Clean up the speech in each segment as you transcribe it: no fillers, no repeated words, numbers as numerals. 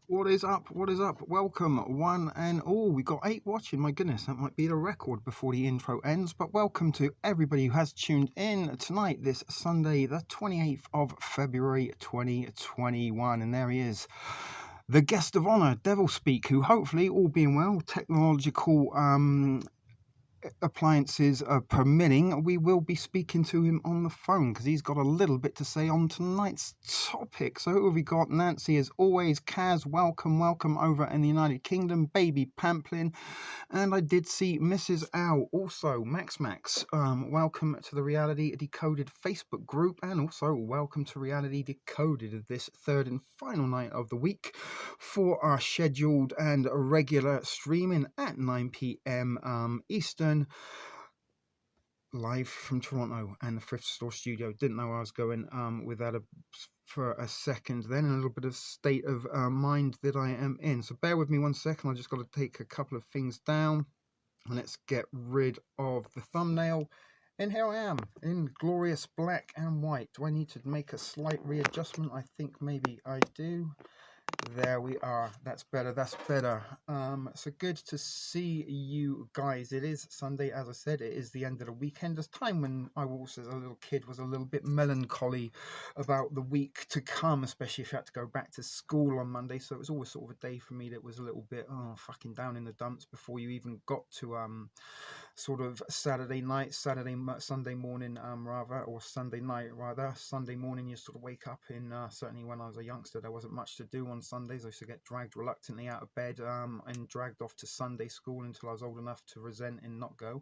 What is up? What is up? Welcome, one and all. We got 8 watching. My goodness, that might be the record before the intro ends. But welcome to everybody who has tuned in tonight, this Sunday, the 28th of February 2021. And there he is, the guest of honor, Devil Speak, who hopefully, all being well, technological appliances permitting, we will be speaking to him on the phone because he's got a little bit to say on tonight's topic. So who have we got? Nancy, as always. Kaz, welcome over in the United Kingdom. Baby Pamplin, and I did see Mrs. Owl also. Max, welcome to the Reality Decoded Facebook group, and also welcome to Reality Decoded, this third and final night of the week for our scheduled and regular streaming at 9 p.m. Eastern, live from Toronto and the Thrift Store studio. Didn't know I was going with that for a second then, and a little bit of state of mind that I am in. So bear with me 1 second. I just got to take a couple of things down. Let's get rid of the thumbnail. And here I am in glorious black and white. Do I need to make a slight readjustment? I think maybe I do. There we are. That's better. So good to see you guys. It is Sunday, as I said. It is the end of the weekend. There's time when I was, as a little kid, was a little bit melancholy about the week to come, especially if you had to go back to school on Monday. So it was always sort of a day for me that was a little bit fucking down in the dumps before you even got to sort of Sunday morning, Sunday morning. You sort of wake up in, certainly when I was a youngster, there wasn't much to do on Sundays. I used to get dragged reluctantly out of bed and dragged off to Sunday school until I was old enough to resent and not go.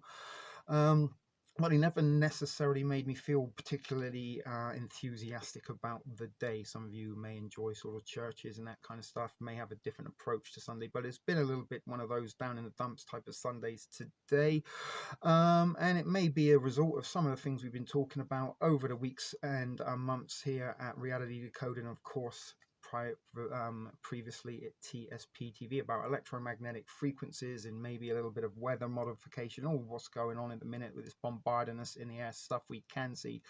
Well, he never necessarily made me feel particularly enthusiastic about the day. Some of you may enjoy sort of churches and that kind of stuff, may have a different approach to Sunday, but it's been a little bit one of those down in the dumps type of Sundays today. And it may be a result of some of the things we've been talking about over the weeks and months here at Reality Decoding, of course, previously at TSP TV, about electromagnetic frequencies and maybe a little bit of weather modification, or what's going on at the minute with this bombarding us in the air, stuff we can see,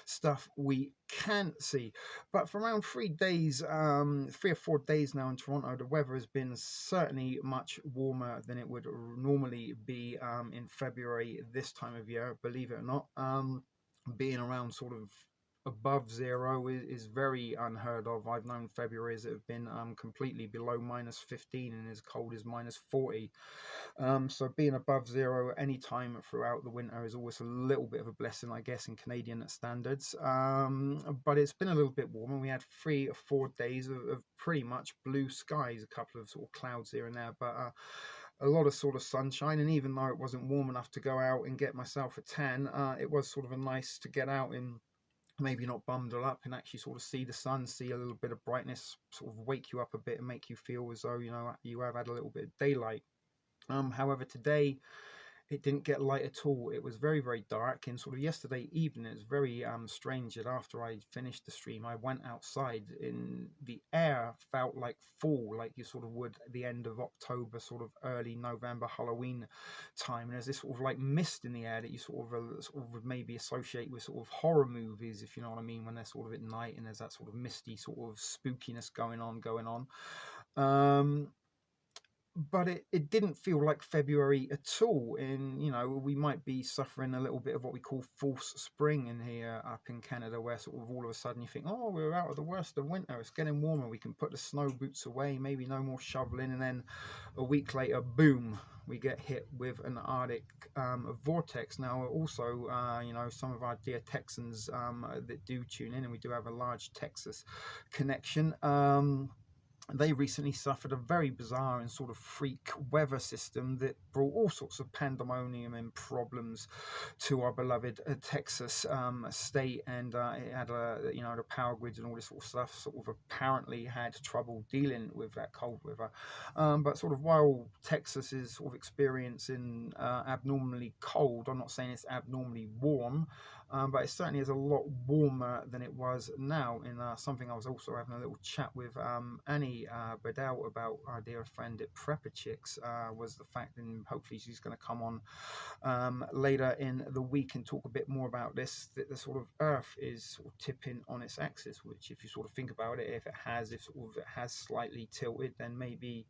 stuff we can't see. But for around 3 days, 3 or 4 days now in Toronto, the weather has been certainly much warmer than it would normally be in February this time of year, believe it or not. Being around sort of above zero is very unheard of. I've known Februarys that have been completely below -15 and as cold as -40. So being above zero any time throughout the winter is always a little bit of a blessing, I guess, in Canadian standards. But it's been a little bit warmer. We had 3 or 4 days of pretty much blue skies, a couple of sort of clouds here and there, but a lot of sort of sunshine. And even though it wasn't warm enough to go out and get myself a tan, it was sort of a nice to get out in, maybe not bundle up, and actually sort of see the sun, see a little bit of brightness, sort of wake you up a bit and make you feel as though, you know, you have had a little bit of daylight. However, today it didn't get light at all. It was very, very dark. And sort of yesterday evening, it was very strange that after I finished the stream, I went outside and the air felt like fall, like you sort of would at the end of October, sort of early November, Halloween time. And there's this sort of like mist in the air that you sort of would maybe associate with sort of horror movies, if you know what I mean, when they're sort of at night and there's that sort of misty sort of spookiness going on. But it didn't feel like February at all. And, you know, we might be suffering a little bit of what we call false spring in here up in Canada, where sort of all of a sudden you think, oh, we're out of the worst of winter, it's getting warmer, we can put the snow boots away, maybe no more shoveling. And then a week later, boom, we get hit with an Arctic vortex. Now, also, you know, some of our dear Texans that do tune in, and we do have a large Texas connection, they recently suffered a very bizarre and sort of freak weather system that brought all sorts of pandemonium and problems to our beloved Texas state, and it had you know, the power grids and all this sort of stuff sort of apparently had trouble dealing with that cold weather. But sort of while Texas is sort of experiencing abnormally cold, I'm not saying it's abnormally warm. but it certainly is a lot warmer than it was now. In something I was also having a little chat with Annie Bedell about, our dear friend at Prepper Chicks, was the fact, and hopefully she's going to come on later in the week and talk a bit more about this, that the sort of Earth is sort of tipping on its axis, which, if you sort of think about it, if sort of it has slightly tilted, then maybe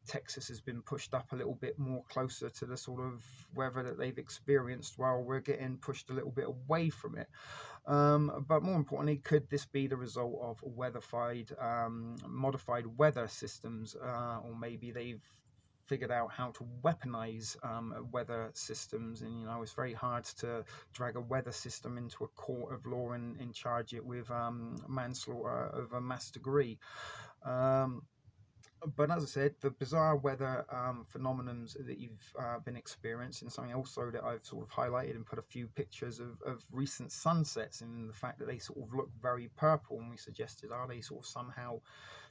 Texas has been pushed up a little bit more closer to the sort of weather that they've experienced, while we're getting pushed a little bit away from it. But more importantly, could this be the result of modified weather systems, or maybe they've figured out how to weaponize weather systems? And it's very hard to drag a weather system into a court of law and charge it with manslaughter of a mass degree. But as I said, the bizarre weather phenomenons that you've been experiencing, something also that I've sort of highlighted and put a few pictures of recent sunsets, and the fact that they sort of look very purple. And we suggested, are they sort of somehow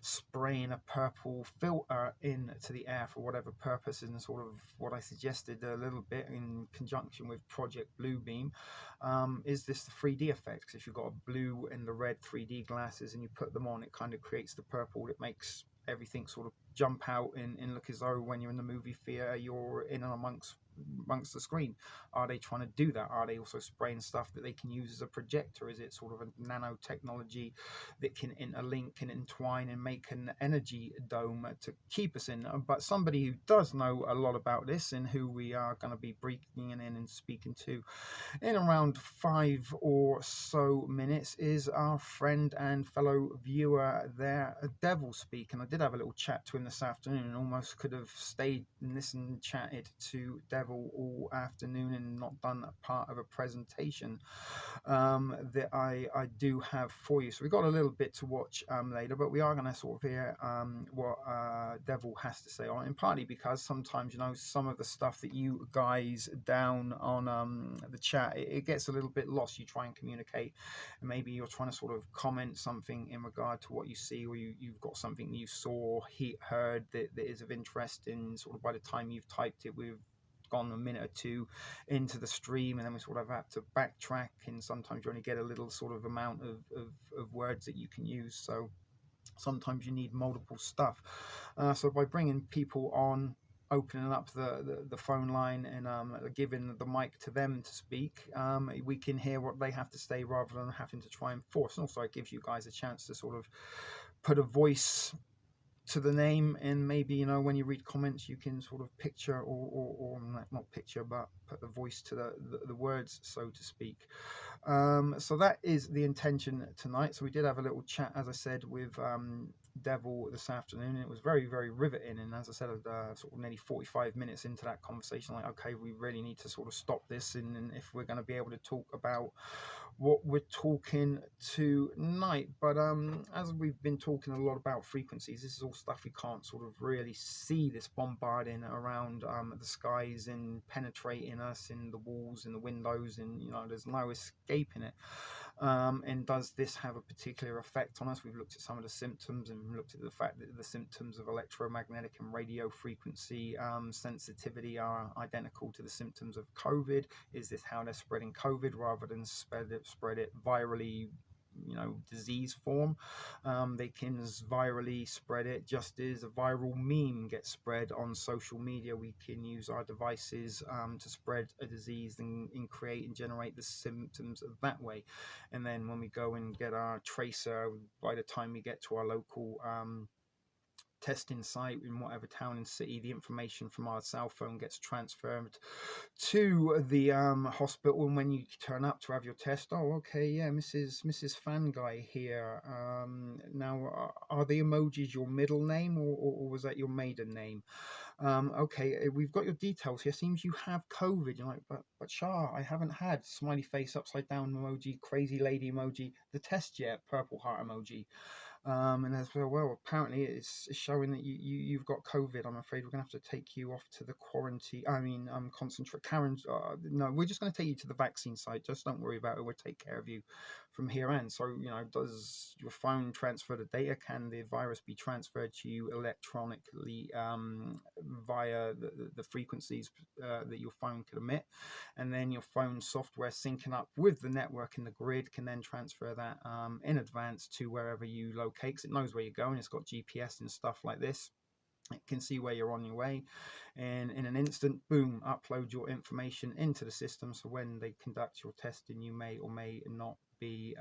spraying a purple filter into the air for whatever purpose? And sort of what I suggested a little bit in conjunction with Project Bluebeam, is this the 3D effect? Because if you've got a blue and the red 3D glasses and you put them on, it kind of creates the purple that makes everything sort of jump out and look as though when you're in the movie theater you're in and amongst the screen. Are they trying to do that? Are they also spraying stuff that they can use as a projector? Is it sort of a nanotechnology that can interlink and entwine and make an energy dome to keep us in? But somebody who does know a lot about this, and who we are going to be bringing in and speaking to in around 5 or so minutes, is our friend and fellow viewer there, Devil Speak. And I did have a little chat to him this afternoon, and almost could have stayed and listened and chatted to Devil all afternoon and not done a part of a presentation that I do have for you. So we've got a little bit to watch later, but we are going to sort of hear what Devil has to say on it, and partly because sometimes, some of the stuff that you guys down on the chat, it gets a little bit lost. You try and communicate, and maybe you're trying to sort of comment something in regard to what you see, or you've got something you saw, heard that is of interest, and sort of by the time you've typed it, we've gone a minute or two into the stream, and then we sort of have to backtrack, and sometimes you only get a little sort of amount of words that you can use, so sometimes you need multiple stuff. So by bringing people on, opening up the phone line, and giving the mic to them to speak, we can hear what they have to say rather than having to try and force. And also it gives you guys a chance to sort of put a voice to the name, and maybe when you read comments you can sort of picture or not picture, but put the voice to the words, so to speak. So that is the intention tonight. So we did have a little chat, as I said, with Devil this afternoon, and it was very, very riveting. And as I said, sort of nearly 45 minutes into that conversation, like, okay, we really need to sort of stop this, and if we're going to be able to talk about what we're talking tonight. But as we've been talking a lot about frequencies, this is all stuff we can't sort of really see, this bombarding around the skies and penetrating us in the walls and the windows, and there's no escaping it. And does this have a particular effect on us? We've looked at some of the symptoms, and looked at the fact that the symptoms of electromagnetic and radio frequency sensitivity are identical to the symptoms of COVID. Is this how they're spreading COVID rather than spread it virally, disease form? They can virally spread it, just as a viral meme gets spread on social media. We can use our devices to spread a disease and create and generate the symptoms that way. And then when we go and get our tracer, by the time we get to our local testing site in whatever town and city, the information from our cell phone gets transferred to the hospital. And when you turn up to have your test, oh, okay, yeah, Mrs. Fan Guy here. Now, are the emojis your middle name, or was that your maiden name? Okay, we've got your details here. Seems you have COVID. You're like, but Shah, I haven't had smiley face upside down emoji, crazy lady emoji, the test yet, purple heart emoji. And as well, apparently it's showing that you've got COVID. I'm afraid we're gonna have to take you off to the quarantine. Concentrate. Karen, no, we're just gonna take you to the vaccine site. Just don't worry about it. We'll take care of you from here on. So, does your phone transfer the data? Can the virus be transferred to you electronically via the frequencies that your phone could emit? And then your phone software syncing up with the network in the grid can then transfer that in advance to wherever you locate, 'cause it knows where you're going. It's got GPS and stuff like this. It can see where you're on your way, and in an instant, boom, upload your information into the system. So when they conduct your testing, you may or may not be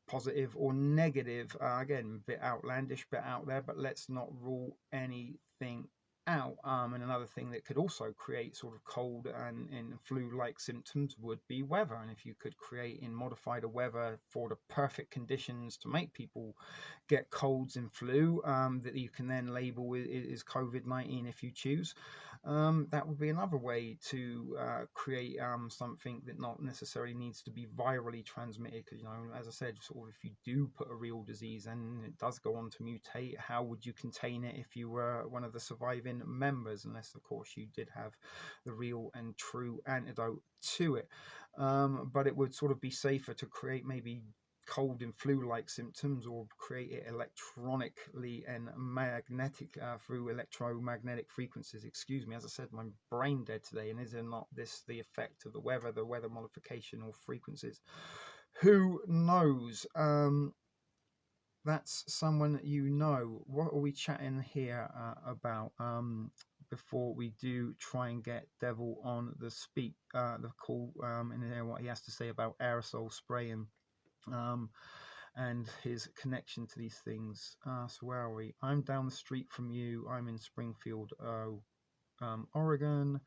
positive or negative. Again, a bit outlandish, bit out there, but let's not rule anything out. And another thing that could also create sort of cold and flu-like symptoms would be weather. And if you could create and modify the weather for the perfect conditions to make people get colds and flu, that you can then label is COVID-19 if you choose, that would be another way to create something that not necessarily needs to be virally transmitted. Because, as I said, sort of, if you do put a real disease and it does go on to mutate, how would you contain it if you were one of the surviving members, unless of course you did have the real and true antidote to it? But it would sort of be safer to create maybe cold and flu-like symptoms, or create it electronically and magnetic through electromagnetic frequencies. Excuse me, as I said, my brain dead today. And is it not this the effect of the weather modification or frequencies? Who knows? That's someone What are we chatting here about? Before we do try and get Devil on the call, and hear what he has to say about aerosol spraying and his connection to these things. So where are we? I'm down the street from you. I'm in Springfield, Oregon.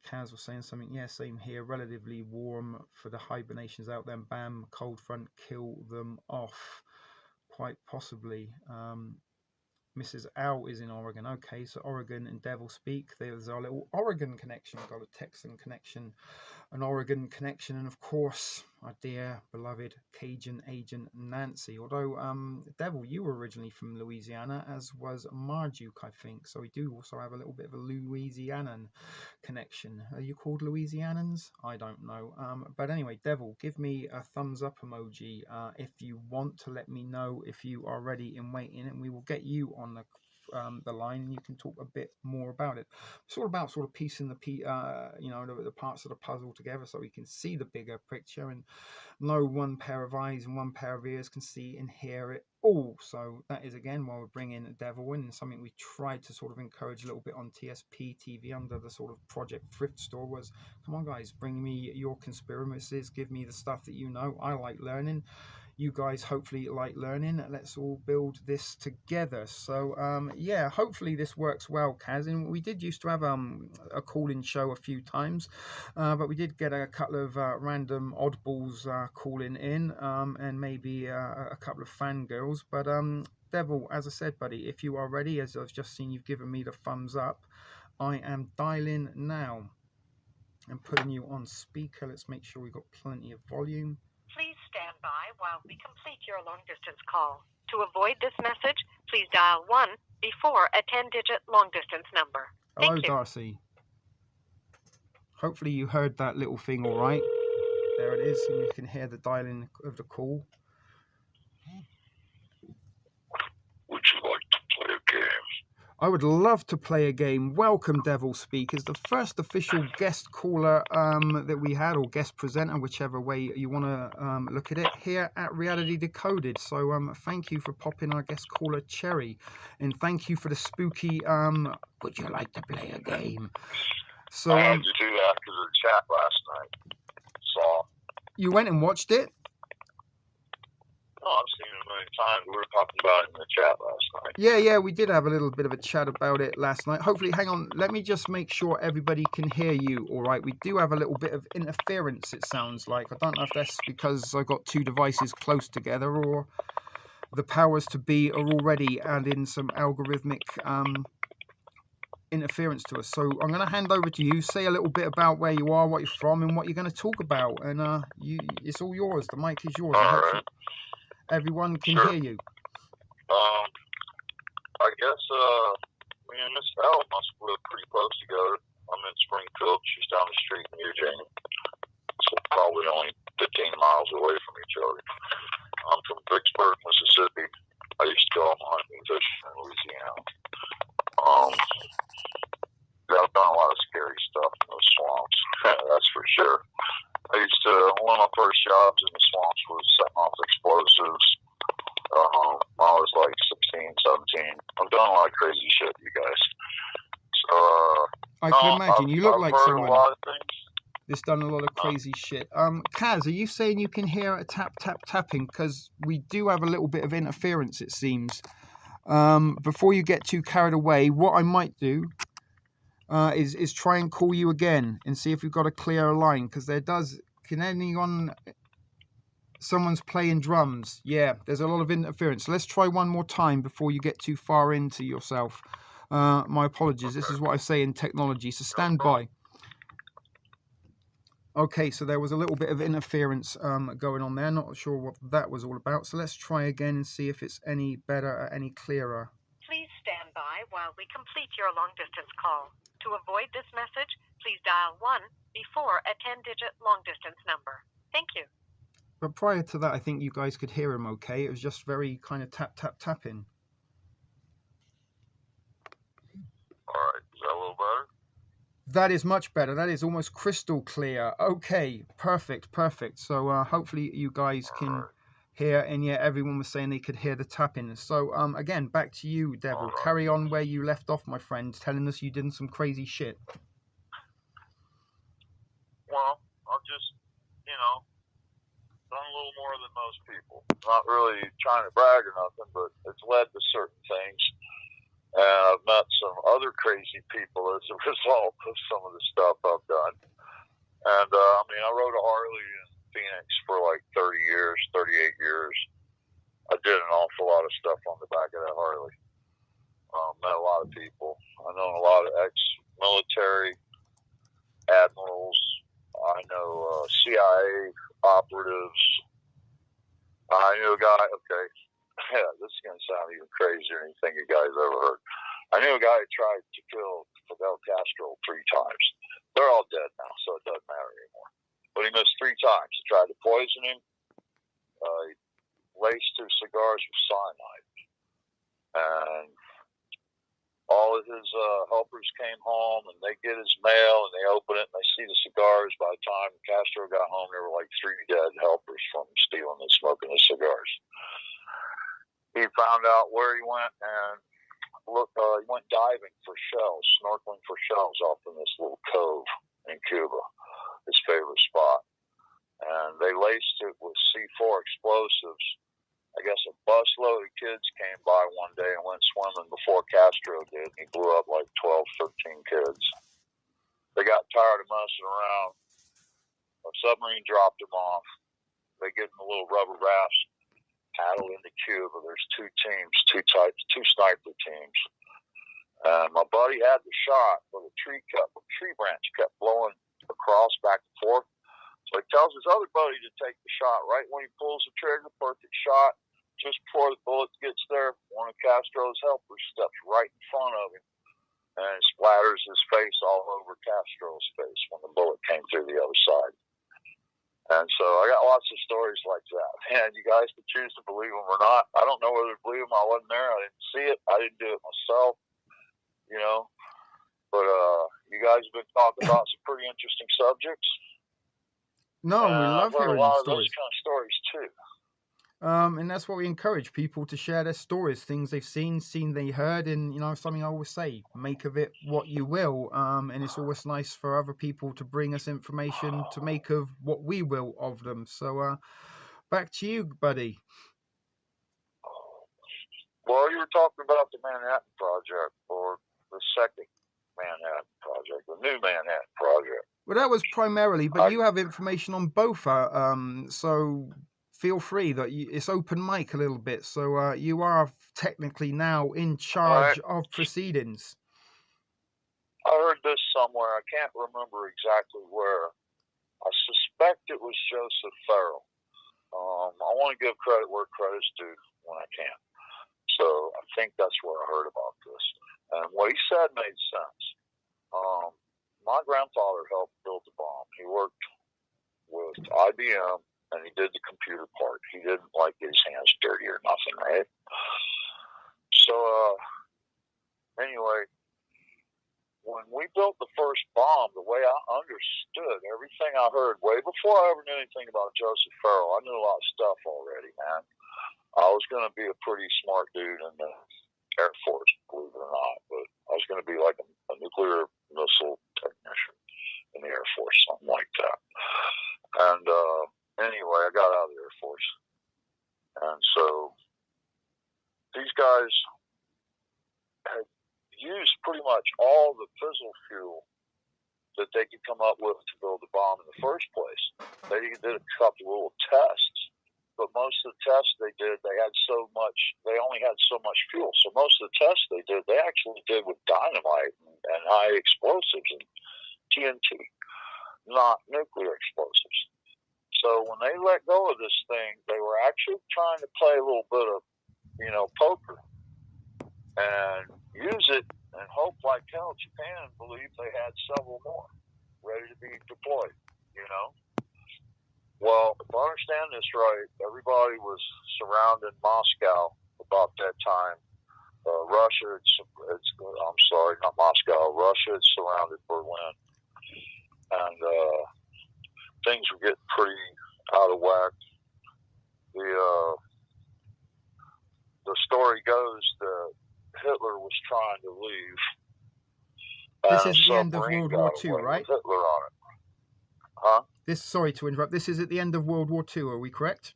Kaz was saying something. Yeah, same here. Relatively warm for the hibernations out there. Bam, cold front, kill them off. Quite possibly. Mrs. Owl is in Oregon. Okay, so Oregon and Devil speak. There's our little Oregon connection. We've got a Texan connection, an Oregon connection, and of course our dear beloved Cajun agent Nancy. Although Devil, you were originally from Louisiana, as was Marduke, I think. So we do also have a little bit of a Louisianan connection. Are you called Louisianans? I don't know. But anyway, Devil, give me a thumbs up emoji if you want to let me know if you are ready and waiting, and we will get you on the line, and you can talk a bit more about it. It's all about sort of piecing the parts of the puzzle together, so we can see the bigger picture, and no one pair of eyes and one pair of ears can see and hear it all. So that is again why we're bringing Devil in, and something we tried to sort of encourage a little bit on TSP TV under the sort of Project Thrift Store was, come on guys, bring me your conspiracies, give me the stuff that I like learning. You guys hopefully like learning. Let's all build this together. So yeah, hopefully this works well, Kaz. And we did used to have a call-in show a few times, but we did get a couple of random oddballs calling in, and maybe a couple of fangirls. But Devil, as I said, buddy, if you are ready, as I've just seen you've given me the thumbs up, I am dialing now and putting you on speaker. Let's make sure we've got plenty of volume. Please stand by while we complete your long-distance call. To avoid this message, please dial 1 before a 10-digit long-distance number. Hello, Darcy. Hopefully you heard that little thing all right. There it is, and you can hear the dialing of the call. Would you like to play a game? I would love to play a game. Welcome, Devil Speakers, the first official guest caller that we had, or guest presenter, whichever way you want to look at it, here at Reality Decoded. So thank you for popping our guest caller, Cherry, and thank you for the spooky, would you like to play a game? So I had to do that because of the chat last night. So you went and watched it? Oh, I've seen it many times. We were talking about it in the chat last night. Yeah, we did have a little bit of a chat about it last night. Hopefully, hang on, let me just make sure everybody can hear you all right. We do have a little bit of interference, it sounds like. I don't know if that's because I got two devices close together, or the powers to be are already adding some algorithmic interference to us. So I'm going to hand over to you. Say a little bit about where you are, what you're from, and what you're going to talk about. And it's all yours. The mic is yours. All right. Everyone can hear you. I guess me and Miss L must live pretty close together. I'm in Springfield. She's down the street in Eugene. so probably only 15 miles away from each other. I'm from Vicksburg, Mississippi. I used to go hunting and fishing in Louisiana. Yeah, I've done a lot of scary stuff in those swamps. That's for sure. One of my first jobs in the swamps was setting off explosives. I was like 16, 17. I've done a lot of crazy shit, you guys. So, I can imagine. You look like heard someone a lot of things. that's done a lot of crazy shit. Kaz, are you saying you can hear a tap, tap, tapping? Because we do have a little bit of interference, it seems. Before you get too carried away, what I might do is try and call you again and see if we've got a clearer line, because someone's playing drums. Yeah, there's a lot of interference. Let's try one more time before you get too far into yourself. My apologies. This is what I say in technology, so stand by. Okay, so there was a little bit of interference going on there. Not sure what that was all about. So let's try again and see if it's any better or any clearer. Please stand by while we complete your long-distance call. To avoid this message, please dial 1 before a 10-digit long-distance number. Thank you. But prior to that, I think you guys could hear him okay. It was just very kind of tap, tap, tapping. All right, is that a little better? That is much better. That is almost crystal clear. Okay, perfect, perfect. So hopefully you guys can hear, and yeah, everyone was saying they could hear the tapping. So again, back to you, Devil. Carry on where you left off, my friend, telling us you did some crazy shit. Well, I've just, done a little more than most people. Not really trying to brag or nothing, but it's led to certain things. And I've met some other crazy people as a result of some of the stuff I've done. And, I rode a Harley in Phoenix for like 30 years, 38 years. I did an awful lot of stuff on the back of that Harley. Met a lot of people. I know a lot of ex-military admirals. I know CIA operatives. I knew a guy, okay, yeah, this is going to sound even crazier than anything you guys ever heard. I knew a guy who tried to kill Fidel Castro 3 times. They're all dead now, so it doesn't matter anymore. But he missed 3 times. He tried to poison him. He laced his cigars with cyanide. And all of his helpers came home, and they get his mail, and they open it, and they see the cigars. By the time Castro got home, there were like 3 dead helpers from stealing and smoking his cigars. He found out where he went, and he went diving for shells, snorkeling for shells off in this little cove in Cuba, his favorite spot. And they laced it with C4 explosives. I guess a busload of kids came by one day and went swimming before Castro did. He blew up like 12, 13 kids. They got tired of messing around. A submarine dropped them off. They get in the little rubber rafts, paddle into Cuba. There's 2 teams, 2 sniper teams. And my buddy had the shot, but a tree branch kept blowing across back and forth. So he tells his other buddy to take the shot. Right when he pulls the trigger, perfect shot. Just before the bullet gets there, one of Castro's helpers steps right in front of him and splatters his face all over Castro's face when the bullet came through the other side. And so I got lots of stories like that. And you guys can choose to believe them or not. I don't know whether to believe them. I wasn't there. I didn't see it. I didn't do it myself. But you guys have been talking about some pretty interesting subjects. No, we love hearing a lot stories. of those kind of stories too. And that's what we encourage people to share their stories, things they've seen they heard, and something I always say, make of it what you will. And it's always nice for other people to bring us information to make of what we will of them. So back to you, buddy. Well, you were talking about the Manhattan Project, or the second Manhattan Project, the new Manhattan Project. Well, that was primarily, but you have information on both, so feel free that it's open mic a little bit. So you are technically now in charge of proceedings. I heard this somewhere. I can't remember exactly where. I suspect it was Joseph Farrell. I want to give credit where credit's due when I can. So I think that's where I heard about this. And what he said made sense. My grandfather helped build the bomb. He worked with IBM, and he did the computer part. He didn't like get his hands dirty or nothing, right? So, anyway, when we built the first bomb, the way I understood everything I heard, way before I ever knew anything about Joseph Farrell, I knew a lot of stuff already, man. I was going to be a pretty smart dude in the Air Force, believe it or not, but I was going to be like a nuclear missile technician in the Air Force, something like that. And anyway, I got out of the Air Force. And so these guys had used pretty much all the fissile fuel that they could come up with to build the bomb in the first place. They did a couple little tests, but most of the tests they did, they only had so much fuel. So most of the tests they did, they actually did with dynamite and high explosives and TNT, not nuclear explosives. So when they let go of this thing, they were actually trying to play a little bit of, poker and use it and hope like hell Japan believed they had several more ready to be deployed, Well, if I understand this right, everybody was surrounding Moscow about that time. Russia had surrounded Berlin. And things were getting pretty out of whack. The story goes that Hitler was trying to leave. This is the end of World War II, right? Hitler on it. Huh? Sorry to interrupt. This is at the end of World War II. Are we correct?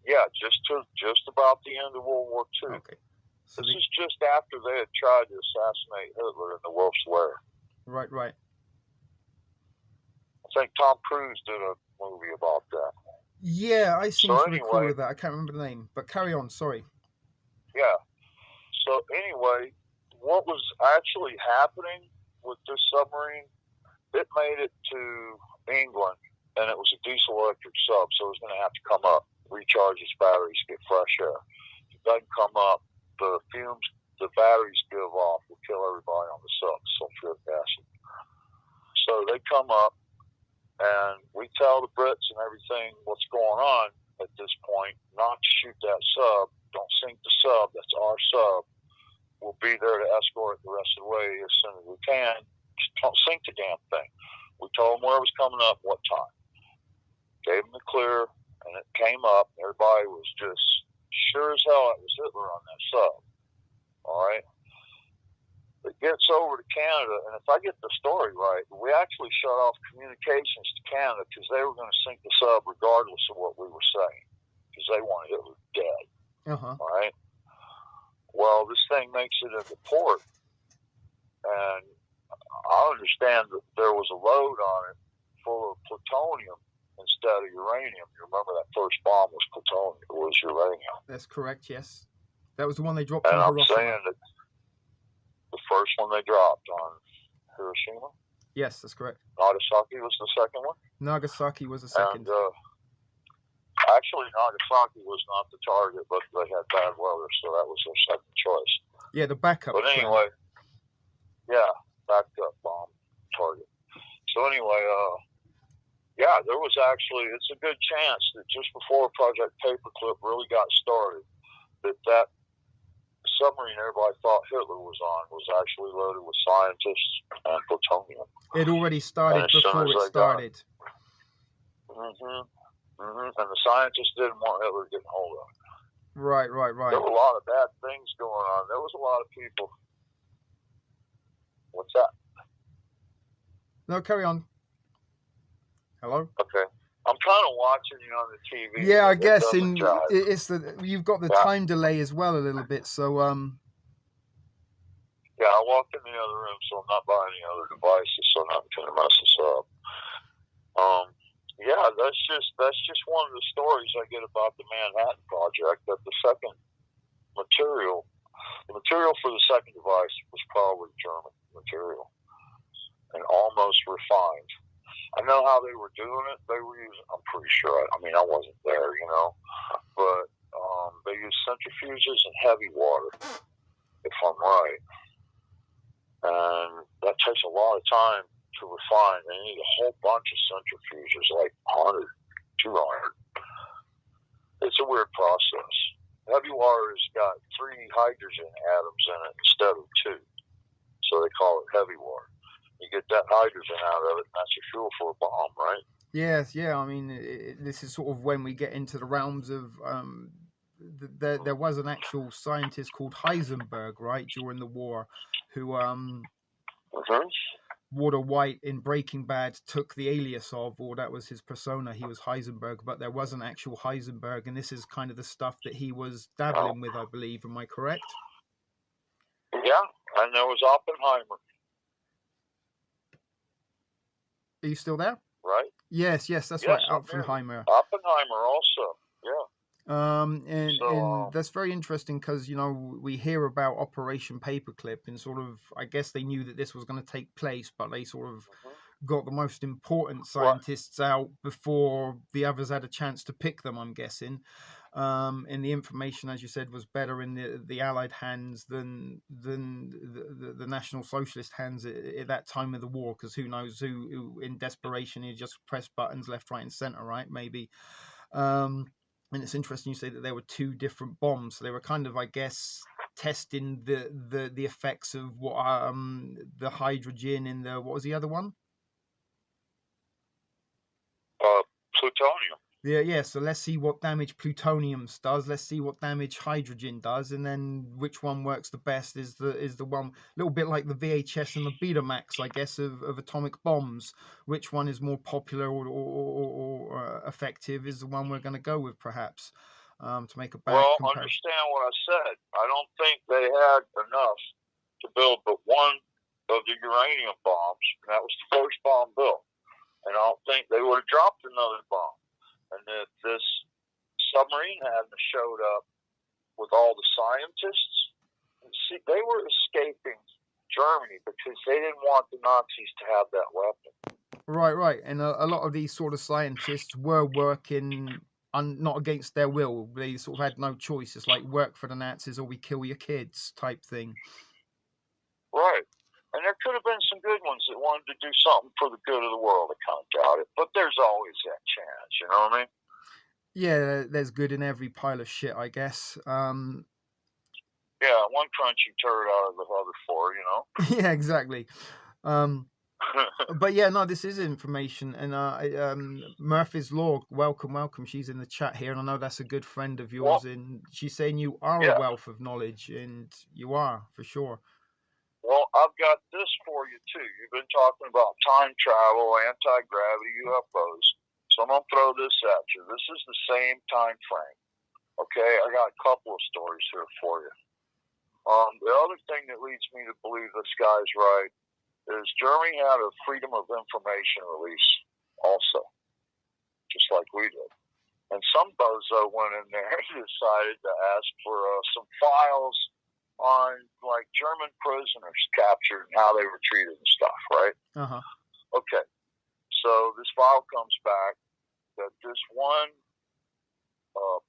Yeah, just about the end of World War II. Okay. So this is just after they had tried to assassinate Hitler in the Wolf's Lair. Right. I think Tom Cruise did a movie about that. Yeah, I seem to recall that. I can't remember the name, but carry on. Sorry. Yeah. So anyway, what was actually happening with this submarine? It made it to England, and it was a diesel electric sub, so it was going to have to come up, recharge its batteries, get fresh air. If it doesn't come up, the fumes the batteries give off will kill everybody on the sub, sulfuric acid. So they come up, and we tell the Brits and everything what's going on at this point, not to shoot that sub, don't sink the sub, that's our sub. We'll be there to escort the rest of the way as soon as we can. Just don't sink the damn thing. We told them where it was coming up, what time. Gave them the clear, and it came up. Everybody was just sure as hell it was Hitler on that sub. All right? It gets over to Canada, and if I get the story right, we actually shut off communications to Canada because they were going to sink the sub regardless of what we were saying because they wanted Hitler dead. Uh-huh. All right? Well, this thing makes it into port, and I understand that there was a load on it full of plutonium instead of uranium. You remember that first bomb was plutonium, it was uranium. That's correct, yes. That was the one they dropped on Hiroshima. And I'm saying that the first one they dropped on Hiroshima? Yes, that's correct. Nagasaki was the second one? Nagasaki was the second. And actually, Nagasaki was not the target, but they had bad weather, so that was their second choice. Yeah, the backup. But anyway, backed up bomb target. So anyway, there was actually, it's a good chance that just before Project Paperclip really got started, that submarine everybody thought Hitler was on was actually loaded with scientists and plutonium. It already started before it started. And the scientists didn't want Hitler getting hold of it. Right. There were a lot of bad things going on. There was a lot of people. What's that? No, carry on. Hello? Okay. I'm kind of watching you on the TV. Yeah, I guess you've got the time delay as well a little bit, so Yeah, I walked in the other room, so I'm not buying any other devices, so nothing's gonna mess us up. That's just one of the stories I get about the Manhattan Project. That the material for the second device was probably German material and almost refined. I know how they were doing it. They were using, I'm pretty sure, I mean, I wasn't there, but they used centrifuges and heavy water, if I'm right. And that takes a lot of time to refine, they need a whole bunch of centrifuges, like 100, 200. It's a weird process. Heavy water has got 3 hydrogen atoms in it instead of 2. So they call it heavy water. You get that hydrogen out of it, and that's your fuel for a bomb, right? Yes, yeah. I mean, this is sort of when we get into the realms of there was an actual scientist called Heisenberg, right, during the war, who Walter White in Breaking Bad took the alias of, or that was his persona. He was Heisenberg, but there was an actual Heisenberg, and this is kind of the stuff that he was dabbling with, I believe. Am I correct? Yeah, and there was Oppenheimer. Are you still there? Right? Yes, that's right. Oppenheimer. Oppenheimer also, yeah. And that's very interesting because, you know, we hear about Operation Paperclip and sort of, I guess they knew that this was going to take place, but they sort of got the most important scientists out before the others had a chance to pick them, I'm guessing. And the information, as you said, was better in the Allied hands than the National Socialist hands at that time of the war, because who knows who in desperation, you just press buttons left, right, and center, right? Maybe. And it's interesting you say that there were 2 different bombs. So they were kind of, I guess, testing the effects of what the hydrogen in the, what was the other one? Plutonium. Yeah. So let's see what damage plutonium does. Let's see what damage hydrogen does, and then which one works the best is the one. A little bit like the VHS and the Betamax, I guess, of atomic bombs. Which one is more popular or effective is the one we're going to go with, perhaps, to make a bad comparison. Understand what I said. I don't think they had enough to build but one of the uranium bombs, and that was the first bomb built. And I don't think they would have dropped another bomb. And if this submarine hadn't showed up with all the scientists, see, they were escaping Germany because they didn't want the Nazis to have that weapon. Right. And a lot of these sort of scientists were working not against their will. They sort of had no choice. It's like work for the Nazis or we kill your kids type thing. Right. And there could have been some good ones that wanted to do something for the good of the world. I kind of doubt it. But there's always that chance, you know what I mean? Yeah, there's good in every pile of shit, I guess. Yeah, one crunchy turd out of the other 4, you know? Yeah, exactly. But yeah, no, this is information. And Murphy's Law, welcome. She's in the chat here. And I know that's a good friend of yours. And she's saying you are a wealth of knowledge. And you are, for sure. Well, I've got this for you, too. You've been talking about time travel, anti-gravity, UFOs. So I'm going to throw this at you. This is the same time frame. Okay? I got a couple of stories here for you. The other thing that leads me to believe this guy's right is Germany had a Freedom of Information release also, just like we did. And some bozo went in there and decided to ask for some files on like German prisoners captured and how they were treated and stuff, right? Okay. So this file comes back that this one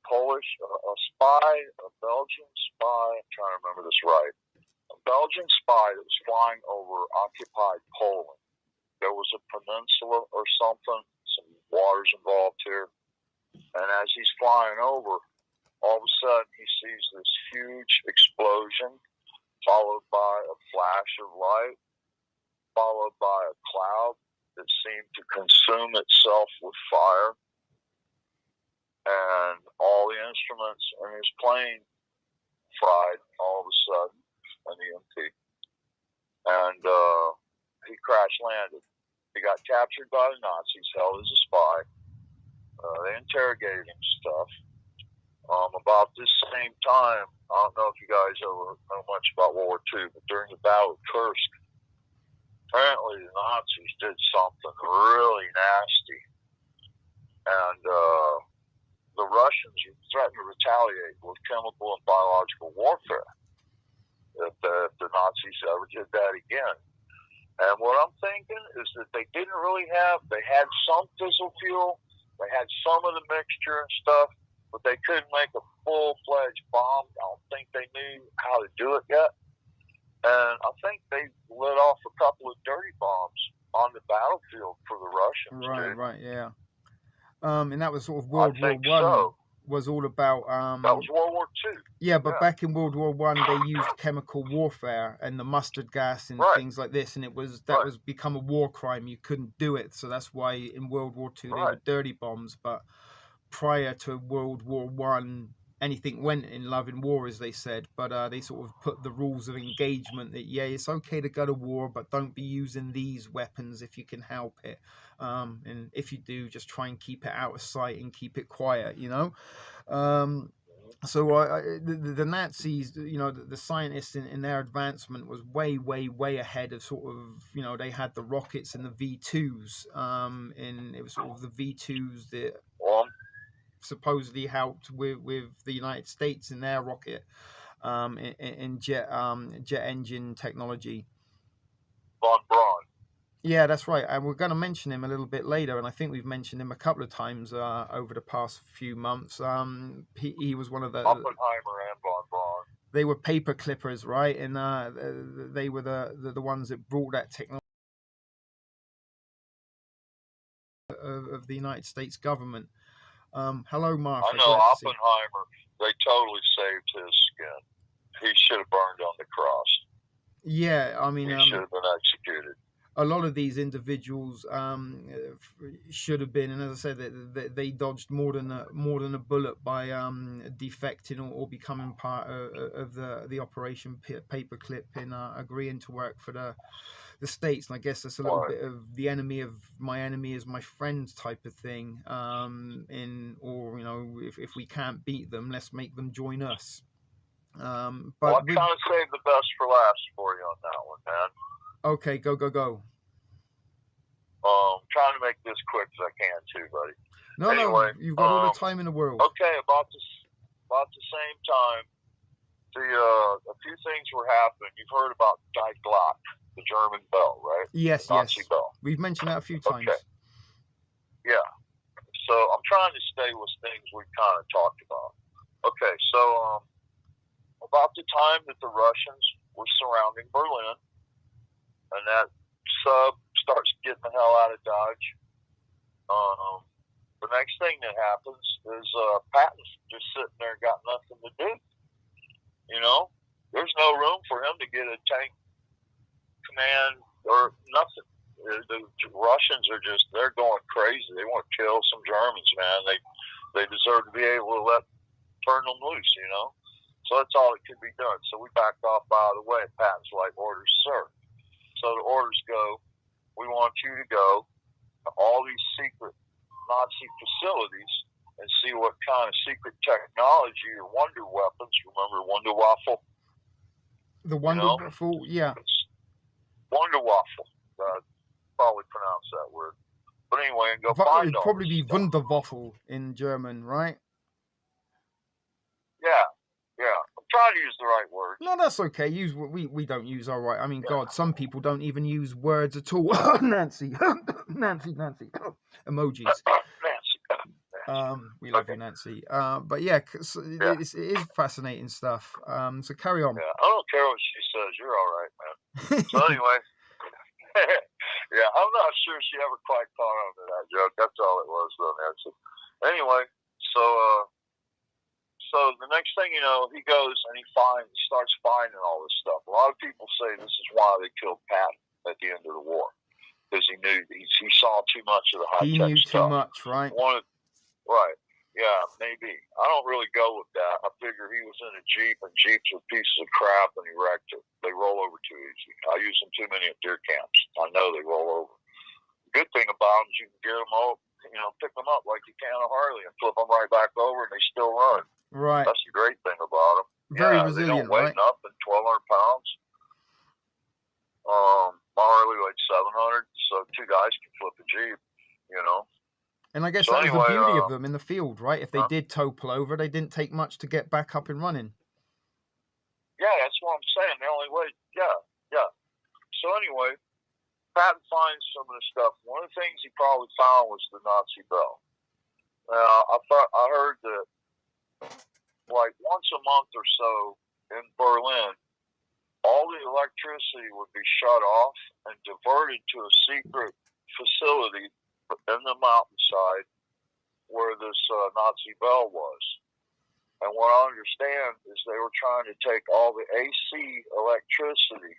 Polish, a spy, a Belgian spy, I'm trying to remember this right, a Belgian spy that was flying over occupied Poland. There was a peninsula or something, some waters involved here. And as he's flying over, all of a sudden, he sees this huge explosion, followed by a flash of light, followed by a cloud that seemed to consume itself with fire, and all the instruments in his plane fried all of a sudden in the EMP. And he crash landed. He got captured by the Nazis, held as a spy. They interrogated him and stuff. About this same time, I don't know if you guys ever know much about World War II, but during the Battle of Kursk, apparently the Nazis did something really nasty. And the Russians threatened to retaliate with chemical and biological warfare if the Nazis ever did that again. And what I'm thinking is that they didn't really they had some fissile fuel, they had some of the mixture and stuff, but they couldn't make a full-fledged bomb. I don't think they knew how to do it yet. And I think they lit off a couple of dirty bombs on the battlefield for the Russians, Right, dude. right, yeah. And that was sort of I World War think One so. was all about. That was World War II. Yeah, but Yeah. back in World War One, they used chemical warfare and the mustard gas and Right. things like this, and that Right. was become a war crime. You couldn't do it, so that's why in World War Two they Right. were dirty bombs. But prior to World War One, anything went in love and war, as they said. But they sort of put the rules of engagement that yeah, it's okay to go to war, but don't be using these weapons if you can help it. And if you do, just try and keep it out of sight and keep it quiet. You know. So the Nazis, you know, the scientists in their advancement was way ahead of sort of, you know, they had the rockets and the V2s, and it was sort of the V2s that supposedly helped with the United States in their rocket, in jet engine technology. Von Braun. Yeah, that's right. And we're going to mention him a little bit later, and I think we've mentioned him a couple of times over the past few months. He was one of the Oppenheimer and Von Braun. They were paper clippers, right? And they were the ones that brought that technology of the United States government. Hello, Martha. I know Oppenheimer. They totally saved his skin. He should have burned on the cross. Yeah, I mean, he should have been executed. A lot of these individuals should have been, and as I said, they dodged more than a bullet by defecting or becoming part of the Operation Paperclip in agreeing to work for the States. And I guess that's a little bit of the enemy of my enemy is my friend type of thing. Or you know, if we can't beat them, let's make them join us. But well, I kind of saved the best for last for you on that one, man. Okay, go. Trying to make this quick as I can too, buddy. No, you've got all the time in the world. Okay, about the same time, a few things were happening. You've heard about Die Glock, the German bell, right? Yes, Nazi bell. We've mentioned that a few times. Okay. Yeah. So I'm trying to stay with things we kind of talked about. Okay, so about the time that the Russians were surrounding Berlin, and that sub starts getting the hell out of Dodge. The next thing that happens is Patton's just sitting there, got nothing to do. You know, there's no room for him to get a tank command or nothing. The Russians are they're going crazy. They want to kill some Germans, man. They deserve to be able to turn them loose, you know. So that's all that could be done. So we backed off out of the way. Patton's like, orders, sir. So the orders go, we want you to go to all these secret Nazi facilities and see what kind of secret technology or wonder weapons. Remember Wunderwaffe? The Wunderwaffe, yeah. Wunderwaffe. Probably pronounce that word. But anyway, and go find It'd probably be stuff. Wunderwaffe in German, right? Yeah. I'm trying to use the right word. No, that's okay. We don't use all right. I mean, God, some people don't even use words at all. Nancy. Emojis. Nancy. We love you, Nancy. But yeah, it is fascinating stuff. So carry on. Yeah, I don't care what she says. You're all right, man. So anyway, yeah, I'm not sure she ever quite caught on to that joke. That's all it was, though, Nancy. Anyway, so the next thing you know, he goes and he starts finding all this stuff. A lot of people say this is why they killed Patton at the end of the war, because he knew he saw too much of the high tech stuff. He knew too much, right? Right. Yeah, maybe. I don't really go with that. I figure he was in a Jeep, and Jeeps are pieces of crap, and he wrecked it. They roll over too easy. I use them too many at deer camps. I know they roll over. The good thing about them is you can get them up, pick them up like you can a Harley and flip them right back over, and they still run. Right. That's the great thing about them. Very resilient, they don't weigh nothing, 1,200 pounds. My Harley like 700, so two guys can flip a Jeep, And I guess that was the beauty of them in the field, right? If they did topple over, they didn't take much to get back up and running. Yeah, that's what I'm saying. The only way, yeah. So anyway, Patton finds some of the stuff. One of the things he probably found was the Nazi bell. I heard that like once a month or so in Berlin, all the electricity would be shut off and diverted to a secret facility in the mountainside where this Nazi bell was. And what I understand is they were trying to take all the AC electricity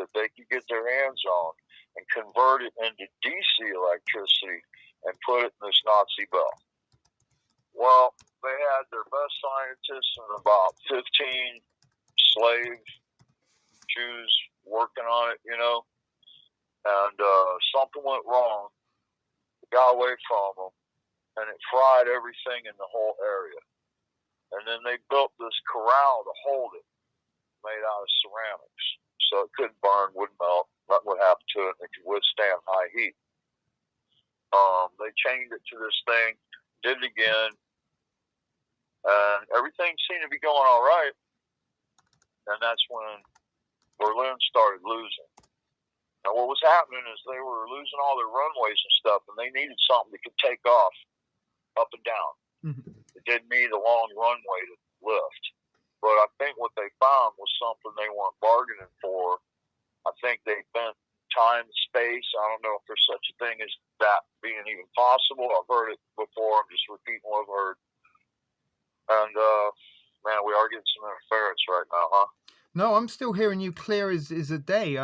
that they could get their hands on and convert it into DC electricity and put it in this Nazi bell. Well, they had their best scientists and about 15 slave Jews working on it, and something went wrong. It got away from them, and it fried everything in the whole area. And then they built this corral to hold it, made out of ceramics, so it couldn't burn, wouldn't melt, nothing would happen to it, and it could withstand high heat. They changed it to this thing, did it again, and everything seemed to be going all right. And that's when Berlin started losing. And what was happening is they were losing all their runways and stuff, and they needed something that could take off up and down. Mm-hmm. It didn't need a long runway to lift. But I think what they found was something they weren't bargaining for. I think they bent time, space. I don't know if there's such a thing as that being even possible. I've heard it before. I'm just repeating what I've heard. And, man, we are getting some interference right now, huh? No, I'm still hearing you clear as a day.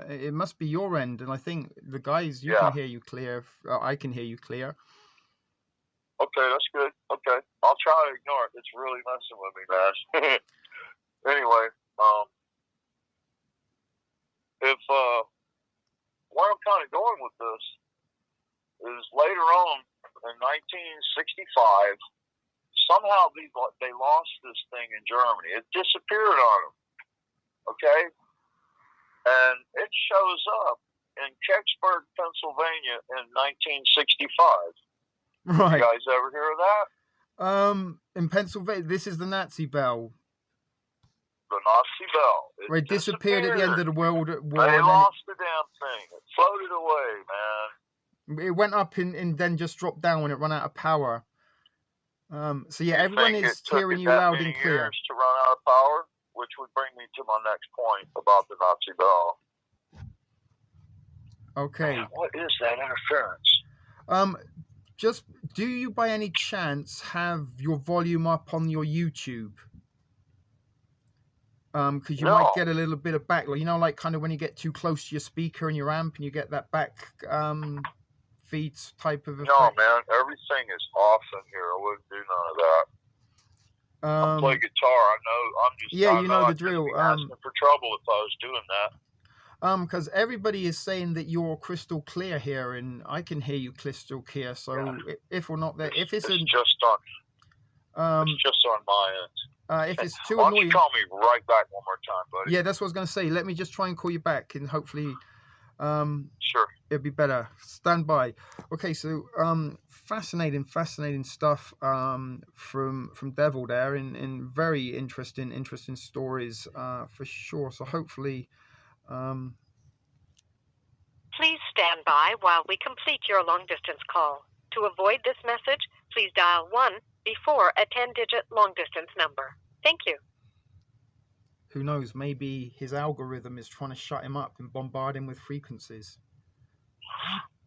It must be your end, and I think the guys, you can hear you clear. I can hear you clear. Okay, that's good. Okay, I'll try to ignore it. It's really messing with me, man. Anyway, if where I'm kind of going with this is later on in 1965, somehow they lost this thing in Germany. It disappeared on them. Okay? And it shows up in Kecksburg, Pennsylvania in 1965. Right. You guys ever hear of that? In Pennsylvania, this is the Nazi bell. The Nazi bell. It disappeared at the end of the World War. They lost the damn thing. It floated away, man. It went up and then just dropped down when it ran out of power. So yeah, everyone is hearing you loud and clear. Years to run out of power, which would bring me to my next point about the Nazi bell. Okay. Man, what is that interference? Just do you by any chance have your volume up on your YouTube? Because you might get a little bit of backlight. You know, like kind of when you get too close to your speaker and your amp, and you get that back feeds type of effect. No, man, everything is off in here. I wouldn't do none of that. I play guitar. I know. I'm just. Yeah, you know the I'd drill. Just be asking for trouble if I was doing that. Because everybody is saying that you're crystal clear here, and I can hear you crystal clear. So if we're not there, if it's just on, it's just on my end. If it's too Why don't annoying, you call me right back one more time, buddy? Yeah, that's what I was going to say. Let me just try and call you back, and hopefully, sure, it'll be better. Stand by. Okay, so fascinating stuff from Devil there, in very interesting stories for sure. So hopefully. Please stand by while we complete your long-distance call. To avoid this message, please dial 1 before a 10-digit long-distance number. Thank you. Who knows? Maybe his algorithm is trying to shut him up and bombard him with frequencies.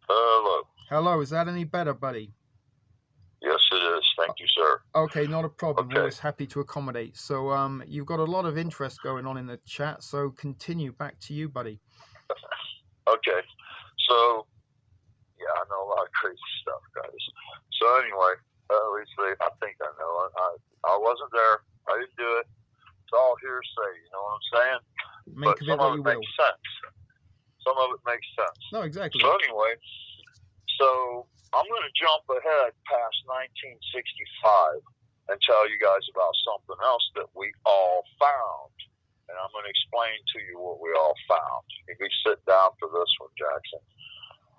Hello. Hello, is that any better, buddy? Yes, it is. Thank you, sir. Okay, not a problem. Okay. Always happy to accommodate. So, you've got a lot of interest going on in the chat, so continue. Back to you, buddy. Okay. So, yeah, I know a lot of crazy stuff, guys. So anyway, at least I think I know. I wasn't there. I didn't do it. It's all hearsay, you know what I'm saying? Make of it what you will. Makes sense. Some of it makes sense. No, exactly. So anyway, I'm going to jump ahead past 1965 and tell you guys about something else that we all found. And I'm going to explain to you what we all found. You can sit down for this one, Jackson.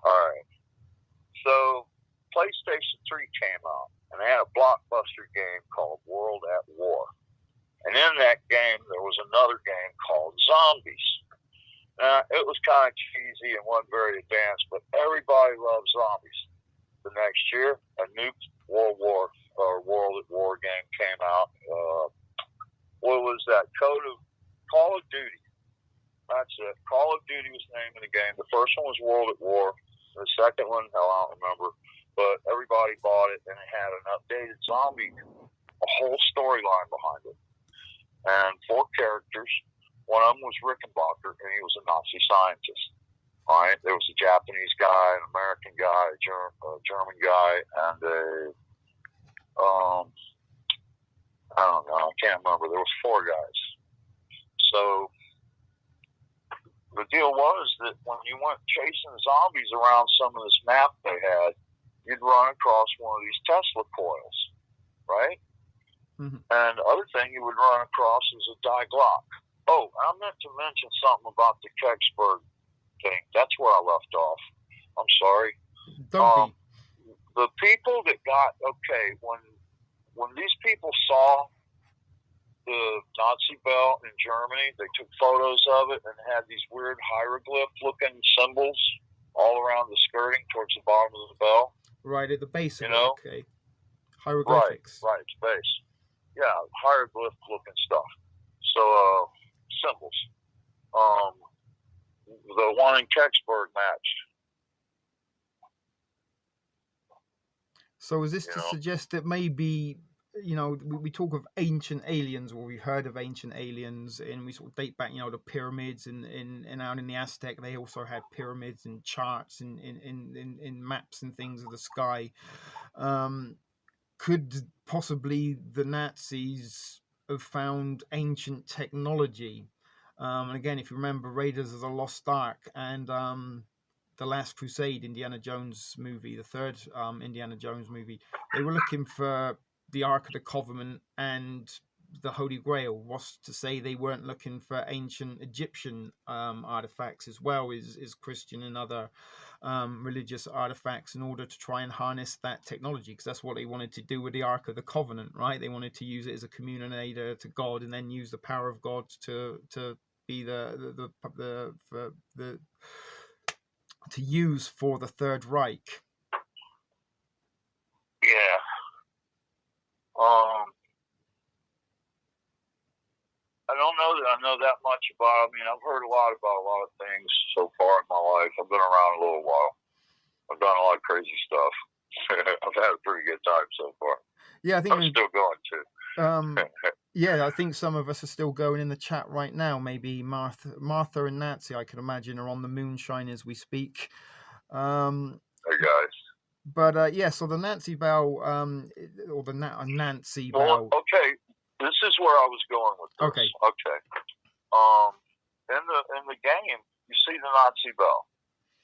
All right. So PlayStation 3 came out, and they had a blockbuster game called World at War. And in that game, there was another game called Zombies. It was kind of cheesy and wasn't very advanced, but everybody loved Zombies. The next year, a new World at War game came out. What was that? Call of Duty first one was World at War. The second one, hell, I don't remember. But everybody bought it, and it had an updated zombie, a whole storyline behind it. And 4 characters. One of them was Rickenbacker, and he was a Nazi scientist. All right? There was a Japanese guy, an American guy, a German guy, and a, I don't know, I can't remember. There was 4 guys. So the deal was that when you went chasing zombies around some of this map they had, you'd run across one of these Tesla coils, right? Mm-hmm. And the other thing you would run across is a Die Glock. Oh, I meant to mention something about the Kecksburg thing. That's where I left off. I'm sorry. Don't be. The people that got, okay, when these people saw the Nazi belt in Germany, they took photos of it and had these weird hieroglyph-looking symbols all around the skirting towards the bottom of the bell. Right at the base of You know? it, okay. Hieroglyphics. Right, base. Yeah, hieroglyph-looking stuff. So, symbols. The one in Kecksburg matched. So is this to suggest that maybe, you know, we talk of ancient aliens, or we heard of ancient aliens, and we sort of date back, you know, the pyramids and out in the Aztec, they also had pyramids and charts in maps and things of the sky. Could possibly the Nazis have found ancient technology? And again, if you remember Raiders of the Lost Ark and The Last Crusade, Indiana Jones movie, the third Indiana Jones movie, they were looking for the Ark of the Covenant and the Holy Grail. Was to say they weren't looking for ancient Egyptian artifacts as well as Christian and other religious artifacts in order to try and harness that technology, because that's what they wanted to do with the Ark of the Covenant, right? They wanted to use it as a communicator to God, and then use the power of God to be to use for the Third Reich. Yeah. I don't know that I know that much about. I mean, I've heard a lot about a lot of things so far in my life. I've been around a little while. I've done a lot of crazy stuff. I've had a pretty good time so far. Yeah, I think I'm still going to. Yeah, I think some of us are still going in the chat right now. Maybe Martha and Nancy, I can imagine, are on the moonshine as we speak. Hey guys. But yeah, so the Nancy Bell, or the Nancy Bell. Okay, this is where I was going with this. Okay. In the game, you see the Nazi bell,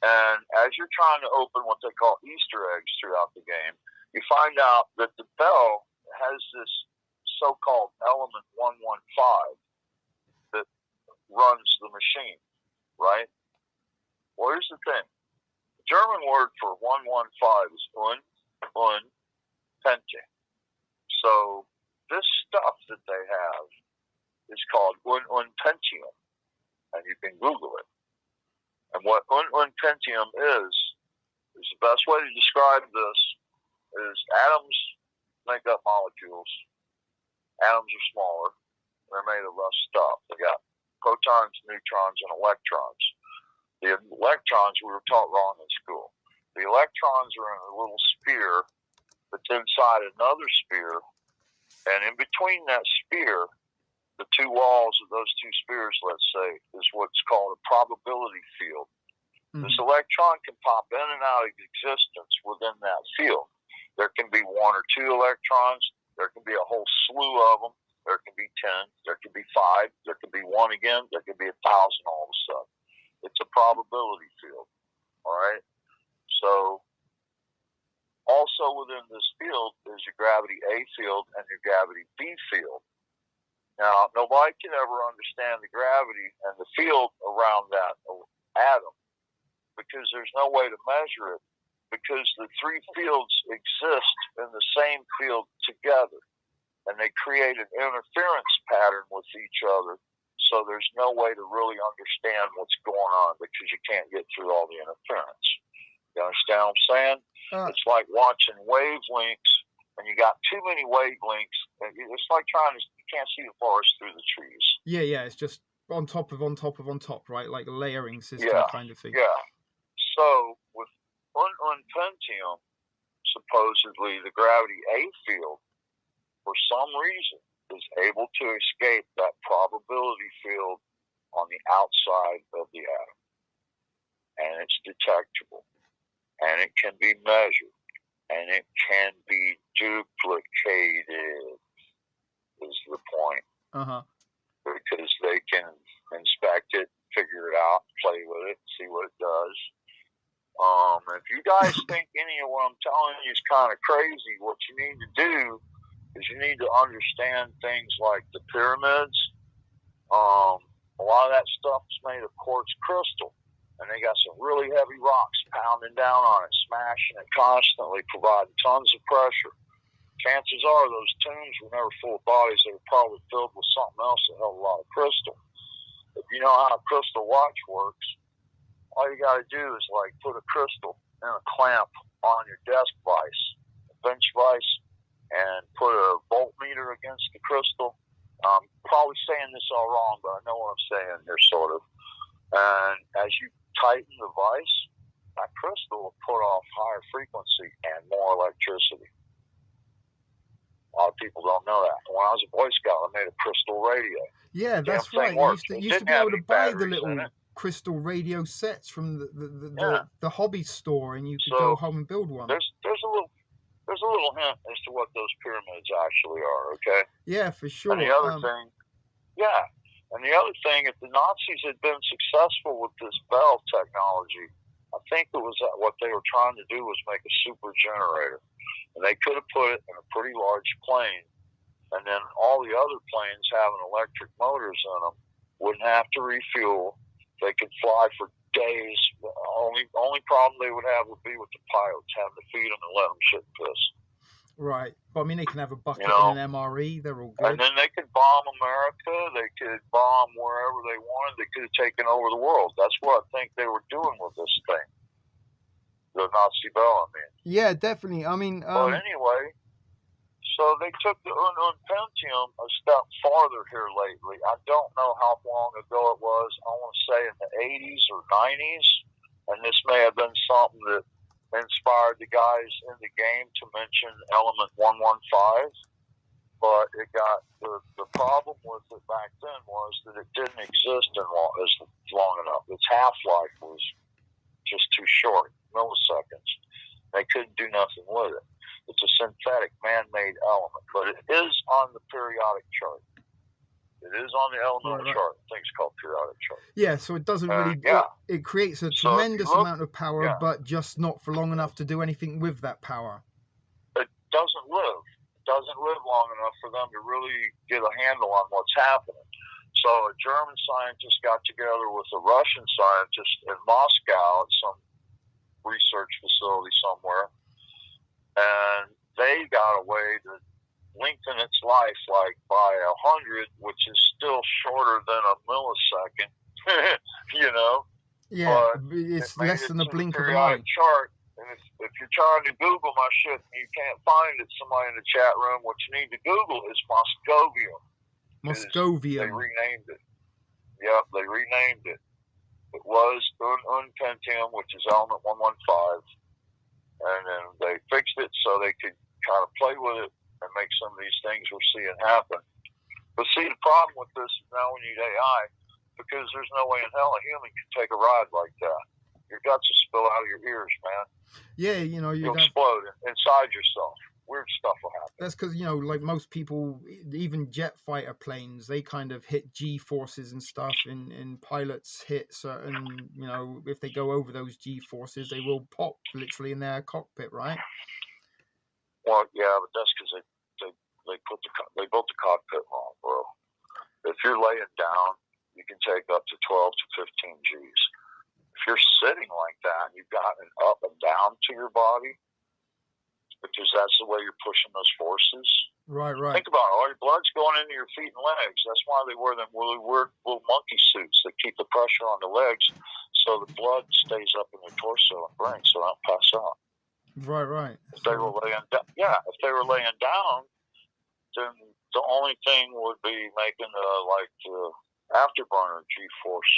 and as you're trying to open what they call Easter eggs throughout the game, you find out that the bell has this so-called element 115 that runs the machine, right? Well, here's the thing. The German word for 115 is Pente. So this stuff that they have is called Pentium, and you can Google it. And what Pentium is the best way to describe this is atoms make up molecules. Atoms are smaller. They're made of less stuff. They got protons, neutrons, and electrons. The electrons we were taught wrong in school. The electrons are in a little sphere that's inside another sphere, and in between that sphere, the two walls of those two spheres, let's say, is what's called a probability field. Mm-hmm. This electron can pop in and out of existence within that field. There can be 1 or 2 electrons. There can be a whole slew of them. There can be 10. There can be 5. There can be 1 again. There can be 1,000 all of a sudden. It's a probability field. All right? So, also within this field is your gravity A field and your gravity B field. Now, nobody can ever understand the gravity and the field around that atom because there's no way to measure it, because the 3 fields exist in the same field together, and they create an interference pattern with each other, so there's no way to really understand what's going on because you can't get through all the interference. You understand what I'm saying? It's like watching wavelengths, and you got too many wavelengths, and it's like you can't see the forest through the trees. Yeah, it's just on top of, right? Like a layering system kind of thing. Yeah. So with unpentium, supposedly the gravity A field, for some reason, is able to escape that probability field on the outside of the atom. And it's detectable. And it can be measured. And it can be duplicated, is the point. Uh-huh. Because they can inspect it, figure it out, play with it, see what it does. If you guys think any of what I'm telling you is kind of crazy, what you need to do is you need to understand things like the pyramids. A lot of that stuff is made of quartz crystal, and they got some really heavy rocks pounding down on it, smashing it constantly, providing tons of pressure. Chances are those tombs were never full of bodies. They were probably filled with something else that held a lot of crystal. If you know how a crystal watch works, all you got to do is like put a crystal in a clamp on your desk vise, a bench vise, and put a voltmeter against the crystal. I'm probably saying this all wrong, but I know what I'm saying here, sort of. And as you tighten the vise, that crystal will put off higher frequency and more electricity. A lot of people don't know that. When I was a Boy Scout, I made a crystal radio. Yeah, that's right. You used to be able to buy the little crystal radio sets from the hobby store, and you could go home and build one. There's a little hint as to what those pyramids actually are. Okay. Yeah, for sure. And the other thing, if the Nazis had been successful with this bell technology, I think it was what they were trying to do was make a super generator, and they could have put it in a pretty large plane, and then all the other planes having electric motors in them wouldn't have to refuel. They could fly for days. The only problem they would have would be with the pilots having to feed them and let them shit and piss. Right, but I mean they can have a bucket and an MRE. They're all good. And then they could bomb America. They could bomb wherever they wanted. They could have taken over the world. That's what I think they were doing with this thing. The Nazi bell, I mean. Yeah, definitely. I mean, but anyway, so they took the unpentium a step farther here lately. I don't know how long ago it was. I want to say in the 80s or 90s. And this may have been something that inspired the guys in the game to mention element 115. But it got the problem with it back then was that it didn't exist long enough. Its half-life was just too short, milliseconds. They couldn't do nothing with it. It's a synthetic, man-made element, but it is on the periodic chart. It is on the elemental chart. I think it's called periodic chart. Yeah, so it doesn't really. It creates a tremendous amount of power, but just not for long enough to do anything with that power. It doesn't live. It doesn't live long enough for them to really get a handle on what's happening. So a German scientist got together with a Russian scientist in Moscow at some research facility somewhere, and they got a way to lengthen its life like by 100, which is still shorter than a millisecond. You know. Yeah, but it's less than the blink of an eye. Chart. And if you're trying to Google my shit and you can't find it, somebody in the chat room, what you need to Google is Moscovium. Moscovium. They renamed it. Yep, they renamed it. It was unpentium, which is element 115, and then they fixed it so they could kind of play with it and make some of these things we're seeing happen. But see, the problem with this is now we need AI, because there's no way in hell a human can take a ride like that. Your guts will spill out of your ears, man. Yeah, you know, you'll explode inside yourself. Weird stuff will happen. That's because, you know, like most people, even jet fighter planes, they kind of hit G forces and stuff, and pilots hit certain, you know, if they go over those G forces, they will pop literally in their cockpit, right? Well, yeah, but that's because they built the cockpit wrong, bro. If you're laying down, you can take up to 12 to 15 Gs. If you're sitting like that, you've got an up and down to your body, because that's the way you're pushing those forces. Right. Think about it. All your blood's going into your feet and legs. That's why they wear them really weird little monkey suits that keep the pressure on the legs, so the blood stays up in the torso and brain, so they don't pass out. Right. If they were laying down, then the only thing would be making the afterburner G-force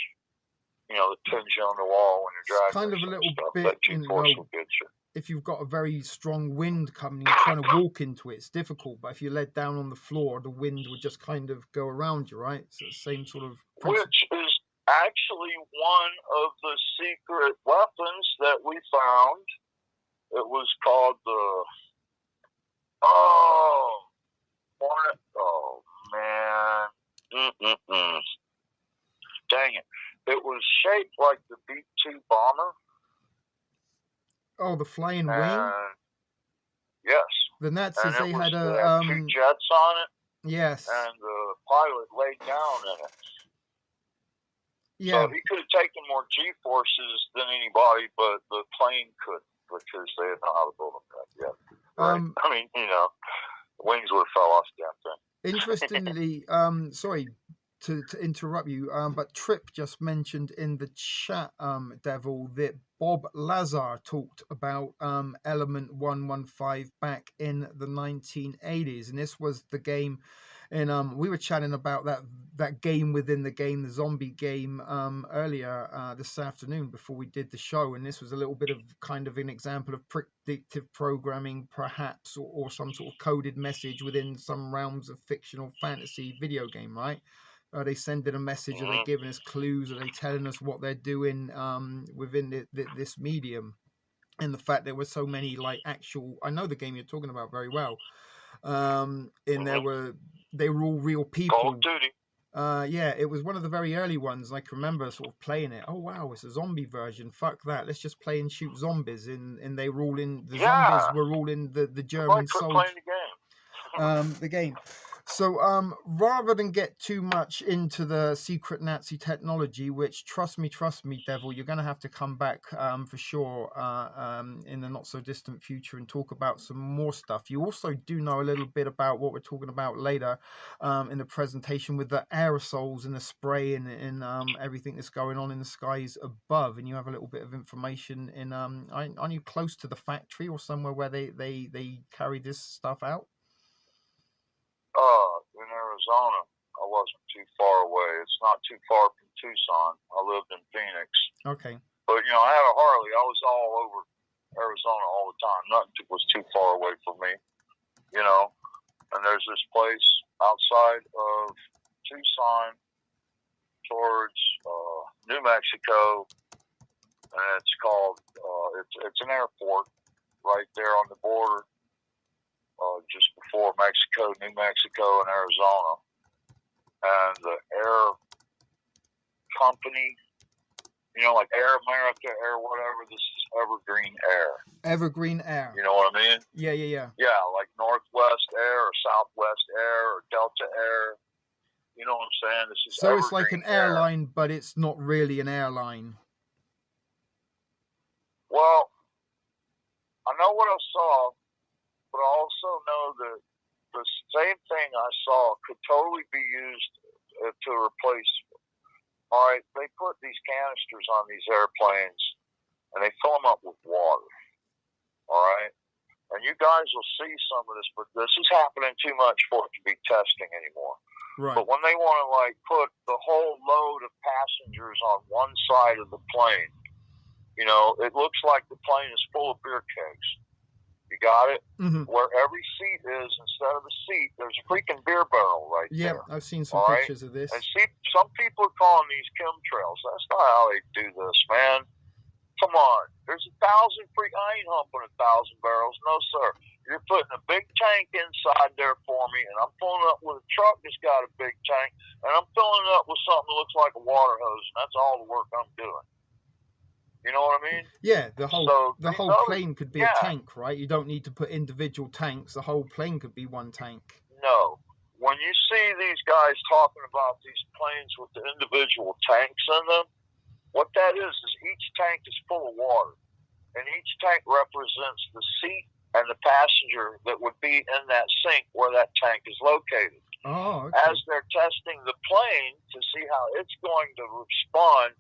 that pins you on the wall when you're It's driving. kind of a little stuff. bit, That G-force will get you. if you've got a very strong wind coming, you're trying to walk into it, it's difficult. But if you're led down on the floor, the wind would just kind of go around you, right? So same sort of principle. Which is actually one of the secret weapons that we found. It was called the Hornet. Oh man, dang it! It was shaped like the B-2 bomber. Oh, the flying wing. Yes. The Nazis, they had a had two jets on it. Yes. And the pilot laid down in it. Yeah. So he could have taken more G-forces than anybody, but the plane couldn't because they didn't know how to build them yet. Right? I mean, wings would have fell off the damn thing. Interestingly, sorry to interrupt you, but Trip just mentioned in the chat, Devil, that Bob Lazar talked about Element 115 back in the 1980s, and this was the game. And we were chatting about that game within the game, the zombie game, earlier this afternoon before we did the show. And this was a little bit of kind of an example of predictive programming, perhaps, or some sort of coded message within some realms of fictional fantasy video game, right? Are they sending a message? Are they giving us clues? Are they telling us what they're doing within this medium? And the fact there were so many actual, I know the game you're talking about very well. And they were all real people. Call of Duty. Yeah, it was one of the very early ones. I can remember sort of playing it. Oh wow, it's a zombie version. Fuck that. Let's just play and shoot zombies. And they were all in the zombies were all in the German soldiers. The game. So rather than get too much into the secret Nazi technology, which trust me, Devil, you're going to have to come back for sure in the not so distant future and talk about some more stuff. You also do know a little bit about what we're talking about later in the presentation with the aerosols and the spray and everything that's going on in the skies above. And you have a little bit of information in. Are you close to the factory or somewhere where they carry this stuff out? In Arizona, I wasn't too far away. It's not too far from Tucson. I lived in Phoenix. Okay. But, I had a Harley. I was all over Arizona all the time. Nothing was too far away from me, And there's this place outside of Tucson towards New Mexico, and it's called, it's an airport right there on the border. Just before Mexico, New Mexico, and Arizona. And the air company, like Air America, Air whatever, this is Evergreen Air. Evergreen Air. You know what I mean? Yeah. Yeah, like Northwest Air or Southwest Air or Delta Air. You know what I'm saying? This is so Evergreen it's like an airline, but it's not really an airline. Well, I know what I saw. But I also know that the same thing I saw could totally be used to replace. All right, they put these canisters on these airplanes, and they fill them up with water. All right, and you guys will see some of this, but this is happening too much for it to be testing anymore. Right. But when they want to put the whole load of passengers on one side of the plane, it looks like the plane is full of beer kegs. You got it? Mm-hmm. Where every seat is, instead of a seat, there's a freaking beer barrel right there. Yeah, I've seen some pictures of this. And see, some people are calling these chemtrails. That's not how they do this, man. Come on. There's 1,000 I ain't humping 1,000 barrels. No, sir. You're putting a big tank inside there for me, and I'm filling it up with a truck that's got a big tank, and I'm filling it up with something that looks like a water hose, and that's all the work I'm doing. You know what I mean? Yeah, the whole plane could be a tank, right? You don't need to put individual tanks. The whole plane could be one tank. No. When you see these guys talking about these planes with the individual tanks in them, what that is each tank is full of water. And each tank represents the seat and the passenger that would be in that sink where that tank is located. Oh, okay. As they're testing the plane to see how it's going to respond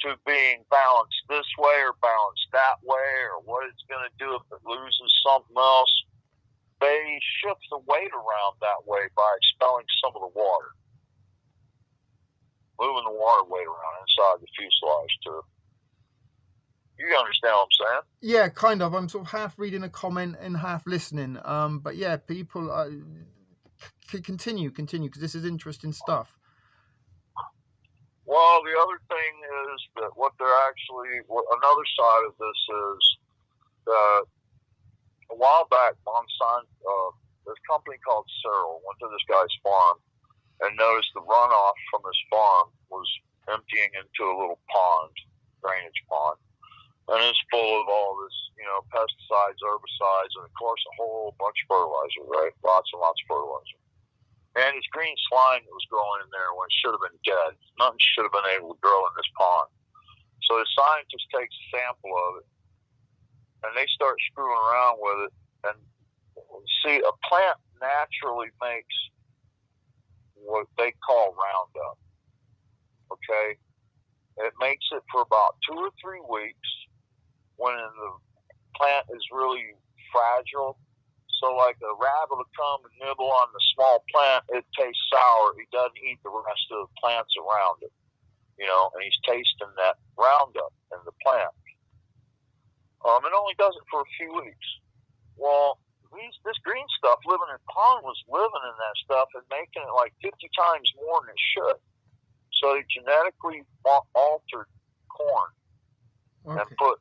to being balanced this way or balanced that way, or what it's going to do if it loses something else, they shift the weight around that way by expelling some of the water. moving the water weight around inside the fuselage too. You understand what I'm saying? Yeah, kind of. I'm sort of half reading a comment and half listening. But yeah, people continue because this is interesting stuff. Well, the other thing is that another side of this is that a while back, there's a company called Cyril went to this guy's farm and noticed the runoff from his farm was emptying into a little pond, drainage pond. And it's full of all this, pesticides, herbicides, and of course a whole bunch of fertilizer, right? Lots and lots of fertilizer. And it's green slime that was growing in there when it should have been dead. Nothing should have been able to grow in this pond. So the scientist takes a sample of it, and they start screwing around with it. And see, a plant naturally makes what they call Roundup. Okay? It makes it for about 2 or 3 weeks when the plant is really fragile. So like a rabbit will come and nibble on the small plant, it tastes sour. He doesn't eat the rest of the plants around it, and he's tasting that Roundup in the plant. It only does it for a few weeks. Well, this green stuff living in the pond was living in that stuff and making it like 50 times more than it should. So they genetically altered corn and put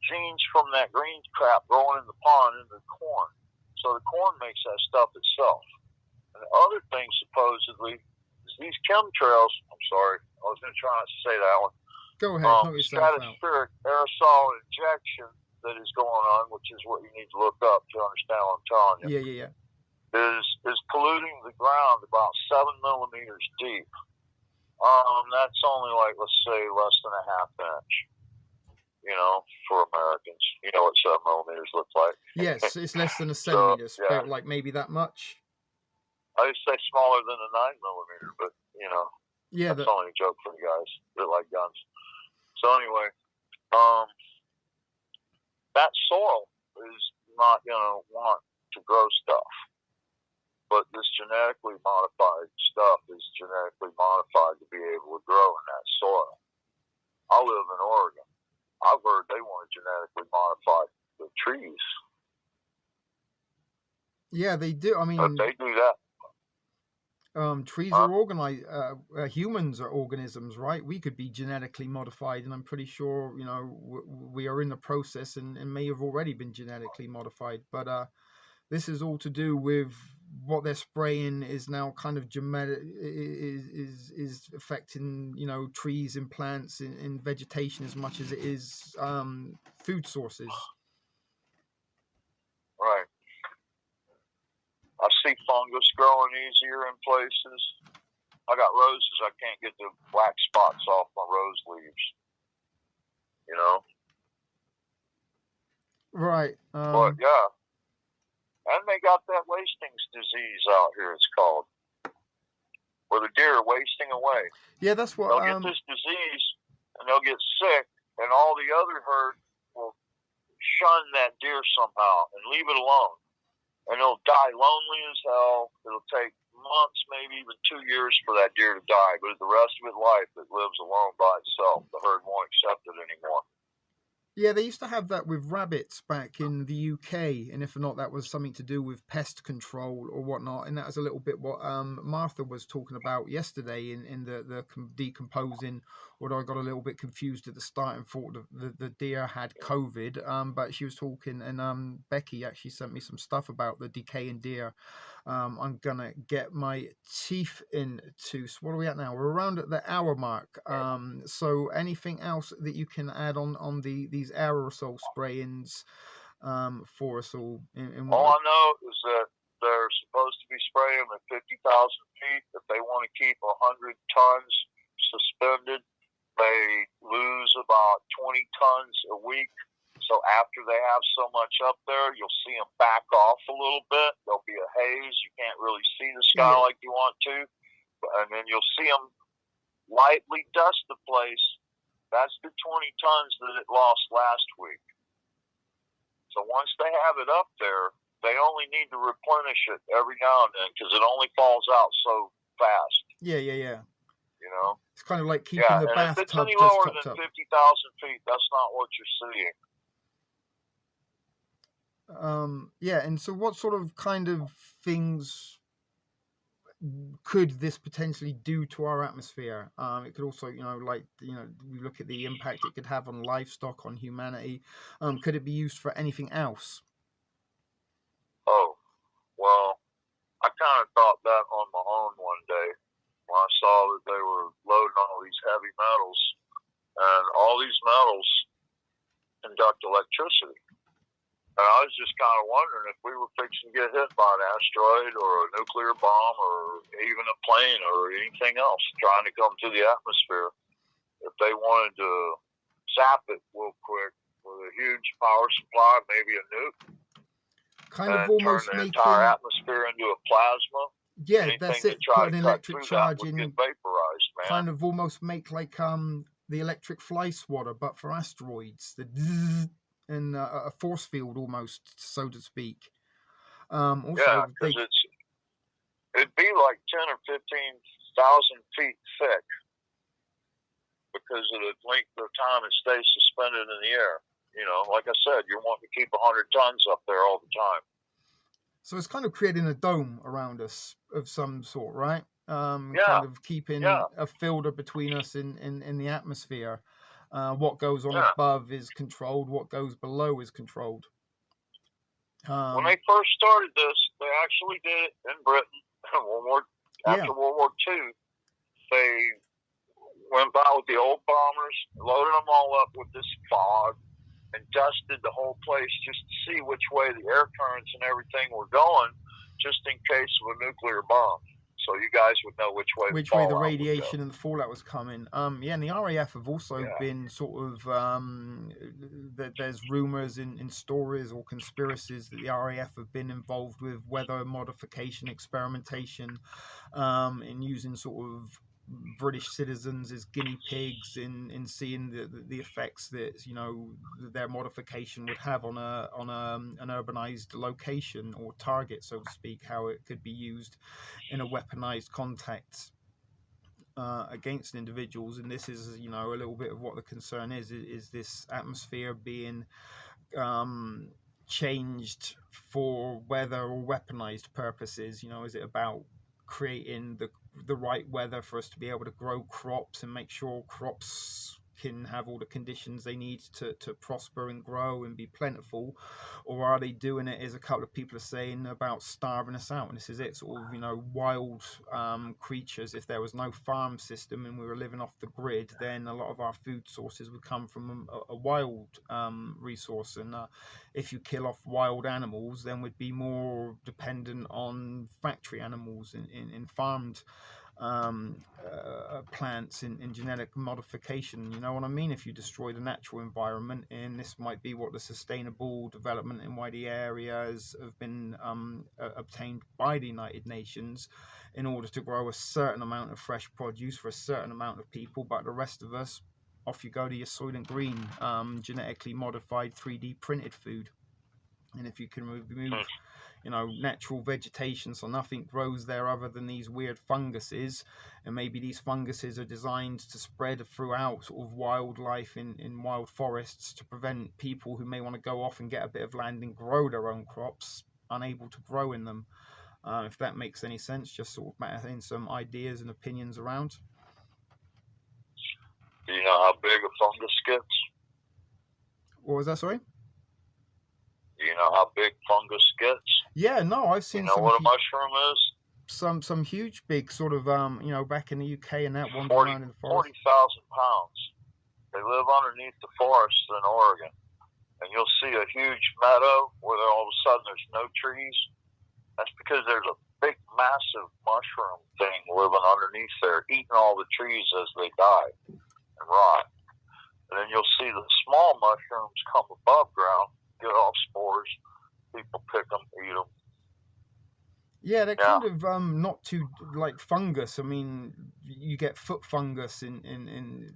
genes from that green crap growing in the pond into the corn. So the corn makes that stuff itself. And the other thing, supposedly, is these chemtrails. I'm sorry, I was going to try not to say that one. Go ahead. Stratospheric aerosol injection that is going on, which is what you need to look up to understand what I'm telling you. Yeah. Is polluting the ground about 7 millimeters deep. That's only like, let's say, less than a half inch. For Americans, you know what 7 millimeters looks like. Yes, it's less than a centimeter, so, yeah. like maybe that much. I would say smaller than a 9 millimeter, but yeah, that's only a joke for the guys that like guns. So anyway, that soil is not gonna want to grow stuff, but this genetically modified stuff is genetically modified to be able to grow in that soil. I live in Oregon. I've heard they want to genetically modify the trees. Yeah, they do. I mean, but they do that. Trees are organized. Humans are organisms, right? We could be genetically modified, and I'm pretty sure, we are in the process and may have already been genetically modified. But this is all to do with what they're spraying is now kind of is affecting trees and plants and vegetation as much as it is food sources. Right. I see fungus growing easier in places. I got roses. I can't get the black spots off my rose leaves. Right. But yeah. And they got that wasting's disease out here, it's called, where the deer are wasting away. Yeah, that's what... They'll get this disease, and they'll get sick, and all the other herd will shun that deer somehow and leave it alone. And it'll die lonely as hell. It'll take months, maybe even 2 years for that deer to die, but the rest of its life, it lives alone by itself. The herd won't accept it anymore. Yeah, they used to have that with rabbits back in the UK, and if not, that was something to do with pest control or whatnot. And that was a little bit what Martha was talking about yesterday in the decomposing. Although I got a little bit confused at the start and thought the deer had COVID, but she was talking, and Becky actually sent me some stuff about the decaying deer. I'm gonna get my teeth into. So what are we at now? We're around at the hour mark. So anything else that you can add on these aerosol sprayings for us all? All I know is that they're supposed to be spraying at 50,000 feet. If they want to keep 100 tons suspended, they lose about 20 tons a week. So after they have so much up there, you'll see them back off a little bit. There'll be a haze. You can't really see the sky like you want to. And then you'll see them lightly dust the place. That's the 20 tons that it lost last week. So once they have it up there, they only need to replenish it every now and then because it only falls out so fast. Yeah. You know? It's kind of like keeping Yeah, the and if it's bathtub any just lower topped than up. 50,000 feet, that's not what you're seeing. Yeah, and so what sort of kind of things could this potentially do to our atmosphere? It could also, we look at the impact it could have on livestock, on humanity. Could it be used for anything else? Oh, well, I kind of thought that on my own one day when I saw that they were loading all these heavy metals, and all these metals conduct electricity. And I was just kind of wondering if we were fixing to get hit by an asteroid or a nuclear bomb or even a plane or anything else trying to come to the atmosphere, if they wanted to zap it real quick with a huge power supply, maybe a nuke, Kind of and turn almost the making, entire atmosphere into a plasma. yeah, Anything that's that it. tried Put an to cut electric through that charge would in, get vaporized, man. kind of almost make like the electric fly swatter, but for asteroids. The zzz, and a force field almost, so to speak. Also, Yeah, because it'd be like 10 or 15,000 feet thick because of the length of time it stays suspended in the air. You know, like I said, you're wanting to keep 100 tons up there all the time. So it's kind of creating a dome around us of some sort, right? Yeah. Kind of keeping a filter between us in the atmosphere. What goes on above is controlled. What goes below is controlled. When they first started this, they actually did it in Britain. After World War II, they went by with the old bombers, loaded them all up with this fog, and dusted the whole place just to see which way the air currents and everything were going, just in case of a nuclear bomb. So you guys would know which way the radiation and the fallout was coming. And the RAF have also been sort of there's rumors in stories or conspiracies that the RAF have been involved with weather modification experimentation, in using sort of British citizens as guinea pigs in seeing the effects that their modification would have on an urbanized location or target, so to speak, how it could be used in a weaponized contact against individuals. And this is a little bit of what the concern is this atmosphere being changed for weather or weaponized purposes. Is it about creating the right weather for us to be able to grow crops and make sure crops can have all the conditions they need to prosper and grow and be plentiful? Or are they doing it, as a couple of people are saying, about starving us out? And this is it, sort of wild creatures. If there was no farm system and we were living off the grid, then a lot of our food sources would come from a wild resource. And if you kill off wild animals, then we'd be more dependent on factory animals in farmed plants in genetic modification. You know what I mean? If you destroy the natural environment, and this might be what the sustainable development in wide areas have been obtained by the United Nations in order to grow a certain amount of fresh produce for a certain amount of people, but the rest of us, off you go to your Soylent Green, genetically modified 3D printed food. And if you can remove natural vegetation, so nothing grows there other than these weird funguses, and maybe these funguses are designed to spread throughout sort of wildlife in wild forests to prevent people who may want to go off and get a bit of land and grow their own crops unable to grow in them. If that makes any sense, just sort of mattering some ideas and opinions around. Do you know how big a fungus gets? What was that, sorry? Do you know how big fungus gets? Yeah, no, I've seen. You know what a mushroom is? Some huge, big sort of back in the UK and that one 40,000 around in the forest. pounds. They live underneath the forests in Oregon, and you'll see a huge meadow where all of a sudden there's no trees. That's because there's a big, massive mushroom thing living underneath there, eating all the trees as they die and rot. And then you'll see the small mushrooms come above ground, get off spores. People pick them, eat them. Yeah, they're kind of not too like fungus. I mean, you get foot fungus in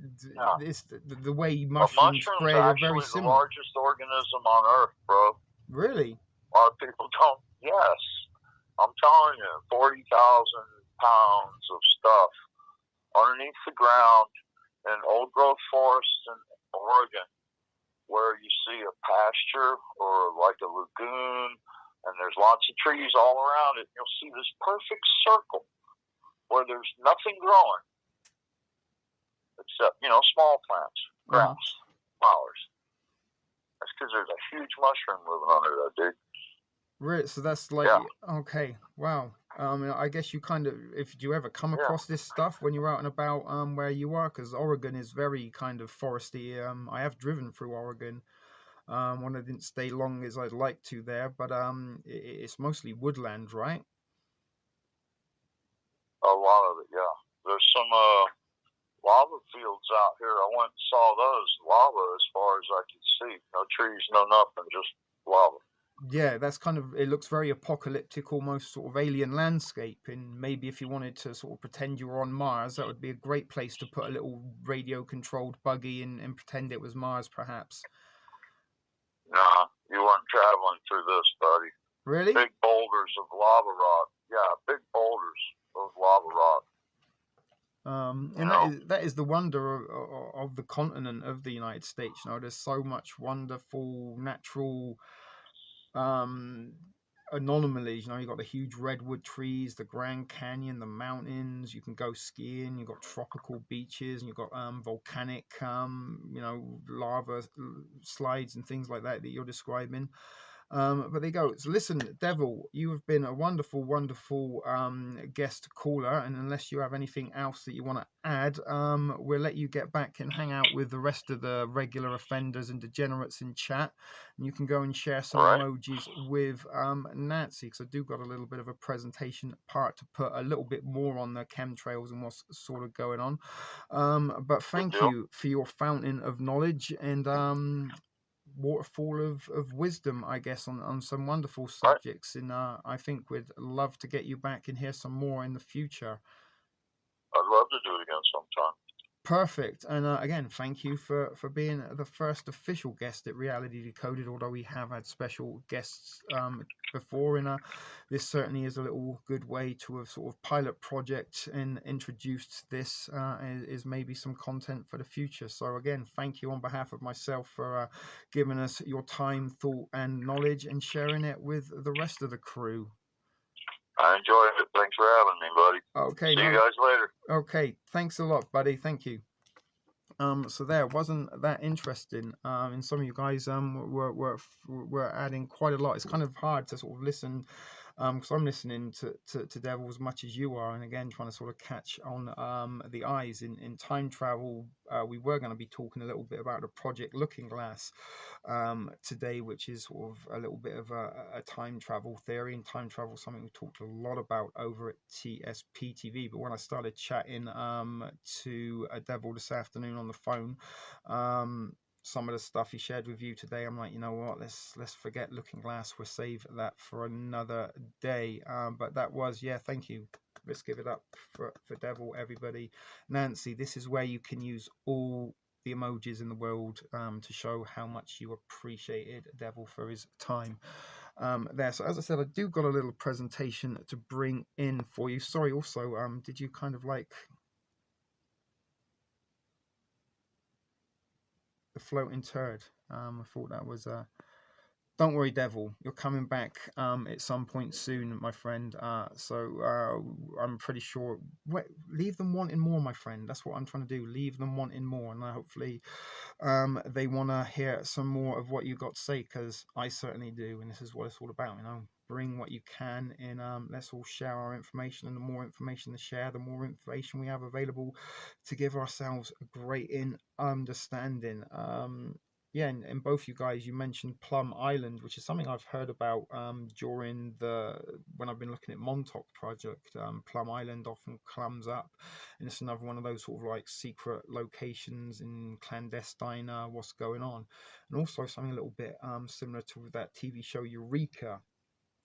this the way mushrooms spread are very similar. The largest organism on Earth, bro. Really? A lot of people don't. Yes, I'm telling you, 40,000 pounds of stuff underneath the ground in old growth forests in Oregon, where you see a pasture or like a lagoon, and there's lots of trees all around it. You'll see this perfect circle where there's nothing growing except, small plants, grass, flowers. That's because there's a huge mushroom living under that, dude. Right, so that's like, okay, wow. I guess you kind of, if you ever come across this stuff when you're out and about where you are, because Oregon is very kind of foresty. I have driven through Oregon. When I didn't stay long as I'd like to there, but it's mostly woodland, right? A lot of it, yeah. There's some lava fields out here. I went and saw those. Lava as far as I could see. No trees, no nothing, just lava. Yeah, that's kind of, it looks very apocalyptic, almost sort of alien landscape. And maybe if you wanted to sort of pretend you were on Mars, that would be a great place to put a little radio controlled buggy and pretend it was Mars, perhaps. Nah, you weren't traveling through this, buddy. Really? Big boulders of lava rock. Yeah, big boulders of lava rock. And that is the wonder of the continent of the United States. There's so much wonderful natural anomalies. You've got the huge redwood trees, the Grand Canyon, the mountains. You can go skiing. You've got tropical beaches, and you've got volcanic lava slides and things like that you're describing. But there you go. So listen, Devil, you have been a wonderful, wonderful guest caller. And unless you have anything else that you want to add, we'll let you get back and hang out with the rest of the regular offenders and degenerates in chat. And you can go and share some emojis with Nancy, because I do got a little bit of a presentation part to put a little bit more on the chemtrails and what's sort of going on. But thank you for your fountain of knowledge and waterfall of wisdom, I guess, on some wonderful subjects. And I think we'd love to get you back and hear some more in the future. I'd love to do it again sometime. Perfect. And again, thank you for being the first official guest at Reality Decoded, although we have had special guests before. And this certainly is a little good way to have sort of pilot project and introduced this is maybe some content for the future. So again, thank you on behalf of myself for giving us your time, thought, and knowledge and sharing it with the rest of the crew. I enjoyed it. Thanks for having me, buddy. Okay. See you guys later. Okay. Thanks a lot, buddy. Thank you. So there wasn't that interesting. And some of you guys were adding quite a lot. It's kind of hard to sort of listen, because I'm listening to Devil as much as you are, and again trying to sort of catch on the eyes in time travel. We were going to be talking a little bit about the Project Looking Glass today, which is sort of a little bit of a time travel theory, and time travel is something we talked a lot about over at TSP TV. But when I started chatting to Devil this afternoon on the phone, some of the stuff he shared with you today, I'm like, you know what, let's forget Looking Glass. We'll save that for another day. But that was, thank you. Let's give it up for Devil, everybody. Nancy, this is where you can use all the emojis in the world to show how much you appreciated Devil for his time there. So as I said, I do got a little presentation to bring in for you. Sorry, also, did you kind of like the floating turd? I thought that was don't worry, Devil, you're coming back at some point soon, my friend. So I'm pretty sure. Leave them wanting more, my friend. That's what I'm trying to do. Leave them wanting more, and hopefully they want to hear some more of what you got to say, because I certainly do, and this is what it's all about. Bring what you can in. Let's all share our information, and the more information to share, the more information we have available to give ourselves a great understanding. And both you guys, you mentioned Plum Island, which is something I've heard about during when I've been looking at Montauk project. Plum Island often comes up, and it's another one of those sort of like secret locations in clandestine what's going on, and also something a little bit similar to that TV show Eureka,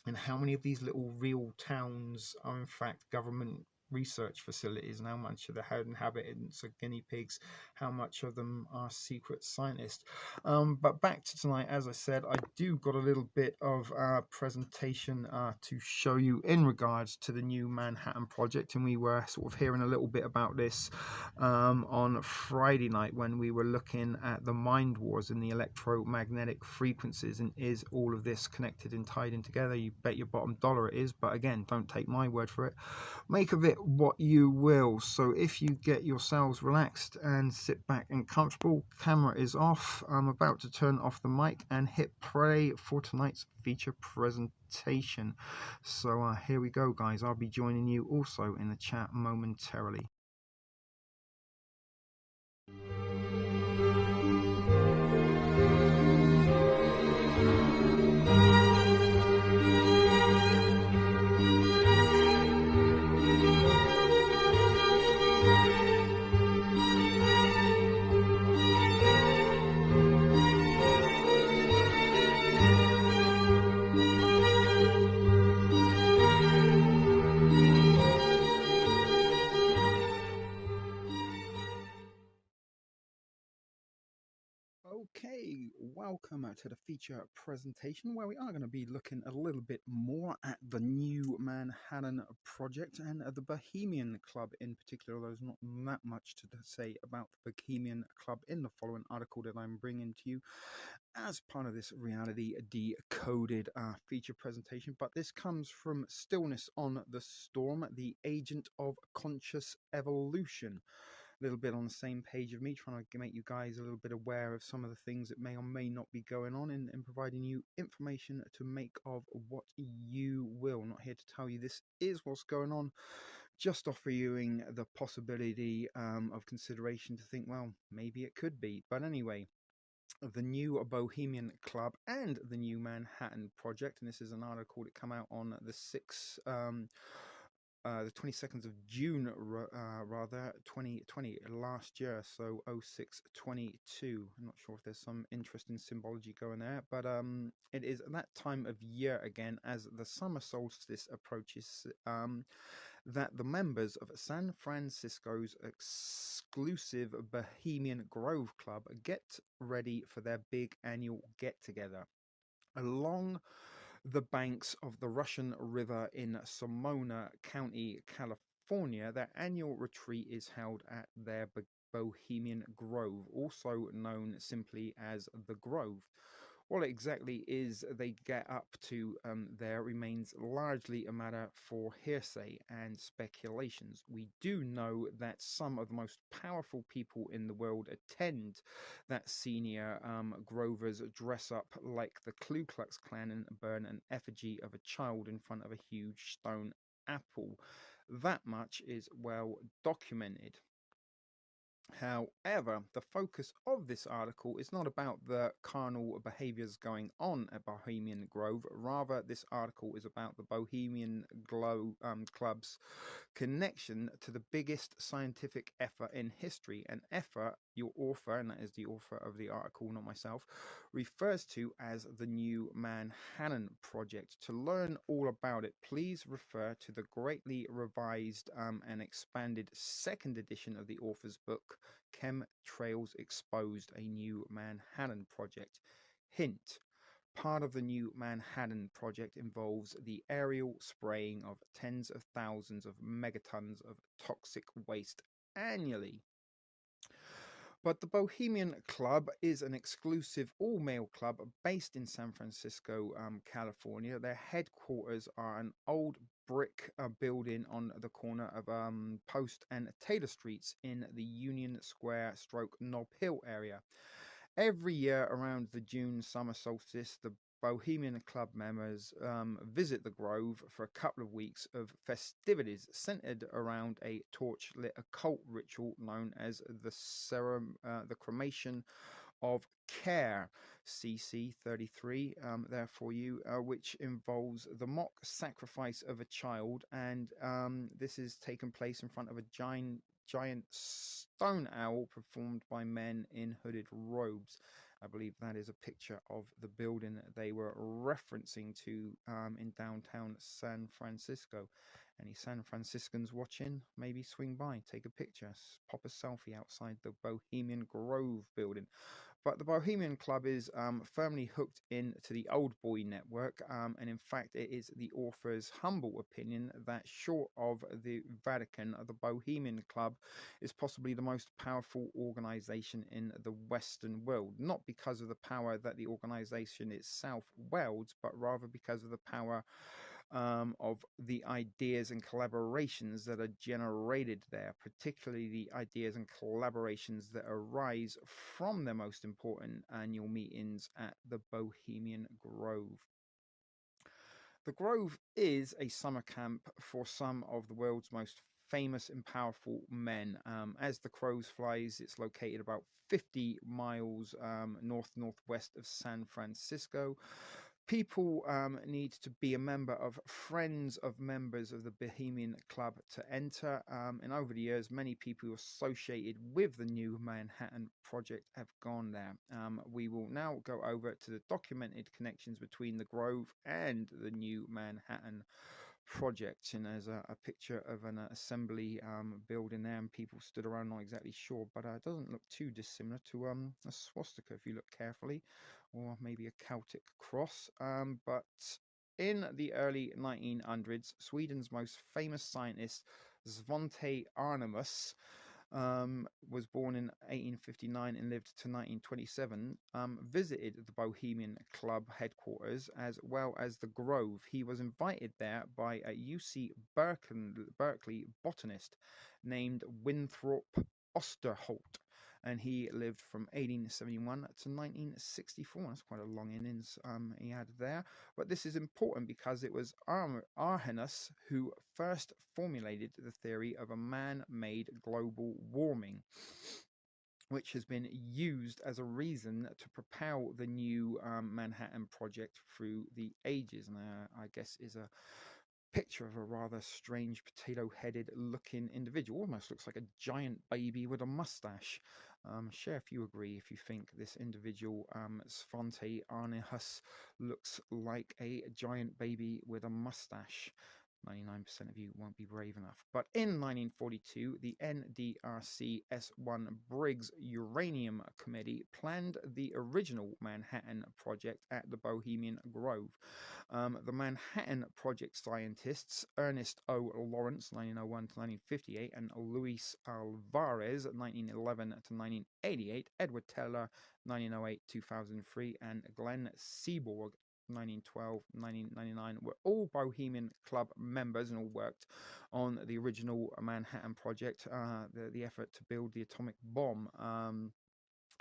and how many of these little real towns are in fact government research facilities and how much of the inhabitants are guinea pigs, how much of them are secret scientists. But back to tonight, as I said, I do got a little bit of presentation to show you in regards to the new Manhattan Project, and we were sort of hearing a little bit about this on Friday night when we were looking at the mind wars and the electromagnetic frequencies, and is all of this connected and tied in together? You bet your bottom dollar it is, but again, don't take my word for it. Make of it what you will. So if you get yourselves relaxed and sit back and comfortable, camera is off. I'm about to turn off the mic and hit play for tonight's feature presentation. So here we go, guys. I'll be joining you also in the chat momentarily. Okay, welcome to the feature presentation where we are going to be looking a little bit more at the new Manhattan Project and the Bohemian Club in particular. There's not that much to say about the Bohemian Club in the following article that I'm bringing to you as part of this reality decoded feature presentation, but this comes from Stillness on the Storm, the Agent of Conscious Evolution. A little bit on the same page of me, trying to make you guys a little bit aware of some of the things that may or may not be going on, and providing you information to make of what you will. Not here to tell you this is what's going on, just offering the possibility of consideration to think, well, maybe it could be. But anyway, the new Bohemian Club and the new Manhattan Project, and this is an article that came out on the 6th the 22nd of June, rather, 2020, last year, so 06/22. I'm not sure if there's some interesting symbology going there, but it is that time of year again, as the summer solstice approaches, that the members of San Francisco's exclusive Bohemian Grove Club get ready for their big annual get-together. Along the banks of the Russian River in Sonoma County, California, their annual retreat is held at their Bohemian Grove, also known simply as the Grove. What exactly is they get up to there remains largely a matter for hearsay and speculations. We do know that some of the most powerful people in the world attend that senior Grovers dress up like the Ku Klux Klan and burn an effigy of a child in front of a huge stone apple. That much is well documented. However, the focus of this article is not about the carnal behaviors going on at Bohemian Grove. Rather, this article is about the Bohemian Club's connection to the biggest scientific effort in history. An effort your author, and that is the author of the article, not myself, refers to as the new Manhattan Project. To learn all about it, please refer to the greatly revised and expanded second edition of the author's book, Chemtrails Exposed, a New Manhattan Project. Hint: part of the new Manhattan Project involves the aerial spraying of tens of thousands of megatons of toxic waste annually. But the Bohemian Club is an exclusive all-male club based in San Francisco, California. Their headquarters are an old brick building on the corner of Post and Taylor Streets in the Union Square / Nob Hill area. Every year around the June summer solstice, the Bohemian Club members visit the Grove for a couple of weeks of festivities centered around a torch-lit occult ritual known as the cremation of care, CC 33, there for you, which involves the mock sacrifice of a child, and this is taken place in front of a giant stone owl performed by men in hooded robes. I believe that is a picture of the building that they were referencing to in downtown San Francisco. Any San Franciscans watching, maybe swing by, take a picture, pop a selfie outside the Bohemian Grove building. But the Bohemian Club is firmly hooked into the Old Boy network, and in fact, it is the author's humble opinion that, short of the Vatican, the Bohemian Club is possibly the most powerful organization in the Western world. Not because of the power that the organization itself wields, but rather because of the power of the ideas and collaborations that are generated there, particularly the ideas and collaborations that arise from their most important annual meetings at the Bohemian Grove. The Grove is a summer camp for some of the world's most famous and powerful men. As the crows flies, it's located about 50 miles northwest of San Francisco. People need to be a member of Friends of members of the Bohemian Club to enter. And over the years, many people associated with the new Manhattan Project have gone there. We will now go over to the documented connections between the Grove and the new Manhattan Project. And there's a picture of an assembly building there, and people stood around, not exactly sure, but it doesn't look too dissimilar to a swastika if you look carefully, or maybe a Celtic cross. But in the early 1900s, Sweden's most famous scientist, Svante Arrhenius, was born in 1859 and lived to 1927, visited the Bohemian Club headquarters as well as the Grove. He was invited there by a UC Berkeley botanist named Winthrop Osterholt, and he lived from 1871 to 1964. That's quite a long innings he had there. But this is important because it was Arrhenius who first formulated the theory of a man-made global warming, which has been used as a reason to propel the new Manhattan Project through the ages. And I guess is a picture of a rather strange potato-headed looking individual. Almost looks like a giant baby with a mustache. Share if you agree, if you think this individual, Svante Arrhenius, looks like a giant baby with a mustache. 99% of you won't be brave enough. But in 1942, the NDRC S1 Briggs Uranium Committee planned the original Manhattan Project at the Bohemian Grove. The Manhattan Project scientists Ernest O. Lawrence, 1901 to 1958, and Luis Alvarez, 1911 to 1988, Edward Teller, 1908 2003, and Glenn Seaborg, 1912-1999, were all Bohemian Club members and all worked on the original Manhattan Project, the effort to build the atomic bomb.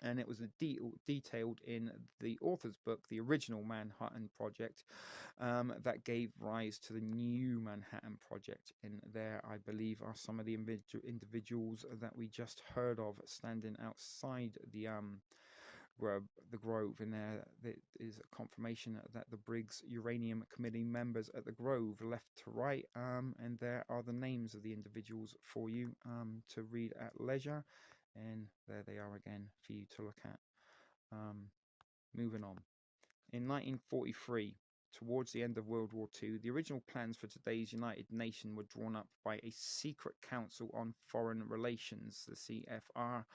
And it was detailed in the author's book, The Original Manhattan Project, that gave rise to the new Manhattan Project. And there, I believe, are some of the individuals that we just heard of standing outside the Grove, and there is a confirmation that the Briggs Uranium Committee members at the Grove, left to right, and there are the names of the individuals for you to read at leisure, and there they are again for you to look at. Moving on. In 1943, towards the end of World War II, the original plans for today's United Nations were drawn up by a secret council on foreign relations, the CFR.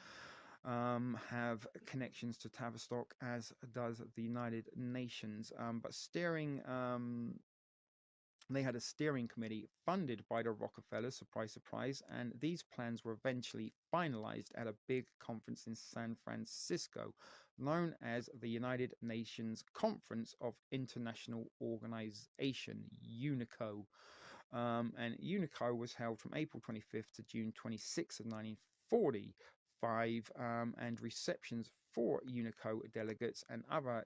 Have connections to Tavistock, as does the United Nations, but they had a steering committee funded by the Rockefellers, surprise, surprise, and these plans were eventually finalized at a big conference in San Francisco, known as the United Nations Conference of International Organization, UNICO. And UNICO was held from April 25th to June 26th of 1945, and receptions for UNICO delegates and other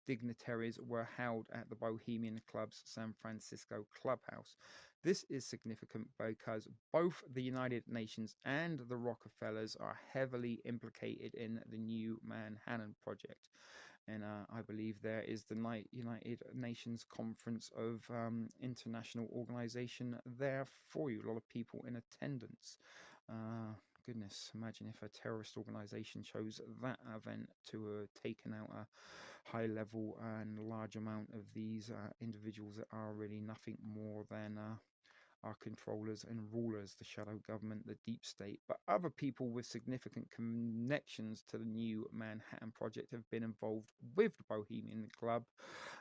dignitaries were held at the Bohemian Club's San Francisco clubhouse. This is significant because both the United Nations and the Rockefellers are heavily implicated in the new Manhattan Project. And I believe there is the United Nations Conference of International Organization there for you. A lot of people in attendance. goodness, imagine if a terrorist organization chose that event to have taken out a high level and large amount of these individuals that are really nothing more than our controllers and rulers, the shadow government, the deep state. But other people with significant connections to the new Manhattan Project have been involved with the Bohemian Club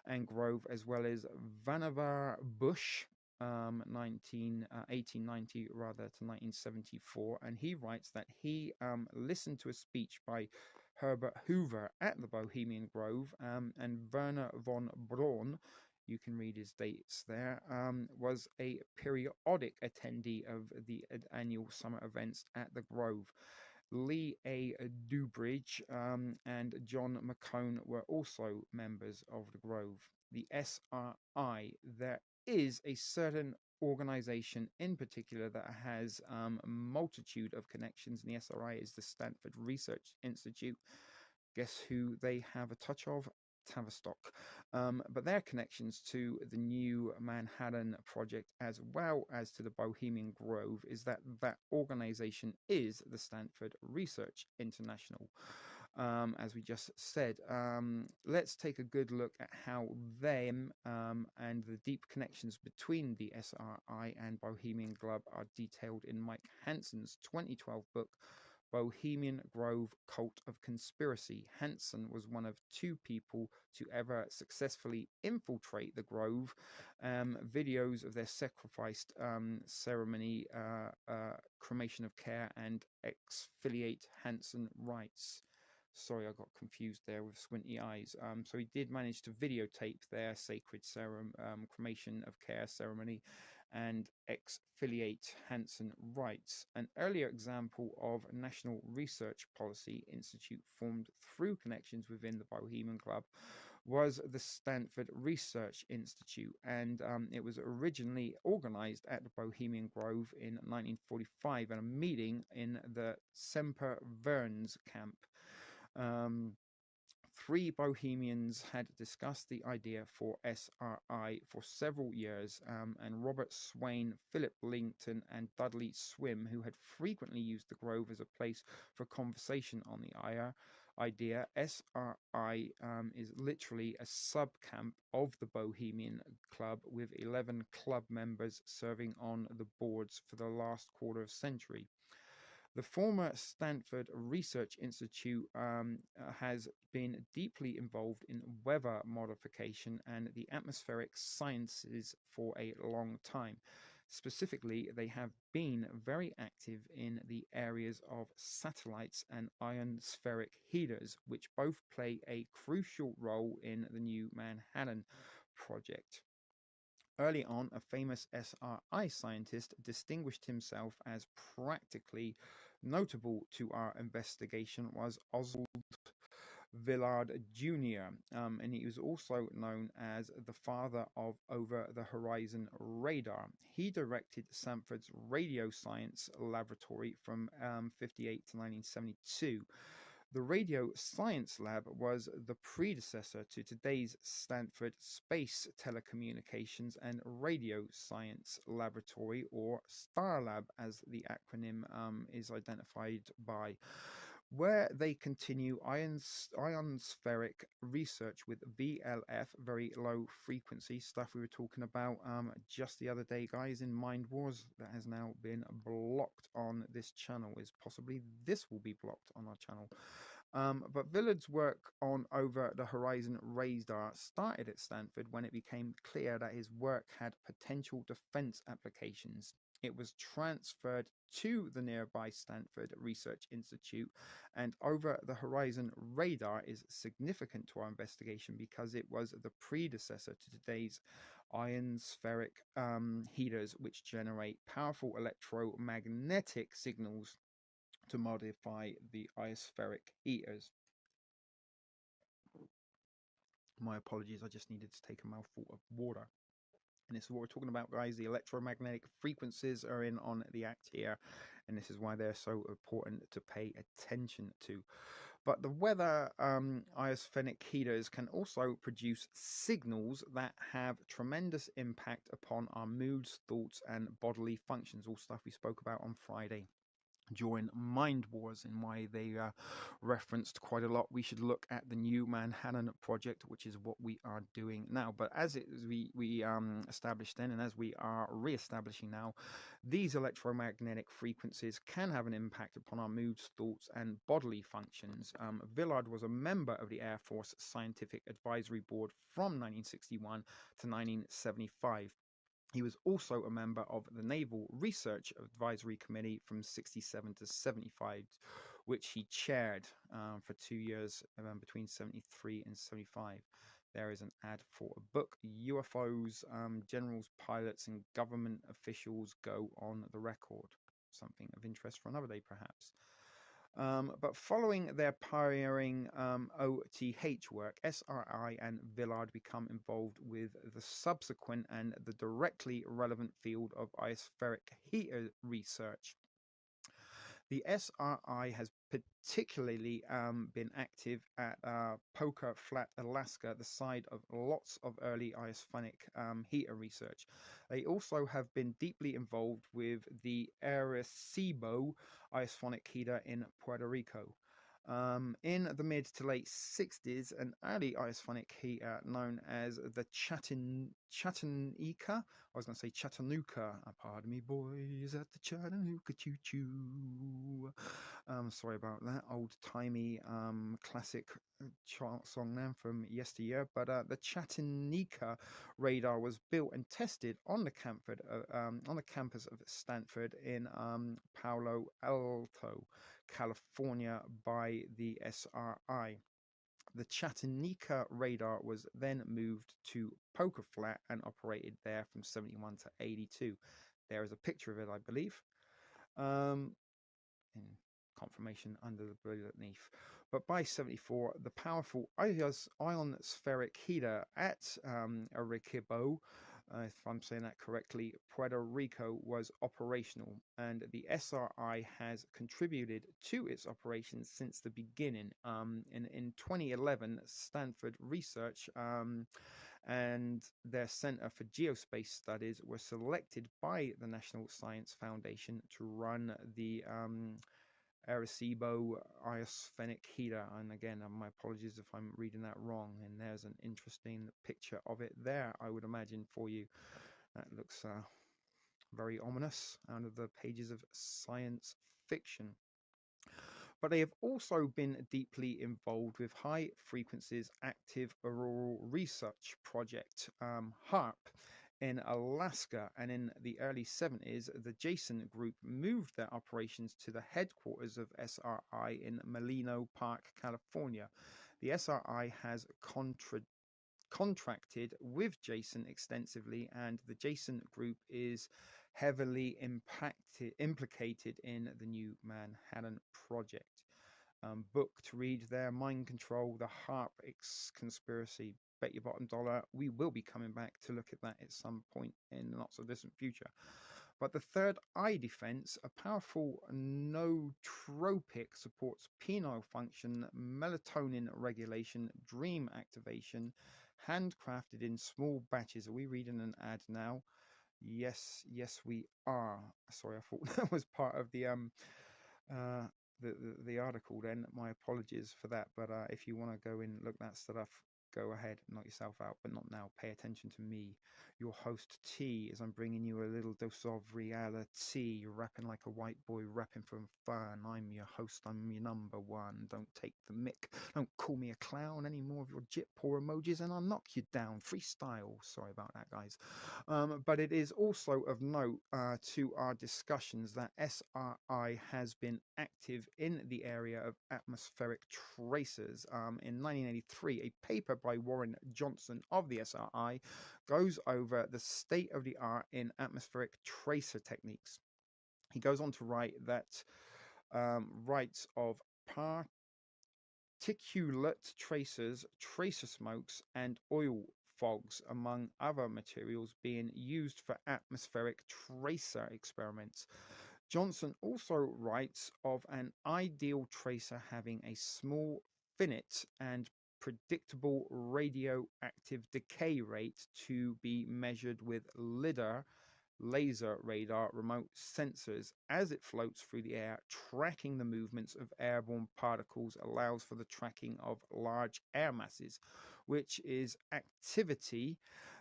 and Grove, as well as Vannevar Bush, 1890 rather to 1974, and he writes that he listened to a speech by Herbert Hoover at the Bohemian Grove, and Werner von Braun, you can read his dates there, was a periodic attendee of the annual summer events at the Grove. Lee A. Dubridge and John McCone were also members of the Grove. The SRI, there is a certain organization in particular that has a multitude of connections, and the SRI is the Stanford Research Institute. Guess who they have a touch of? Tavistock. But their connections to the new Manhattan Project, as well as to the Bohemian Grove, is that that organization is the Stanford Research International. As we just said, let's take a good look at how them and the deep connections between the SRI and Bohemian Club are detailed in Mike Hanson's 2012 book, Bohemian Grove Cult of Conspiracy. Hanson was one of two people to ever successfully infiltrate the Grove. Videos of their sacrifice ceremony, cremation of care, and exfoliate, Hanson writes. Sorry, I got confused there with squinty eyes. So he did manage to videotape their sacred cremation of care ceremony and exfoliate, Hanson writes. An earlier example of a National Research Policy Institute formed through connections within the Bohemian Club was the Stanford Research Institute, and it was originally organized at the Bohemian Grove in 1945 at a meeting in the Semper Verns camp. Three Bohemians had discussed the idea for SRI for several years, and Robert Swain, Philip Lincoln, and Dudley Swim, who had frequently used the Grove as a place for conversation on the idea. SRI is literally a subcamp of the Bohemian Club, with 11 club members serving on the boards for the last quarter of century. The former Stanford Research Institute has been deeply involved in weather modification and the atmospheric sciences for a long time. Specifically, they have been very active in the areas of satellites and ionospheric heaters, which both play a crucial role in the new Manhattan Project. Early on, a famous SRI scientist distinguished himself as practically notable to our investigation was Oswald Villard Jr., and he was also known as the father of Over the Horizon radar. He directed Stanford's radio science laboratory from 58 to 1972. The Radio Science Lab was the predecessor to today's Stanford Space Telecommunications and Radio Science Laboratory, or StarLab as the acronym is identified by, where they continue ionospheric research with VLF, very low frequency stuff we were talking about just the other day, guys, in Mind Wars, that has now been blocked on this channel. Is possibly this will be blocked on our channel. But Villard's work on Over the Horizon radar started at Stanford when it became clear that his work had potential defense applications. It was transferred to the nearby Stanford Research Institute, and Over the Horizon radar is significant to our investigation because it was the predecessor to today's ionospheric heaters, which generate powerful electromagnetic signals to modify the ionospheric heaters. My apologies, I just needed to take a mouthful of water. And this is what we're talking about, guys. The electromagnetic frequencies are in on the act here, and this is why they're so important to pay attention to. But the weather ionospheric heaters can also produce signals that have tremendous impact upon our moods, thoughts, and bodily functions, all stuff we spoke about on Friday. during Mind Wars, and why they referenced quite a lot. We should look at the New Manhattan Project, which is what we are doing now. But as we established then, and as we are re-establishing now, these electromagnetic frequencies can have an impact upon our moods, thoughts, and bodily functions. Villard was a member of the Air Force Scientific Advisory Board from 1961 to 1975. He was also a member of the Naval Research Advisory Committee from 67 to 75, which he chaired for 2 years between 73 and 75. There is an ad for a book, UFOs, Generals, Pilots, and Government Officials Go on the Record. Something of interest for another day, perhaps. But following their pioneering OTH work, SRI and Villard become involved with the subsequent and the directly relevant field of ionospheric heat research. The SRI has particularly been active at Poker Flat, Alaska, the site of lots of early ionospheric heater research. They also have been deeply involved with the Arecibo ionospheric heater in Puerto Rico. In the mid to late 60s, an early ionospheric heater known as the Chattanooga, I was going to say Chattanooga, pardon me, boys, at the Chattanooga choo-choo. Sorry about that, old-timey classic song there from yesteryear. But the Chattanooga radar was built and tested on the campus of Stanford in Palo Alto, California, by the SRI. The Chattanooga radar was then moved to Poker Flat and operated there from 71 to 82. There is a picture of it, I believe. In confirmation under the beneath. But by 74, the powerful ionospheric heater at Arecibo, if I'm saying that correctly, Puerto Rico, was operational, and the SRI has contributed to its operations since the beginning. In 2011, Stanford Research and their Center for Geospace Studies were selected by the National Science Foundation to run the Arecibo ionospheric heater. And again, my apologies if I'm reading that wrong. And there's an interesting picture of it there, I would imagine, for you. That looks very ominous out of the pages of science fiction. But they have also been deeply involved with High Frequencies Active Auroral Research Project, HARP, in Alaska. And in the early 70s, the Jason Group moved their operations to the headquarters of SRI in Molino Park, California. The SRI has contracted with Jason extensively, and the Jason Group is heavily implicated in the New Manhattan Project. Book to read there, Mind Control, The HARP Conspiracy. Bet your bottom dollar we will be coming back to look at that at some point in the not so distant future. But the third eye defense, a powerful nootropic, supports penile function, melatonin regulation, dream activation, handcrafted in small batches. Are we reading an ad now? Yes, we are. Sorry, I thought that was part of the article then. My apologies for that. But if you want to go and look that stuff, go ahead, knock yourself out, but not now. Pay attention to me, your host T, as I'm bringing you a little dose of reality. You're rapping like a white boy rapping from fun. I'm your host, I'm your number one. Don't take the mick, don't call me a clown. Any more of your jit poor emojis and I'll knock you down. Freestyle. Sorry about that, guys. But it is also of note to our discussions that SRI has been active in the area of atmospheric tracers. In 1983, a paper by Warren Johnson of the SRI goes over the state of the art in atmospheric tracer techniques. He goes on to write that rights of particulate tracers, tracer smokes, and oil fogs, among other materials, being used for atmospheric tracer experiments. Johnson also writes of an ideal tracer having a small, finite, and predictable radioactive decay rate to be measured with LIDAR, laser radar remote sensors as it floats through the air. Tracking the movements of airborne particles allows for the tracking of large air masses, which is activity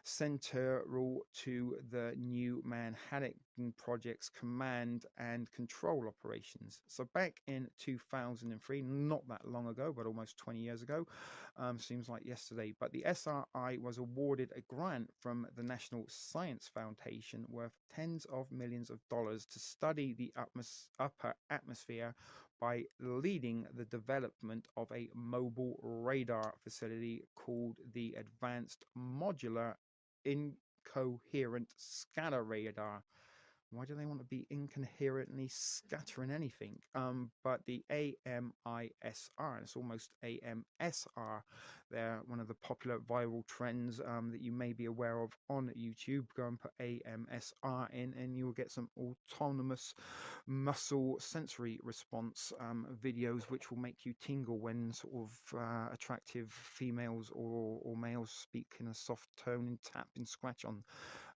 central to the new Manhattan Project's command and control operations. So back in 2003, not that long ago, but almost 20 years ago, seems like yesterday, but the SRI was awarded a grant from the National Science Foundation worth tens of millions of dollars to study the upper atmosphere by leading the development of a mobile radar facility called the Advanced Modular Incoherent Scatter Radar. Why do they want to be incoherently scattering anything? But the AMISR, and it's almost AMSR. They're one of the popular viral trends that you may be aware of on YouTube. Go and put AMSR in, and you will get some autonomous muscle sensory response videos, which will make you tingle when sort of attractive females or males speak in a soft tone and tap and scratch on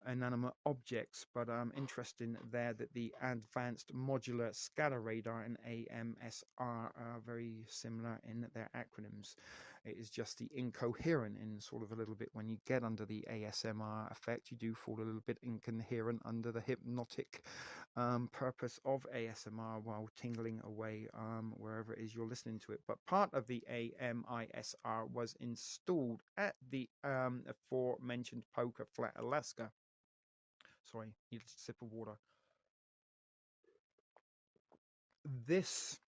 inanimate objects. But interesting there that the Advanced Modular Scatter Radar and AMSR are very similar in their acronyms. It is just the incoherent in sort of a little bit when you get under the ASMR effect, you do fall a little bit incoherent under the hypnotic purpose of ASMR while tingling away wherever it is you're listening to it. But part of the AMISR was installed at the aforementioned Poker Flat, Alaska. Sorry, need a sip of water. This